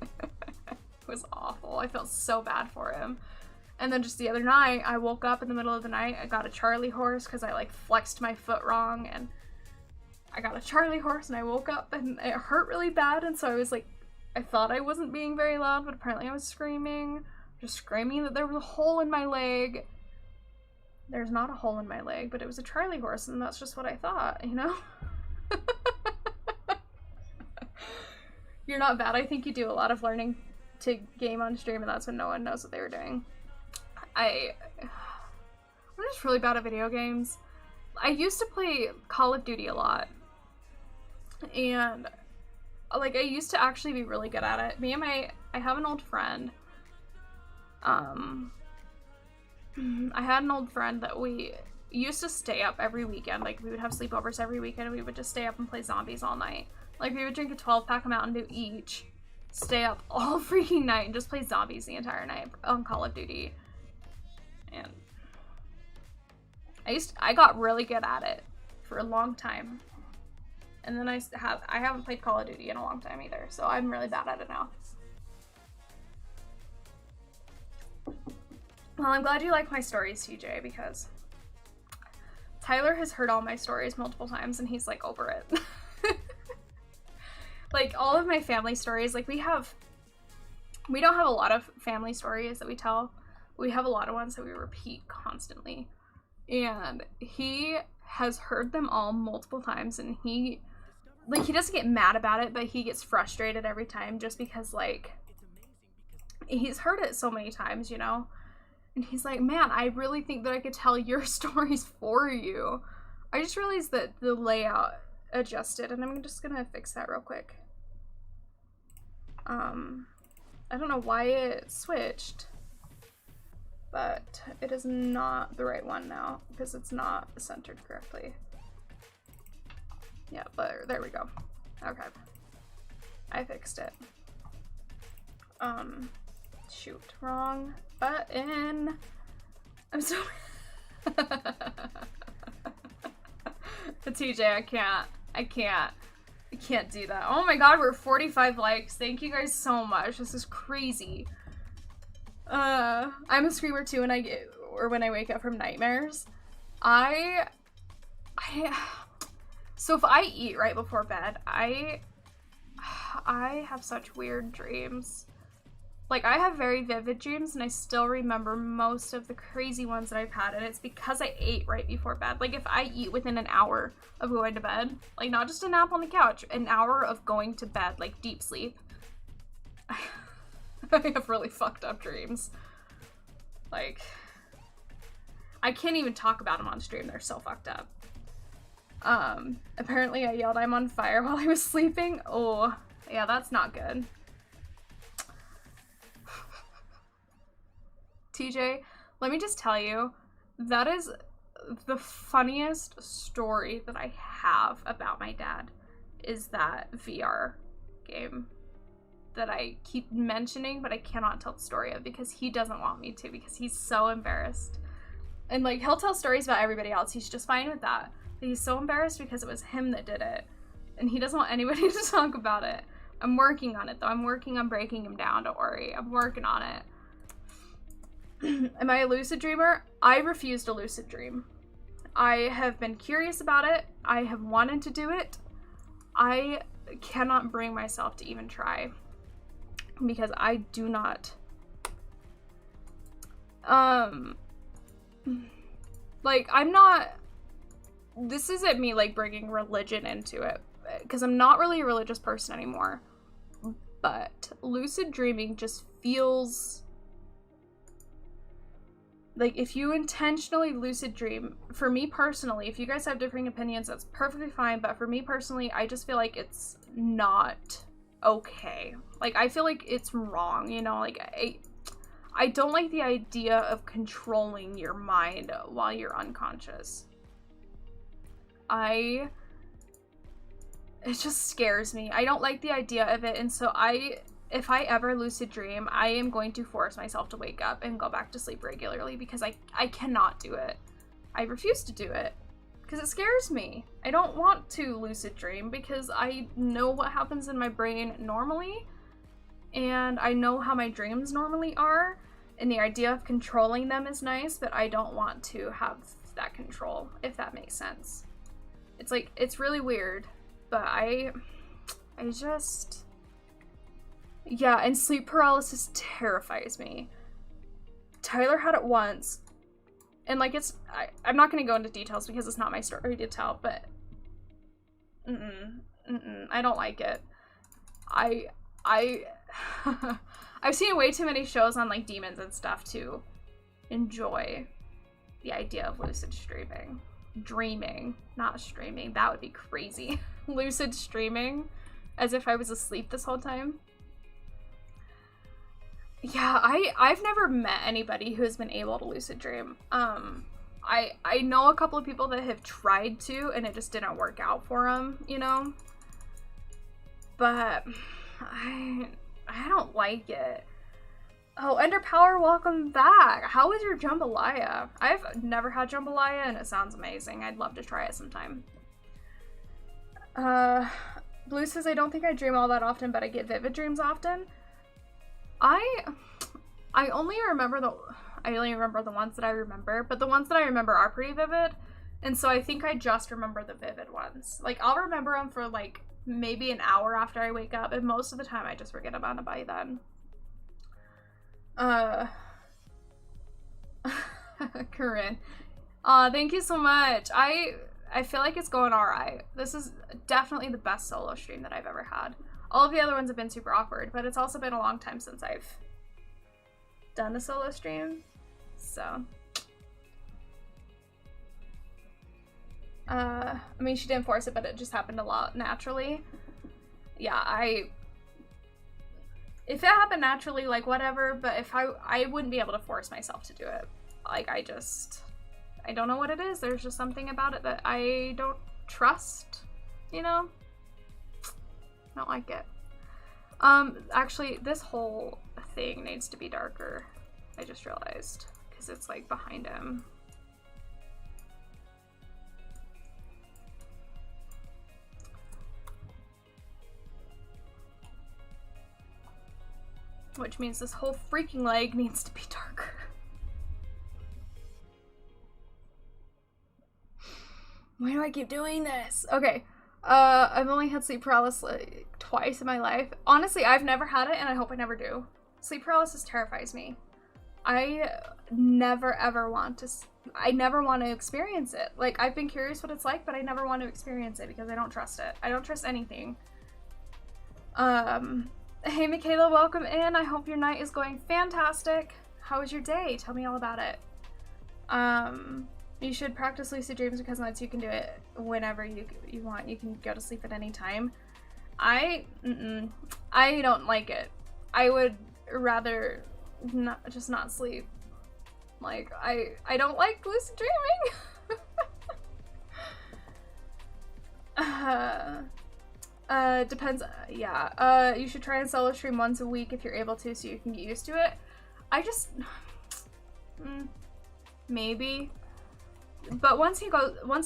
it was awful. I felt so bad for him. And then just the other night, I woke up in the middle of the night. I got a Charlie horse because I like flexed my foot wrong, and I got a Charlie horse, and I woke up and it hurt really bad. And so I was like, I thought I wasn't being very loud, but apparently I was screaming. Just screaming that there was a hole in my leg. There's not a hole in my leg, but it was a Charlie horse, and that's just what I thought, you know? You're not bad. I think you do a lot of learning to game on stream, and that's when no one knows what they were doing. I'm just really bad at video games. I used to play Call of Duty a lot, and like, I used to actually be really good at it. I have an old friend. I had an old friend that we used to stay up every weekend. Like, we would have sleepovers every weekend, and we would just stay up and play zombies all night. Like, we would drink a 12-pack of Mountain Dew each, stay up all freaking night, and just play zombies the entire night on Call of Duty. And I got really good at it for a long time. And then I haven't played Call of Duty in a long time either, so I'm really bad at it now. Well, I'm glad you like my stories, TJ, because Tyler has heard all my stories multiple times and he's like over it. Like, all of my family stories, like, we don't have a lot of family stories that we tell. We have a lot of ones that we repeat constantly. And he has heard them all multiple times, and he doesn't get mad about it, but he gets frustrated every time just because, like, he's heard it so many times, you know? And he's like, man, I really think that I could tell your stories for you. I just realized that the layout adjusted, and I'm just gonna fix that real quick. I don't know why it switched, but it is not the right one now because it's not centered correctly. Yeah, but there we go. Okay. I fixed it. Shoot, wrong button. I'm so TJ, I can't do that. Oh my god, we're 45 likes. Thank you guys so much. This is crazy. I'm a screamer too when I wake up from nightmares. So if I eat right before bed, I have such weird dreams. Like, I have very vivid dreams, and I still remember most of the crazy ones that I've had, and it's because I ate right before bed. Like, if I eat within an hour of going to bed, like, not just a nap on the couch, an hour of going to bed, like, deep sleep, I have really fucked up dreams. Like, I can't even talk about them on stream, they're so fucked up. Apparently I yelled I'm on fire while I was sleeping. Oh, yeah, that's not good. TJ, let me just tell you, that is the funniest story that I have about my dad, is that VR game that I keep mentioning, but I cannot tell the story of because he doesn't want me to, because he's so embarrassed. And, like, he'll tell stories about everybody else. He's just fine with that. But he's so embarrassed because it was him that did it. And he doesn't want anybody to talk about it. I'm working on it, though. I'm working on breaking him down. Don't worry. I'm working on it. Am I a lucid dreamer? I refuse to lucid dream. I have been curious about it. I have wanted to do it. I cannot bring myself to even try. Because I do not... like, I'm not... This isn't me, like, bringing religion into it. Because I'm not really a religious person anymore. But lucid dreaming just feels... like, if you intentionally lucid dream, for me personally, if you guys have differing opinions, that's perfectly fine, but for me personally, I just feel like it's not okay. Like, I feel like it's wrong, you know? Like, I don't like the idea of controlling your mind while you're unconscious. It just scares me. I don't like the idea of it, and so if I ever lucid dream, I am going to force myself to wake up and go back to sleep regularly because I cannot do it. I refuse to do it because it scares me. I don't want to lucid dream because I know what happens in my brain normally, and I know how my dreams normally are, and the idea of controlling them is nice, but I don't want to have that control, if that makes sense. It's like, it's really weird, but I just... Yeah, and sleep paralysis terrifies me. Tyler had it once, and, like, I'm not gonna go into details because it's not my story to tell, but I don't like it. I've seen way too many shows on, like, demons and stuff to enjoy the idea of lucid streaming. Dreaming, not streaming. That would be crazy. Lucid streaming. as if I was asleep this whole time. Yeah, I've never met anybody who has been able to lucid dream. I know a couple of people that have tried to, and it just didn't work out for them, you know? But I don't like it. Oh, Enderpower, welcome back. How was your jambalaya? I've never had jambalaya, and it sounds amazing. I'd love to try it sometime. Blue says, I don't think I dream all that often, but I get vivid dreams often. I only remember the ones that I remember, but the ones that I remember are pretty vivid, and so I think I just remember the vivid ones. Like, I'll remember them for, like, maybe an hour after I wake up, and most of the time I just forget about it by then. Corinne. Thank you so much. I feel like it's going alright. This is definitely the best solo stream that I've ever had. All of the other ones have been super awkward, but it's also been a long time since I've done a solo stream, so. I mean, she didn't force it, but it just happened a lot naturally. Yeah, if it happened naturally, like, whatever, but if I wouldn't be able to force myself to do it. Like, I don't know what it is. There's just something about it that I don't trust, you know? I don't like it. Actually, this whole thing needs to be darker. I just realized, because it's, like, behind him. Which means this whole freaking leg needs to be darker. Why do I keep doing this? Okay. I've only had sleep paralysis like twice in my life. Honestly, I've never had it, and I hope I never do. Sleep paralysis terrifies me. I never ever want to experience it. Like, I've been curious what it's like, but I never want to experience it because I don't trust it. I don't trust anything. Hey Michaela, welcome in. I hope your night is going fantastic. How was your day? Tell me all about it. You should practice lucid dreams because once you can do it whenever you want. You can go to sleep at any time. I don't like it. I would rather just not sleep. Like, I don't like lucid dreaming. Depends. Yeah. You should try and solo stream once a week if you're able to, so you can get used to it. I just maybe. But once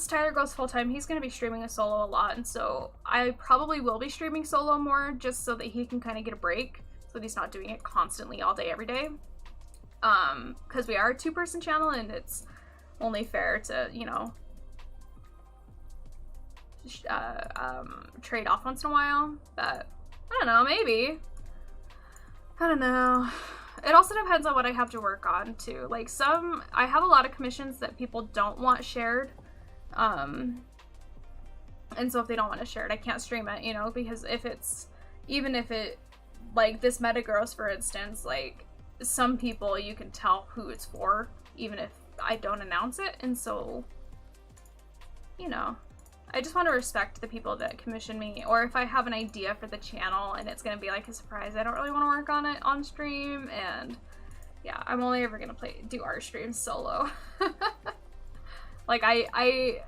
Tyler goes full time, he's gonna be streaming a solo a lot, and so I probably will be streaming solo more just so that he can kind of get a break, so that he's not doing it constantly all day every day. Because we are a 2-person channel, and it's only fair to, you know, trade off once in a while. But I don't know, maybe. I don't know. It also depends on what I have to work on too. Like, I have a lot of commissions that people don't want shared. And so if they don't want to share it, I can't stream it, you know, because even if it, like this Metagross, for instance, like, some people you can tell who it's for, even if I don't announce it. And so, you know, I just want to respect the people that commission me, or if I have an idea for the channel and it's gonna be like a surprise, I don't really want to work on it on stream. And yeah, I'm only ever gonna do art streams solo. Like, I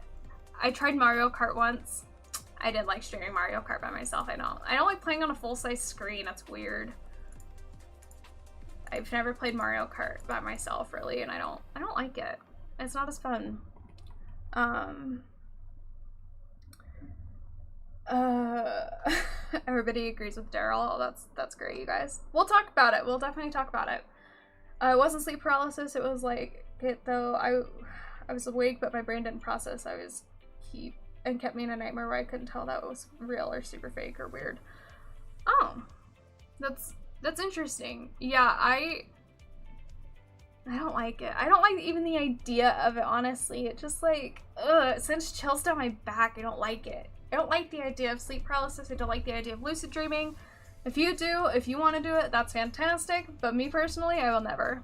tried Mario Kart once. I did like streaming Mario Kart by myself. I don't like playing on a full-size screen. That's weird. I've never played Mario Kart by myself, really, and I don't like it. It's not as fun. Everybody agrees with Daryl. That's great, you guys. We'll talk about it. We'll definitely talk about it. It wasn't sleep paralysis. It was like it though. I was awake, but my brain didn't process. And kept me in a nightmare where I couldn't tell that it was real or super fake or weird. Oh, that's interesting. Yeah, I don't like it. I don't like even the idea of it, honestly. It just like, it sends chills down my back. I don't like it. I don't like the idea of sleep paralysis. I don't like the idea of lucid dreaming. If you want to do it, that's fantastic. But me personally, I will never.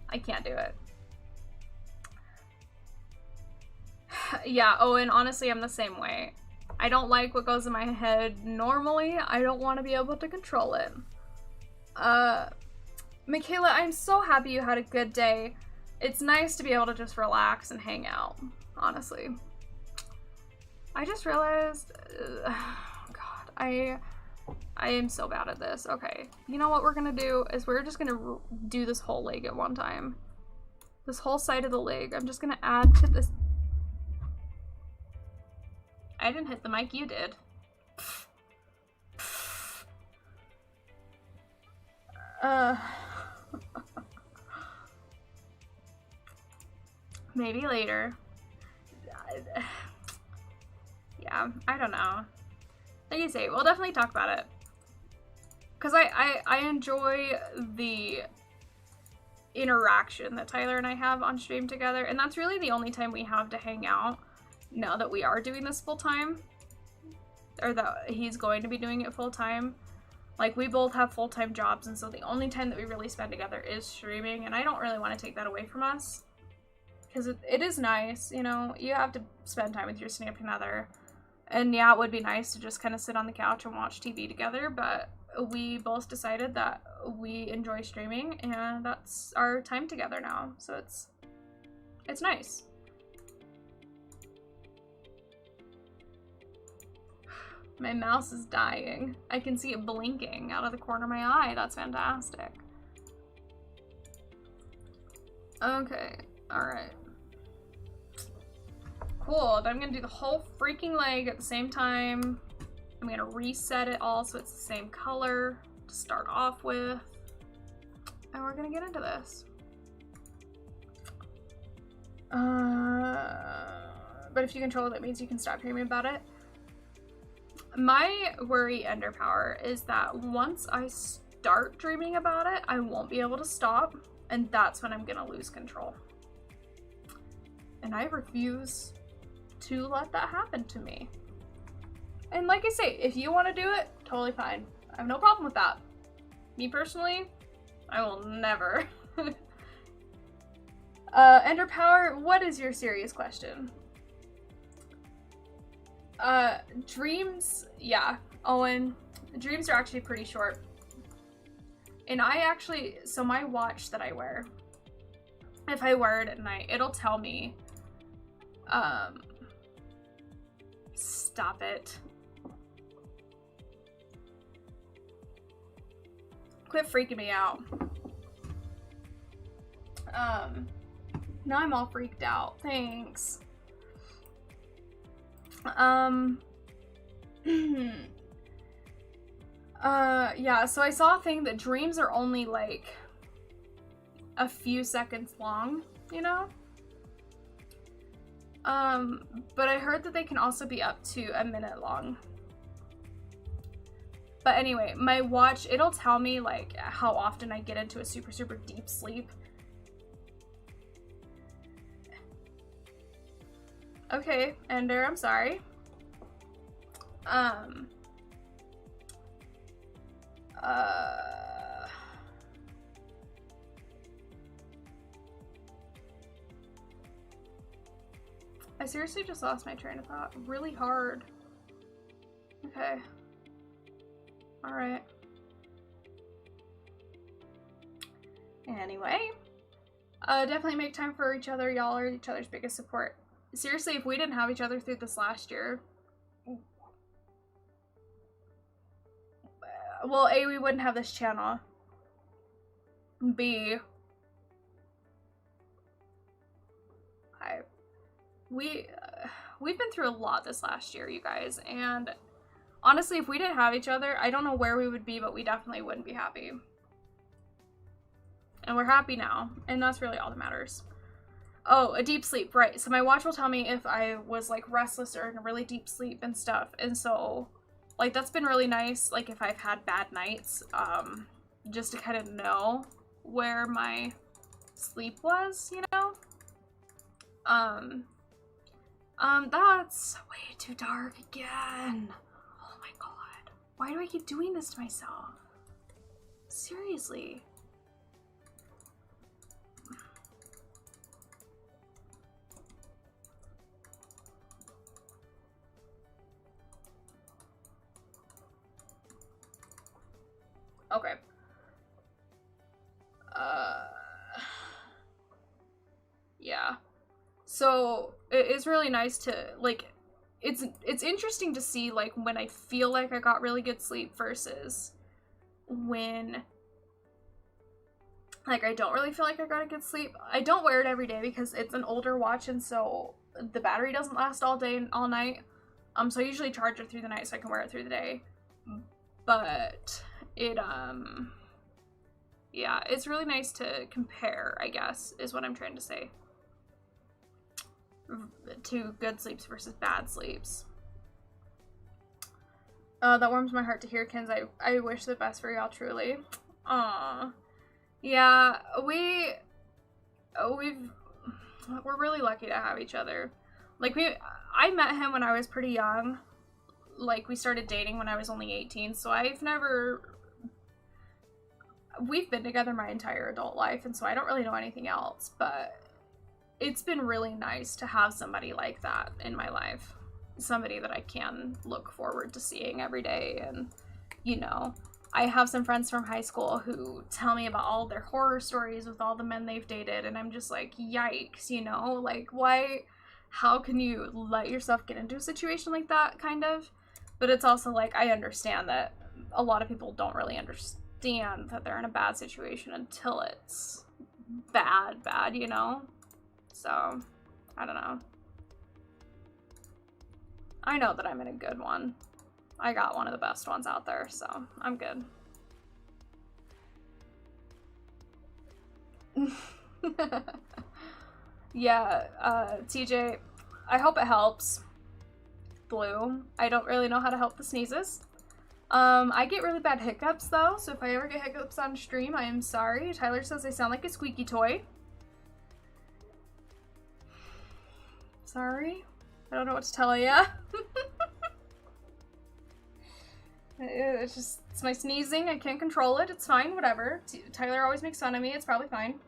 I can't do it. Yeah, oh, and honestly, I'm the same way. I don't like what goes in my head normally. I don't want to be able to control it. Michaela, I'm so happy you had a good day. It's nice to be able to just relax and hang out, honestly. I just realized, God, I am so bad at this. Okay, you know what we're gonna do is we're just gonna do this whole leg at one time. This whole side of the leg. I'm just gonna add to this. I didn't hit the mic, you did. Maybe later. Yeah, I don't know. Like I say, we'll definitely talk about it. Because I enjoy the interaction that Tyler and I have on stream together. And that's really the only time we have to hang out now that we are doing this full time. Or that he's going to be doing it full time. Like, we both have full-time jobs, and so the only time that we really spend together is streaming, and I don't really want to take that away from us. Because it is nice, you know, you have to spend time with your significant other. And yeah, it would be nice to just kind of sit on the couch and watch TV together, but we both decided that we enjoy streaming, and that's our time together now, so it's nice. My mouse is dying. I can see it blinking out of the corner of my eye. That's fantastic. Okay, alright. Cool, then I'm gonna do the whole freaking leg at the same time. I'm gonna reset it all so it's the same color to start off with. And we're gonna get into this. But if you control it, that means you can stop hearing me about it. My worry, Ender Power, is that once I start dreaming about it, I won't be able to stop, and that's when I'm gonna lose control. And I refuse to let that happen to me. And like I say, if you want to do it, totally fine. I have no problem with that. Me personally, I will never. Ender Power, what is your serious question? Dreams, yeah, Owen, dreams are actually pretty short. And I actually, so my watch that I wear, if I wear it at night, it'll tell me, stop it. Quit freaking me out. Now I'm all freaked out, thanks. Yeah, so I saw a thing that dreams are only like a few seconds long, you know? But I heard that they can also be up to a minute long. But anyway, my watch, it'll tell me like how often I get into a super, super deep sleep. Okay, Ender, I'm sorry. I seriously just lost my train of thought really hard. Okay. Alright. Anyway. Definitely make time for each other. Y'all are each other's biggest support. Seriously, if we didn't have each other through this last year, well, A, we wouldn't have this channel. B, we've been through a lot this last year, you guys, and honestly, if we didn't have each other, I don't know where we would be, but we definitely wouldn't be happy. And we're happy now, and that's really all that matters. Oh, a deep sleep, right. So my watch will tell me if I was like restless or in a really deep sleep and stuff. And so like that's been really nice, like if I've had bad nights, just to kind of know where my sleep was, you know? That's way too dark again. Oh my god. Why do I keep doing this to myself? Seriously. Okay. Yeah. So it is really nice to, like, it's interesting to see, like, when I feel like I got really good sleep versus when, like, I don't really feel like I got a good sleep. I don't wear it every day because it's an older watch, and so the battery doesn't last all day and all night. So I usually charge it through the night so I can wear it through the day. But it, yeah, it's really nice to compare, I guess, is what I'm trying to say, to good sleeps versus bad sleeps. That warms my heart to hear, Kins. I wish the best for y'all, truly. Aww. Yeah, we're really lucky to have each other. Like, I met him when I was pretty young. Like, we started dating when I was only 18, so we've been together my entire adult life, and so I don't really know anything else, but it's been really nice to have somebody like that in my life. Somebody that I can look forward to seeing every day. And, you know, I have some friends from high school who tell me about all their horror stories with all the men they've dated, and I'm just like, yikes, you know? Like, why? How can you let yourself get into a situation like that, kind of? But it's also like, I understand that a lot of people don't really understand that they're in a bad situation until it's bad, you know? So, I don't know. I know that I'm in a good one. I got one of the best ones out there, so I'm good. Yeah, TJ, I hope it helps. Blue, I don't really know how to help the sneezes. I get really bad hiccups though, so if I ever get hiccups on stream, I am sorry. Tyler says I sound like a squeaky toy. Sorry. I don't know what to tell ya. It's my sneezing. I can't control it. It's fine, whatever. Tyler always makes fun of me. It's probably fine.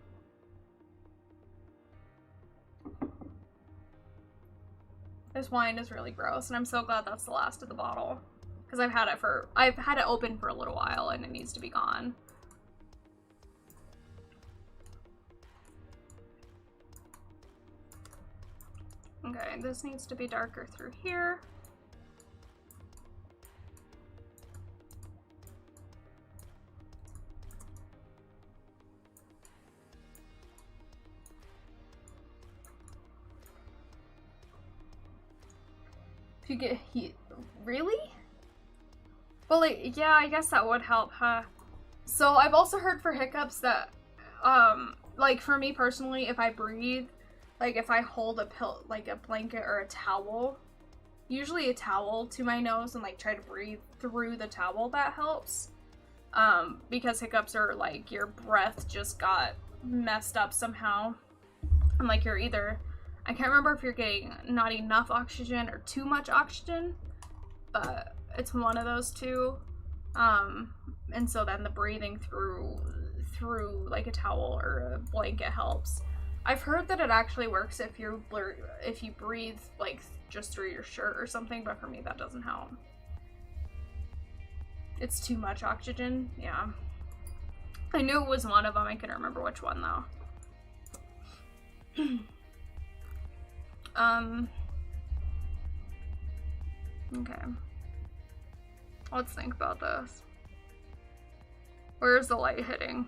This wine is really gross, and I'm so glad that's the last of the bottle. Because I've had it open for a little while, and it needs to be gone. Okay, this needs to be darker through here. If you get heat, really? Well, like, yeah, I guess that would help, huh? So I've also heard for hiccups that, like for me personally, if I breathe, like if I hold a like a blanket or a towel, usually a towel to my nose and like try to breathe through the towel, that helps. Because hiccups are like your breath just got messed up somehow. And like you're either, I can't remember if you're getting not enough oxygen or too much oxygen, but it's one of those two. And so then the breathing through like a towel or a blanket helps. I've heard that it actually works if you breathe like just through your shirt or something, but for me that doesn't help. It's too much oxygen, yeah. I knew it was one of them, I couldn't remember which one though. Okay. Let's think about this. Where's the light hitting?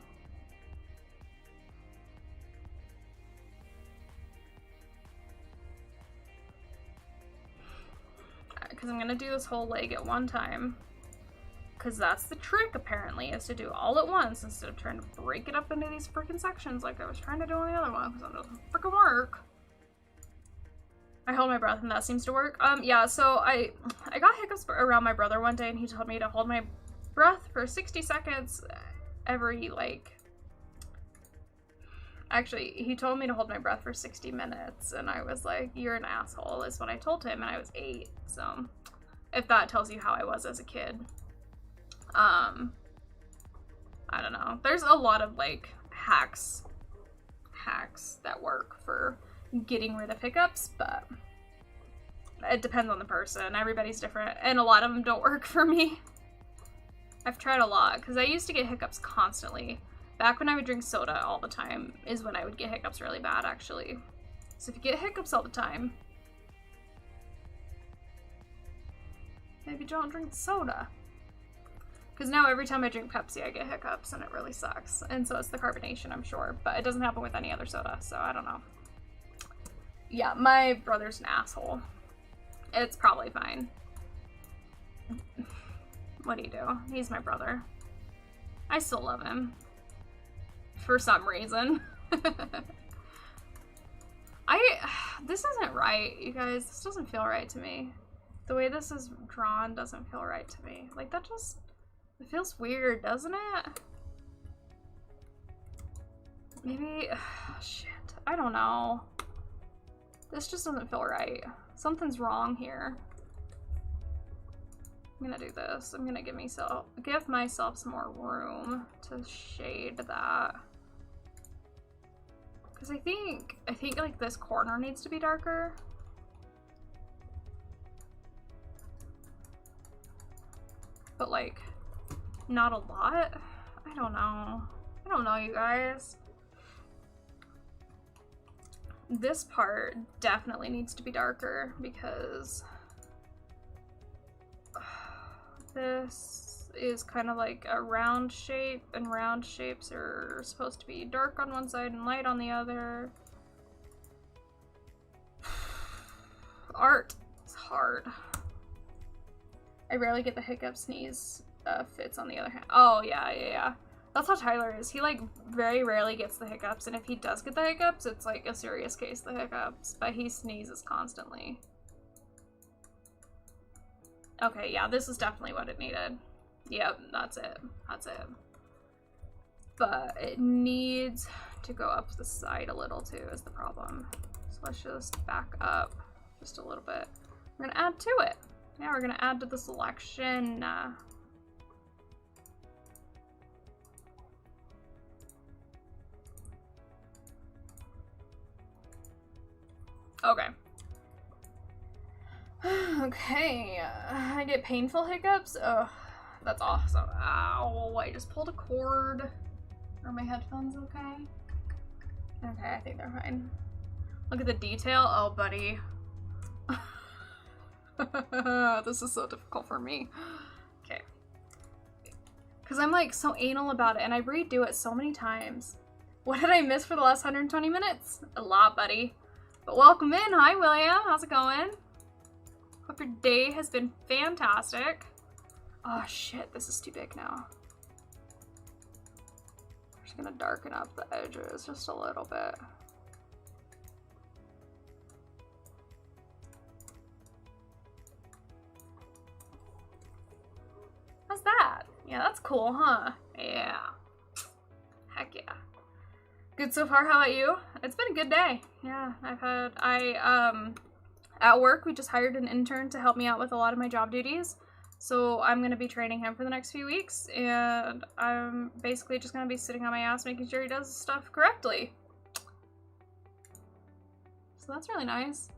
Because I'm gonna do this whole leg at one time. Because that's the trick, apparently, is to do all at once instead of trying to break it up into these freaking sections like I was trying to do on the other one, because it doesn't freaking work. I hold my breath and that seems to work. Yeah, so I got hiccups around my brother one day and he told me to hold my breath for 60 seconds every, like... Actually, he told me to hold my breath for 60 minutes and I was like, you're an asshole, is what I told him, and I was 8, so... If that tells you how I was as a kid. I don't know. There's a lot of, like, hacks that work for getting rid of hiccups, but it depends on the person. Everybody's different, and a lot of them don't work for me. I've tried a lot, because I used to get hiccups constantly. Back when I would drink soda all the time is when I would get hiccups really bad, actually. So if you get hiccups all the time, maybe don't drink soda. Because now every time I drink Pepsi, I get hiccups, and it really sucks. And so it's the carbonation, I'm sure. But it doesn't happen with any other soda, so I don't know. Yeah, my brother's an asshole. It's probably fine. What do you do? He's my brother. I still love him. For some reason. This isn't right, you guys. This doesn't feel right to me. The way this is drawn doesn't feel right to me. Like, that just... It feels weird, doesn't it? Maybe... shit. I don't know. This just doesn't feel right. Something's wrong here. I'm gonna do this. I'm gonna give myself some more room to shade that. Because I think like this corner needs to be darker. But like, not a lot? I don't know. I don't know, you guys. This part definitely needs to be darker because this is kind of like a round shape, and round shapes are supposed to be dark on one side and light on the other. Art is hard. I rarely get the hiccup sneeze fits on the other hand. Oh, yeah. That's how Tyler is. He, like, very rarely gets the hiccups, and if he does get the hiccups, it's, like, a serious case of the hiccups, but he sneezes constantly. Okay, yeah, this is definitely what it needed. Yep, that's it. That's it. But it needs to go up the side a little, too, is the problem. So let's just back up just a little bit. We're gonna add to it. Yeah, we're gonna add to the selection. Okay. Okay, I get painful hiccups. Oh, that's awesome. Ow, I just pulled a cord. Are my headphones okay? Okay, I think they're fine. Look at the detail. Oh, buddy. This is so difficult for me. Okay. Because I'm like so anal about it and I redo it so many times. What did I miss for the last 120 minutes? A lot, buddy. But welcome in. Hi, William. How's it going? Hope your day has been fantastic. Oh, shit. This is too big now. I'm just gonna darken up the edges just a little bit. How's that? Yeah, that's cool, huh? Yeah. Heck yeah. Good so far. How about you? It's been a good day. Yeah, at work, we just hired an intern to help me out with a lot of my job duties. So I'm going to be training him for the next few weeks, and I'm basically just going to be sitting on my ass making sure he does stuff correctly. So that's really nice.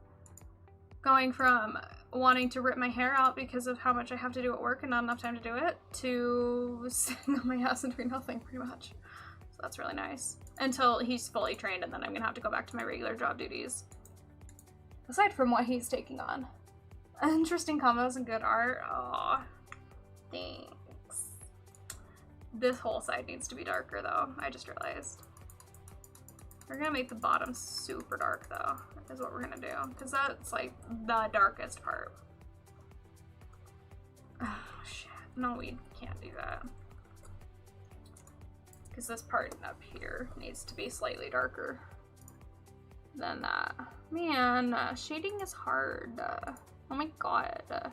Going from wanting to rip my hair out because of how much I have to do at work and not enough time to do it, to sitting on my ass and doing nothing, pretty much. So that's really nice. Until he's fully trained, and then I'm going to have to go back to my regular job duties. Aside from what he's taking on. Interesting combos and good art. Aw, thanks. This whole side needs to be darker, though. I just realized. We're gonna make the bottom super dark, though, is what we're gonna do. Because that's, like, the darkest part. Oh, shit. No, we can't do that. Because this part up here needs to be slightly darker than that. Man, shading is hard. Oh my god.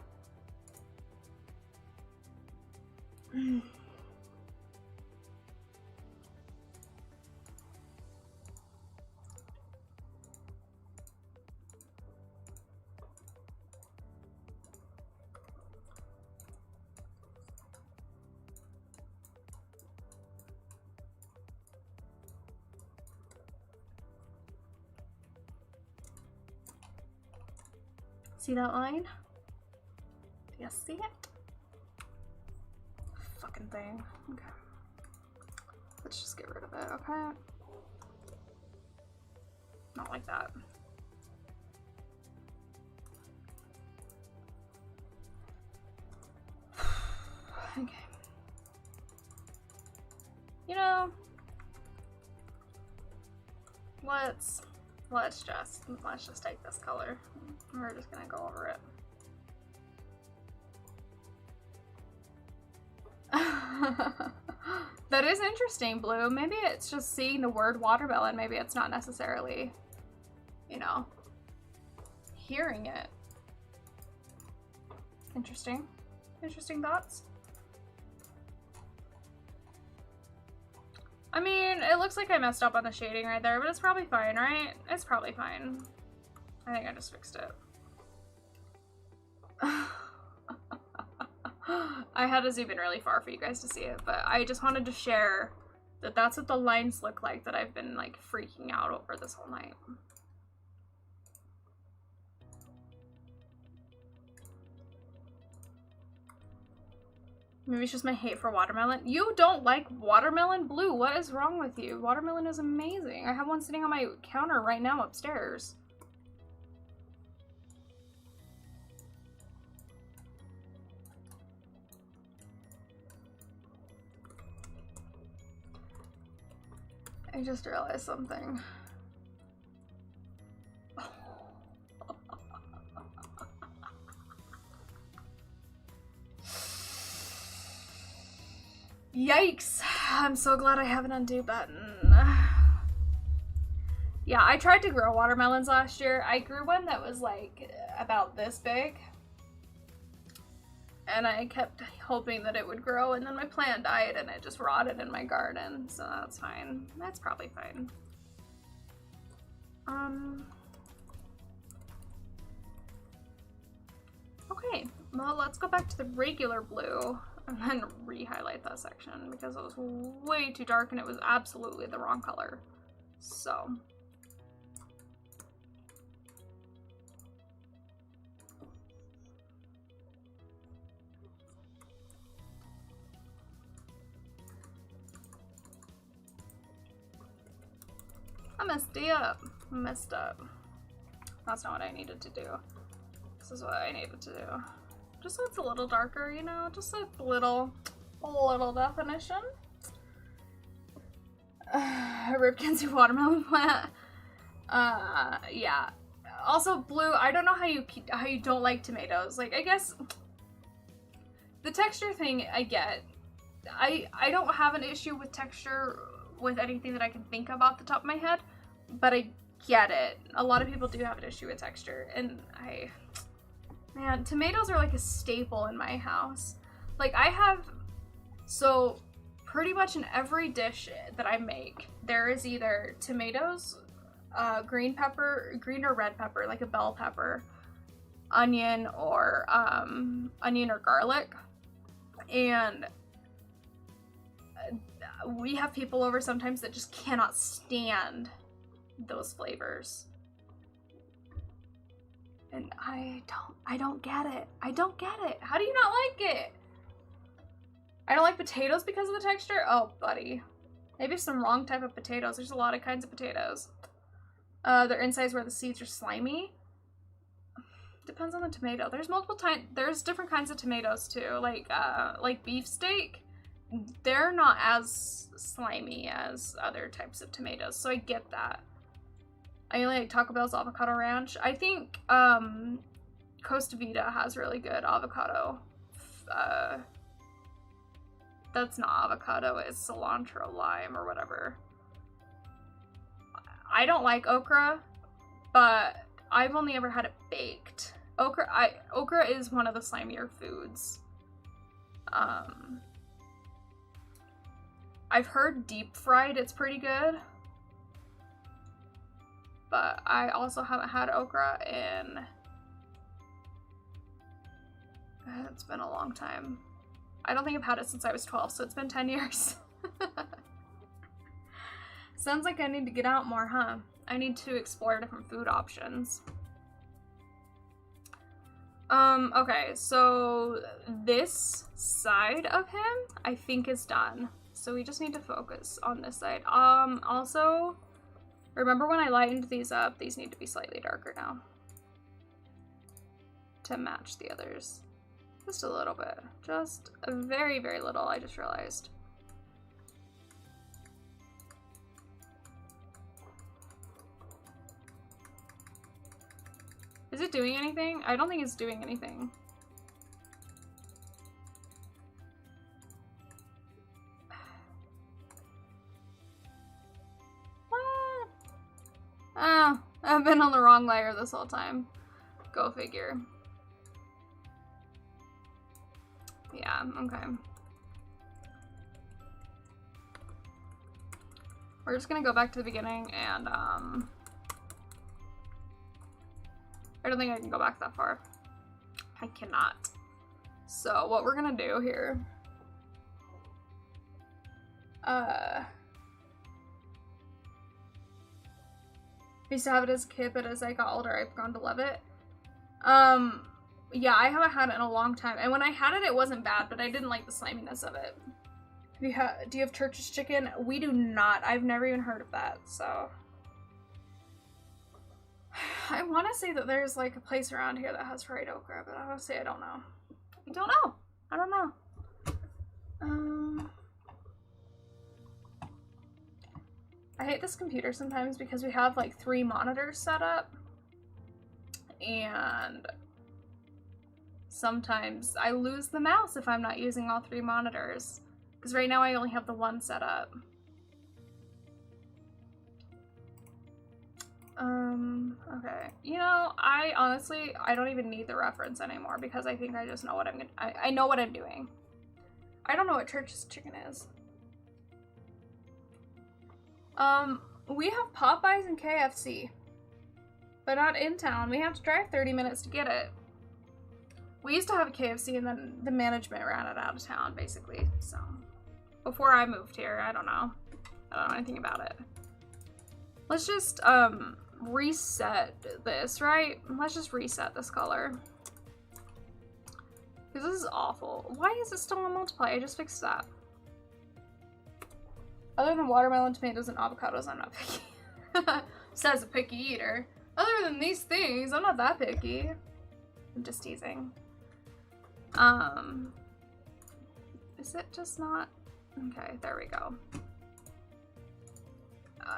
See that line? Do you see it? Fucking same thing. Okay. Let's just get rid of it, okay? Not like that. Okay. You know, let's just take this color. We're just gonna go over it. That is interesting, Blue. Maybe it's just seeing the word watermelon. Maybe it's not necessarily, you know, hearing it. Interesting. Interesting thoughts. I mean, it looks like I messed up on the shading right there, but it's probably fine, right? It's probably fine. I think I just fixed it. I had to zoom in really far for you guys to see it, but I just wanted to share that that's what the lines look like that I've been like freaking out over this whole night. Maybe it's just my hate for watermelon. You don't like watermelon, Blue? What is wrong with you? Watermelon is amazing. I have one sitting on my counter right now upstairs. I just realized something. Yikes! I'm so glad I have an undo button. Yeah, I tried to grow watermelons last year. I grew one that was like about this big. And I kept hoping that it would grow, and then my plant died and it just rotted in my garden. So that's fine. That's probably fine. Okay, well, let's go back to the regular blue and then re-highlight that section because it was way too dark and it was absolutely the wrong color. So. I messed up. Messed up. That's not what I needed to do. This is what I needed to do. Just so it's a little darker, you know, just a little definition. Rip Kenzie watermelon plant. Yeah. Also, Blue, I don't know how you don't like tomatoes. Like, I guess the texture thing I get. I don't have an issue with texture with anything that I can think of off the top of my head, but I get it. A lot of people do have an issue with texture, and man, tomatoes are like a staple in my house. Like, so pretty much in every dish that I make, there is either tomatoes, green or red pepper, like a bell pepper, onion or garlic, and we have people over sometimes that just cannot stand those flavors. And I don't get it. I don't get it. How do you not like it? I don't like potatoes because of the texture? Oh, buddy. Maybe it's the wrong type of potatoes. There's a lot of kinds of potatoes. Their insides where the seeds are slimy. Depends on the tomato. There's different kinds of tomatoes too. Like beefsteak. They're not as slimy as other types of tomatoes, so I get that. I only like Taco Bell's avocado ranch. I think Costa Vida has really good avocado. That's not avocado, it's cilantro lime or whatever. I don't like okra, but I've only ever had it baked. Okra is one of the slimier foods. I've heard deep fried it's pretty good, but I also haven't had okra in, it's been a long time. I don't think I've had it since I was 12, so it's been 10 years. Sounds like I need to get out more, huh? I need to explore different food options. Okay, so this side of him, I think is done. So we just need to focus on this side. Also, remember when I lightened these up? These need to be slightly darker now to match the others. Just a little bit. Just a very, very little, I just realized. Is it doing anything? I don't think it's doing anything. What? Oh, I've been on the wrong layer this whole time. Go figure. Yeah, okay. We're just gonna go back to the beginning and, I don't think I can go back that far. I cannot. So what we're gonna do here, I used to have it as a kid, but as I got older, I've grown to love it. Yeah, I haven't had it in a long time. And when I had it, it wasn't bad, but I didn't like the sliminess of it. Do you have Church's Chicken? We do not. I've never even heard of that, so. I want to say that there's like a place around here that has fried okra, but honestly, I don't know. I don't know. I hate this computer sometimes because we have like 3 monitors set up, and sometimes I lose the mouse if I'm not using all 3 monitors, because right now I only have the one set up. Okay. You know, I honestly, I don't even need the reference anymore because I think I just know what I'm gonna, I know what I'm doing. I don't know what Church's Chicken is. We have Popeyes and KFC, but not in town. We have to drive 30 minutes to get it. We used to have a KFC and then the management ran it out of town, basically, so. Before I moved here, I don't know anything about it. Let's just, reset this, right? Let's just reset this color. Because this is awful. Why is it still on multiply? I just fixed that. Other than watermelon, tomatoes, and avocados, I'm not picky. Says a picky eater. Other than these things, I'm not that picky. I'm just teasing. Is it just not? Okay, there we go.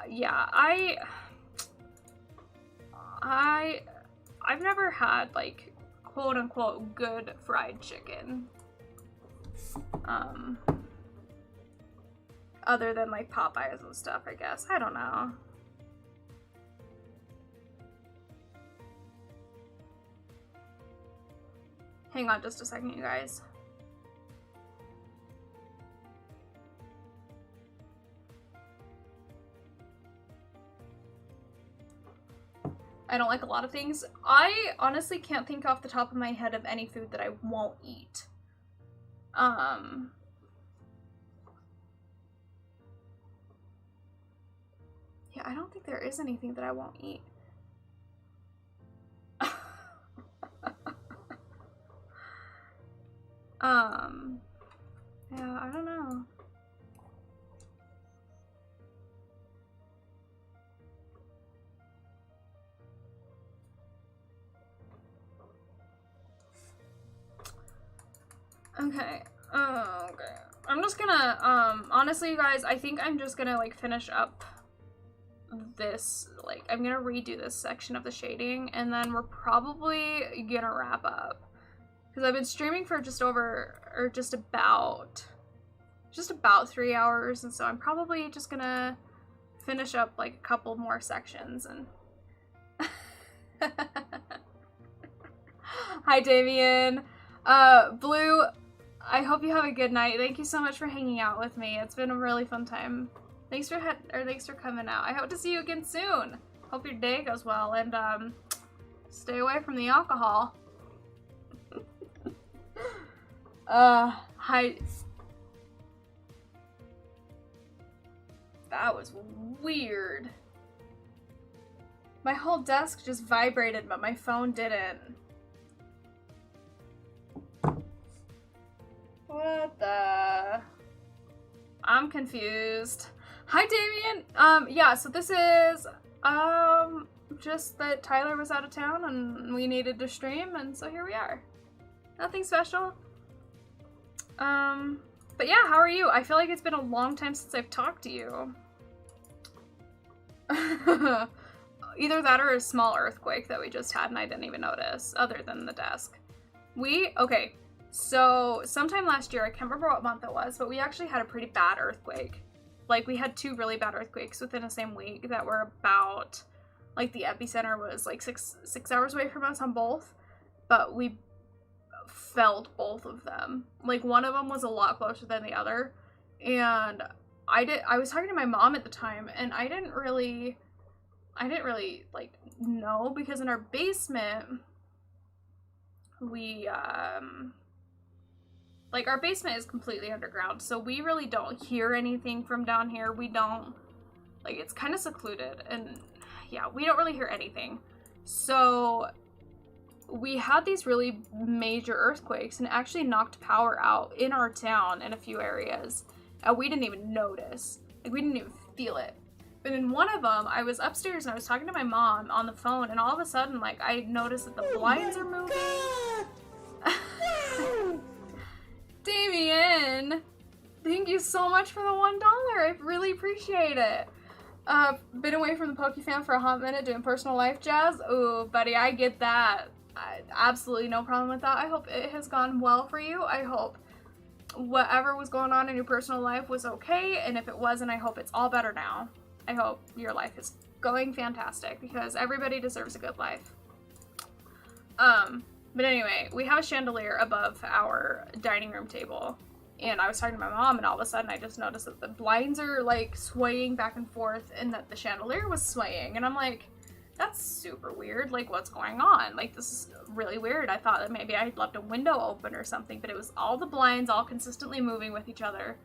Yeah, I've never had, like, quote-unquote good fried chicken. Other than, like, Popeyes and stuff, I guess. I don't know. Hang on just a second, you guys. I don't like a lot of things. I honestly can't think off the top of my head of any food that I won't eat. Yeah, I don't think there is anything that I won't eat. Yeah, I don't know. Okay. Okay. I'm just gonna, honestly, you guys, I think I'm just gonna, like, finish up this, like, I'm gonna redo this section of the shading, and then we're probably gonna wrap up. Because I've been streaming for just about 3 hours, and so I'm probably just gonna finish up, like, a couple more sections, and... Hi, Damien. Blue, I hope you have a good night. Thank you so much for hanging out with me. It's been a really fun time. Thanks for coming out. I hope to see you again soon. Hope your day goes well, and stay away from the alcohol. Hi. That was weird. My whole desk just vibrated, but my phone didn't. What the? I'm confused. Hi, Damien. Yeah, so this is, just that Tyler was out of town and we needed to stream, and so here we are. Nothing special. But yeah, how are you? I feel like it's been a long time since I've talked to you. Either that or a small earthquake that we just had and I didn't even notice, other than the desk. Okay, so sometime last year, I can't remember what month it was, but we actually had a pretty bad earthquake. Like, we had 2 really bad earthquakes within the same week that were about, like, the epicenter was like six hours away from us on both, but we felt both of them. Like, one of them was a lot closer than the other, and I was talking to my mom at the time, and I didn't really like know, because in our basement we like, our basement is completely underground, so we really don't hear anything from down here. We don't, like, it's kind of secluded, and yeah, we don't really hear anything. So we had these really major earthquakes, and it actually knocked power out in our town in a few areas, and we didn't even notice. Like, we didn't even feel it. But in one of them, I was upstairs and I was talking to my mom on the phone, and all of a sudden, like, I noticed that the blinds are moving. Damien, thank you so much for the $1. I really appreciate it. Been away from the PokeFam for a hot minute doing personal life jazz. Ooh, buddy, I get that. Absolutely no problem with that. I hope it has gone well for you. I hope whatever was going on in your personal life was okay, and if it wasn't, I hope it's all better now. I hope your life is going fantastic, because everybody deserves a good life. But anyway, we have a chandelier above our dining room table, and I was talking to my mom, and all of a sudden I just noticed that the blinds are, like, swaying back and forth, and that the chandelier was swaying, and I'm like, that's super weird. Like, what's going on? Like, this is really weird. I thought that maybe I had left a window open or something, but it was all the blinds all consistently moving with each other.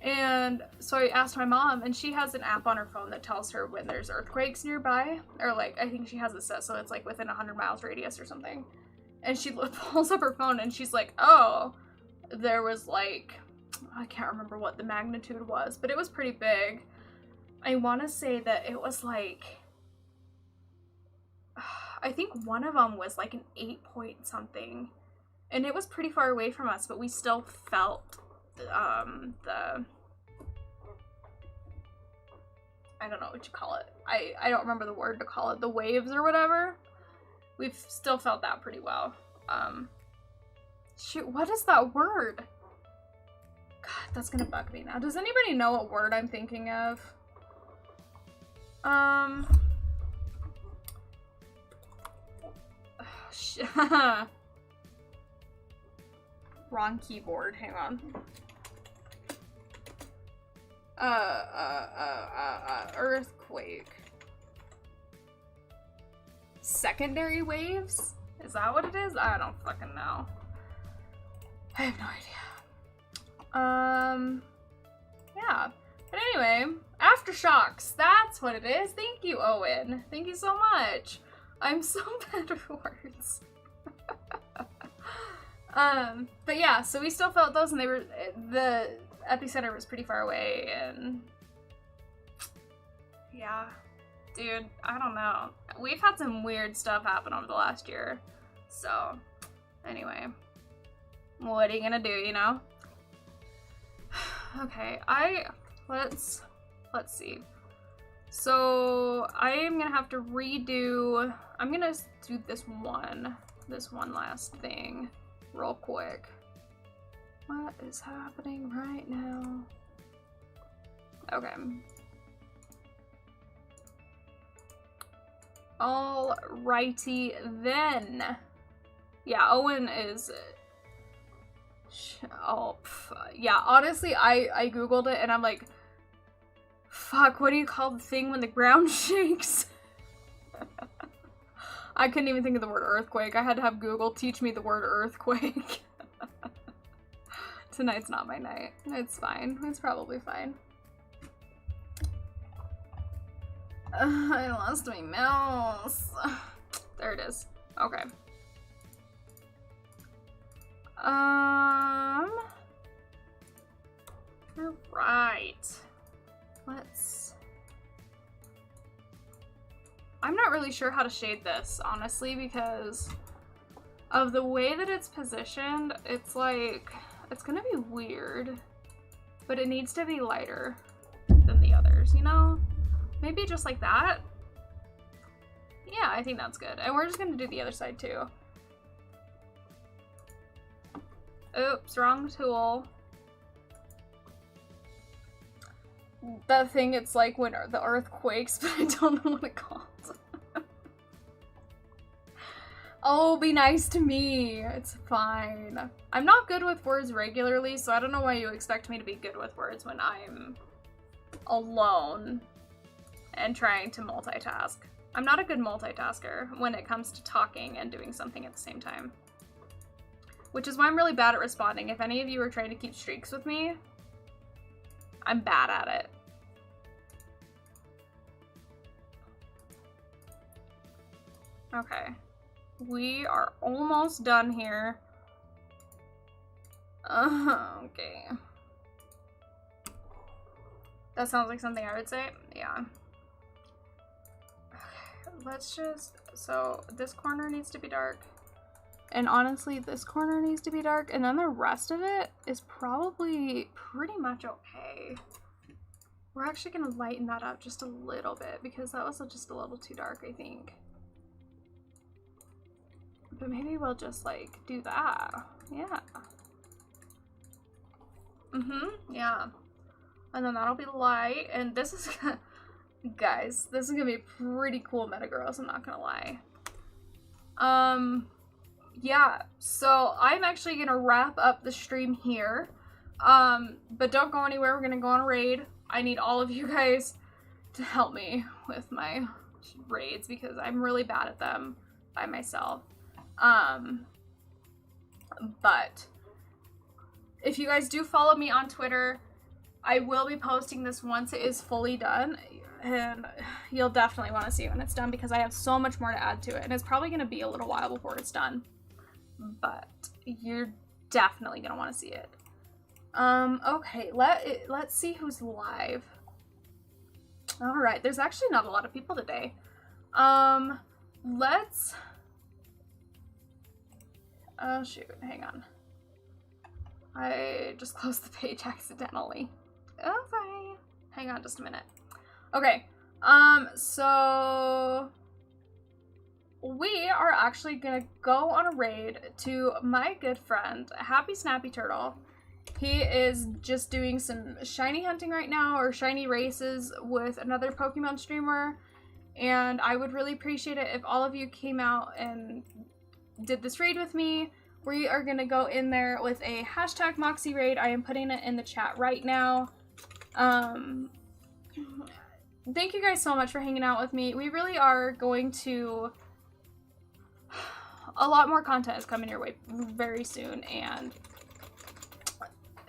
And so I asked my mom, and she has an app on her phone that tells her when there's earthquakes nearby, or, like, I think she has it set so it's, like, within 100 miles radius or something. And she pulls up her phone, and she's like, oh, there was, like, I can't remember what the magnitude was, but it was pretty big. I want to say that it was, like, I think one of them was, like, an 8 point something, and it was pretty far away from us, but we still felt I don't know what you call it. I don't remember the word to call it. The waves or whatever. We've still felt that pretty well. Shoot, what is that word? God, that's gonna bug me now. Does anybody know what word I'm thinking of? Wrong keyboard, hang on. Earthquake. Secondary waves? Is that what it is? I don't fucking know. I have no idea. Yeah. But anyway, aftershocks. That's what it is. Thank you, Owen. Thank you so much. I'm so bad with words. But yeah, so we still felt those, and the epicenter was pretty far away, and yeah, dude, I don't know. We've had some weird stuff happen over the last year, so anyway, what are you gonna do, you know? Okay, let's see. So I am gonna have to redo, I'm gonna do this one last thing real quick. What is happening right now? Okay. Alrighty then. Yeah, Owen is... yeah, honestly, I googled it and I'm like, fuck, what do you call the thing when the ground shakes? I couldn't even think of the word earthquake. I had to have Google teach me the word earthquake. Tonight's not my night. It's fine. It's probably fine. I lost my mouse. There it is. Okay. right. I'm not really sure how to shade this, honestly, because of the way that it's positioned. It's like, it's gonna be weird, but it needs to be lighter than the others, you know? Maybe just like that. Yeah, I think that's good. And we're just gonna do the other side too. Oops, wrong tool. That thing, it's like when the earth quakes, but I don't know what it calls. Oh, be nice to me. It's fine. I'm not good with words regularly, so I don't know why you expect me to be good with words when I'm alone and trying to multitask. I'm not a good multitasker when it comes to talking and doing something at the same time. Which is why I'm really bad at responding. If any of you are trying to keep streaks with me, I'm bad at it. Okay. We are almost done here. Okay. That sounds like something I would say. Yeah. Okay, let's just... So, this corner needs to be dark. And honestly, this corner needs to be dark. And then the rest of it is probably pretty much okay. We're actually going to lighten that up just a little bit because that was just a little too dark, I think. But maybe we'll just, like, do that. Yeah. Yeah. And then that'll be light. And this is gonna... Guys, this is gonna be pretty cool Metagross, I'm not gonna lie. Yeah. So, I'm actually gonna wrap up the stream here. But don't go anywhere. We're gonna go on a raid. I need all of you guys to help me with my raids because I'm really bad at them by myself. But if you guys do follow me on Twitter, I will be posting this once it is fully done, and you'll definitely want to see it when it's done because I have so much more to add to it, and it's probably going to be a little while before it's done, but you're definitely going to want to see it. Okay, let's see who's live. All right, there's actually not a lot of people today. Let's... Oh shoot, hang on. I just closed the page accidentally. Okay. Hang on just a minute. Okay. So we are actually gonna go on a raid to my good friend, Happy Snappy Turtle. He is just doing some shiny hunting right now, or shiny races with another Pokemon streamer. And I would really appreciate it if all of you came out and did this raid with me. We are gonna go in there with a hashtag Moxie raid. I am putting it in the chat right now. Thank you guys so much for hanging out with me. We really are going to... A lot more content is coming your way very soon, and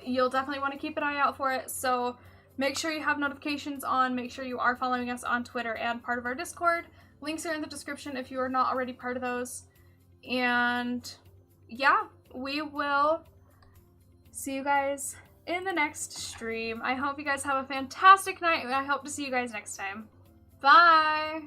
you'll definitely want to keep an eye out for it. So make sure you have notifications on. Make sure you are following us on Twitter and part of our Discord. Links are in the description if you are not already part of those. And yeah, we will see you guys in the next stream. I hope you guys have a fantastic night, and I hope to see you guys next time. Bye!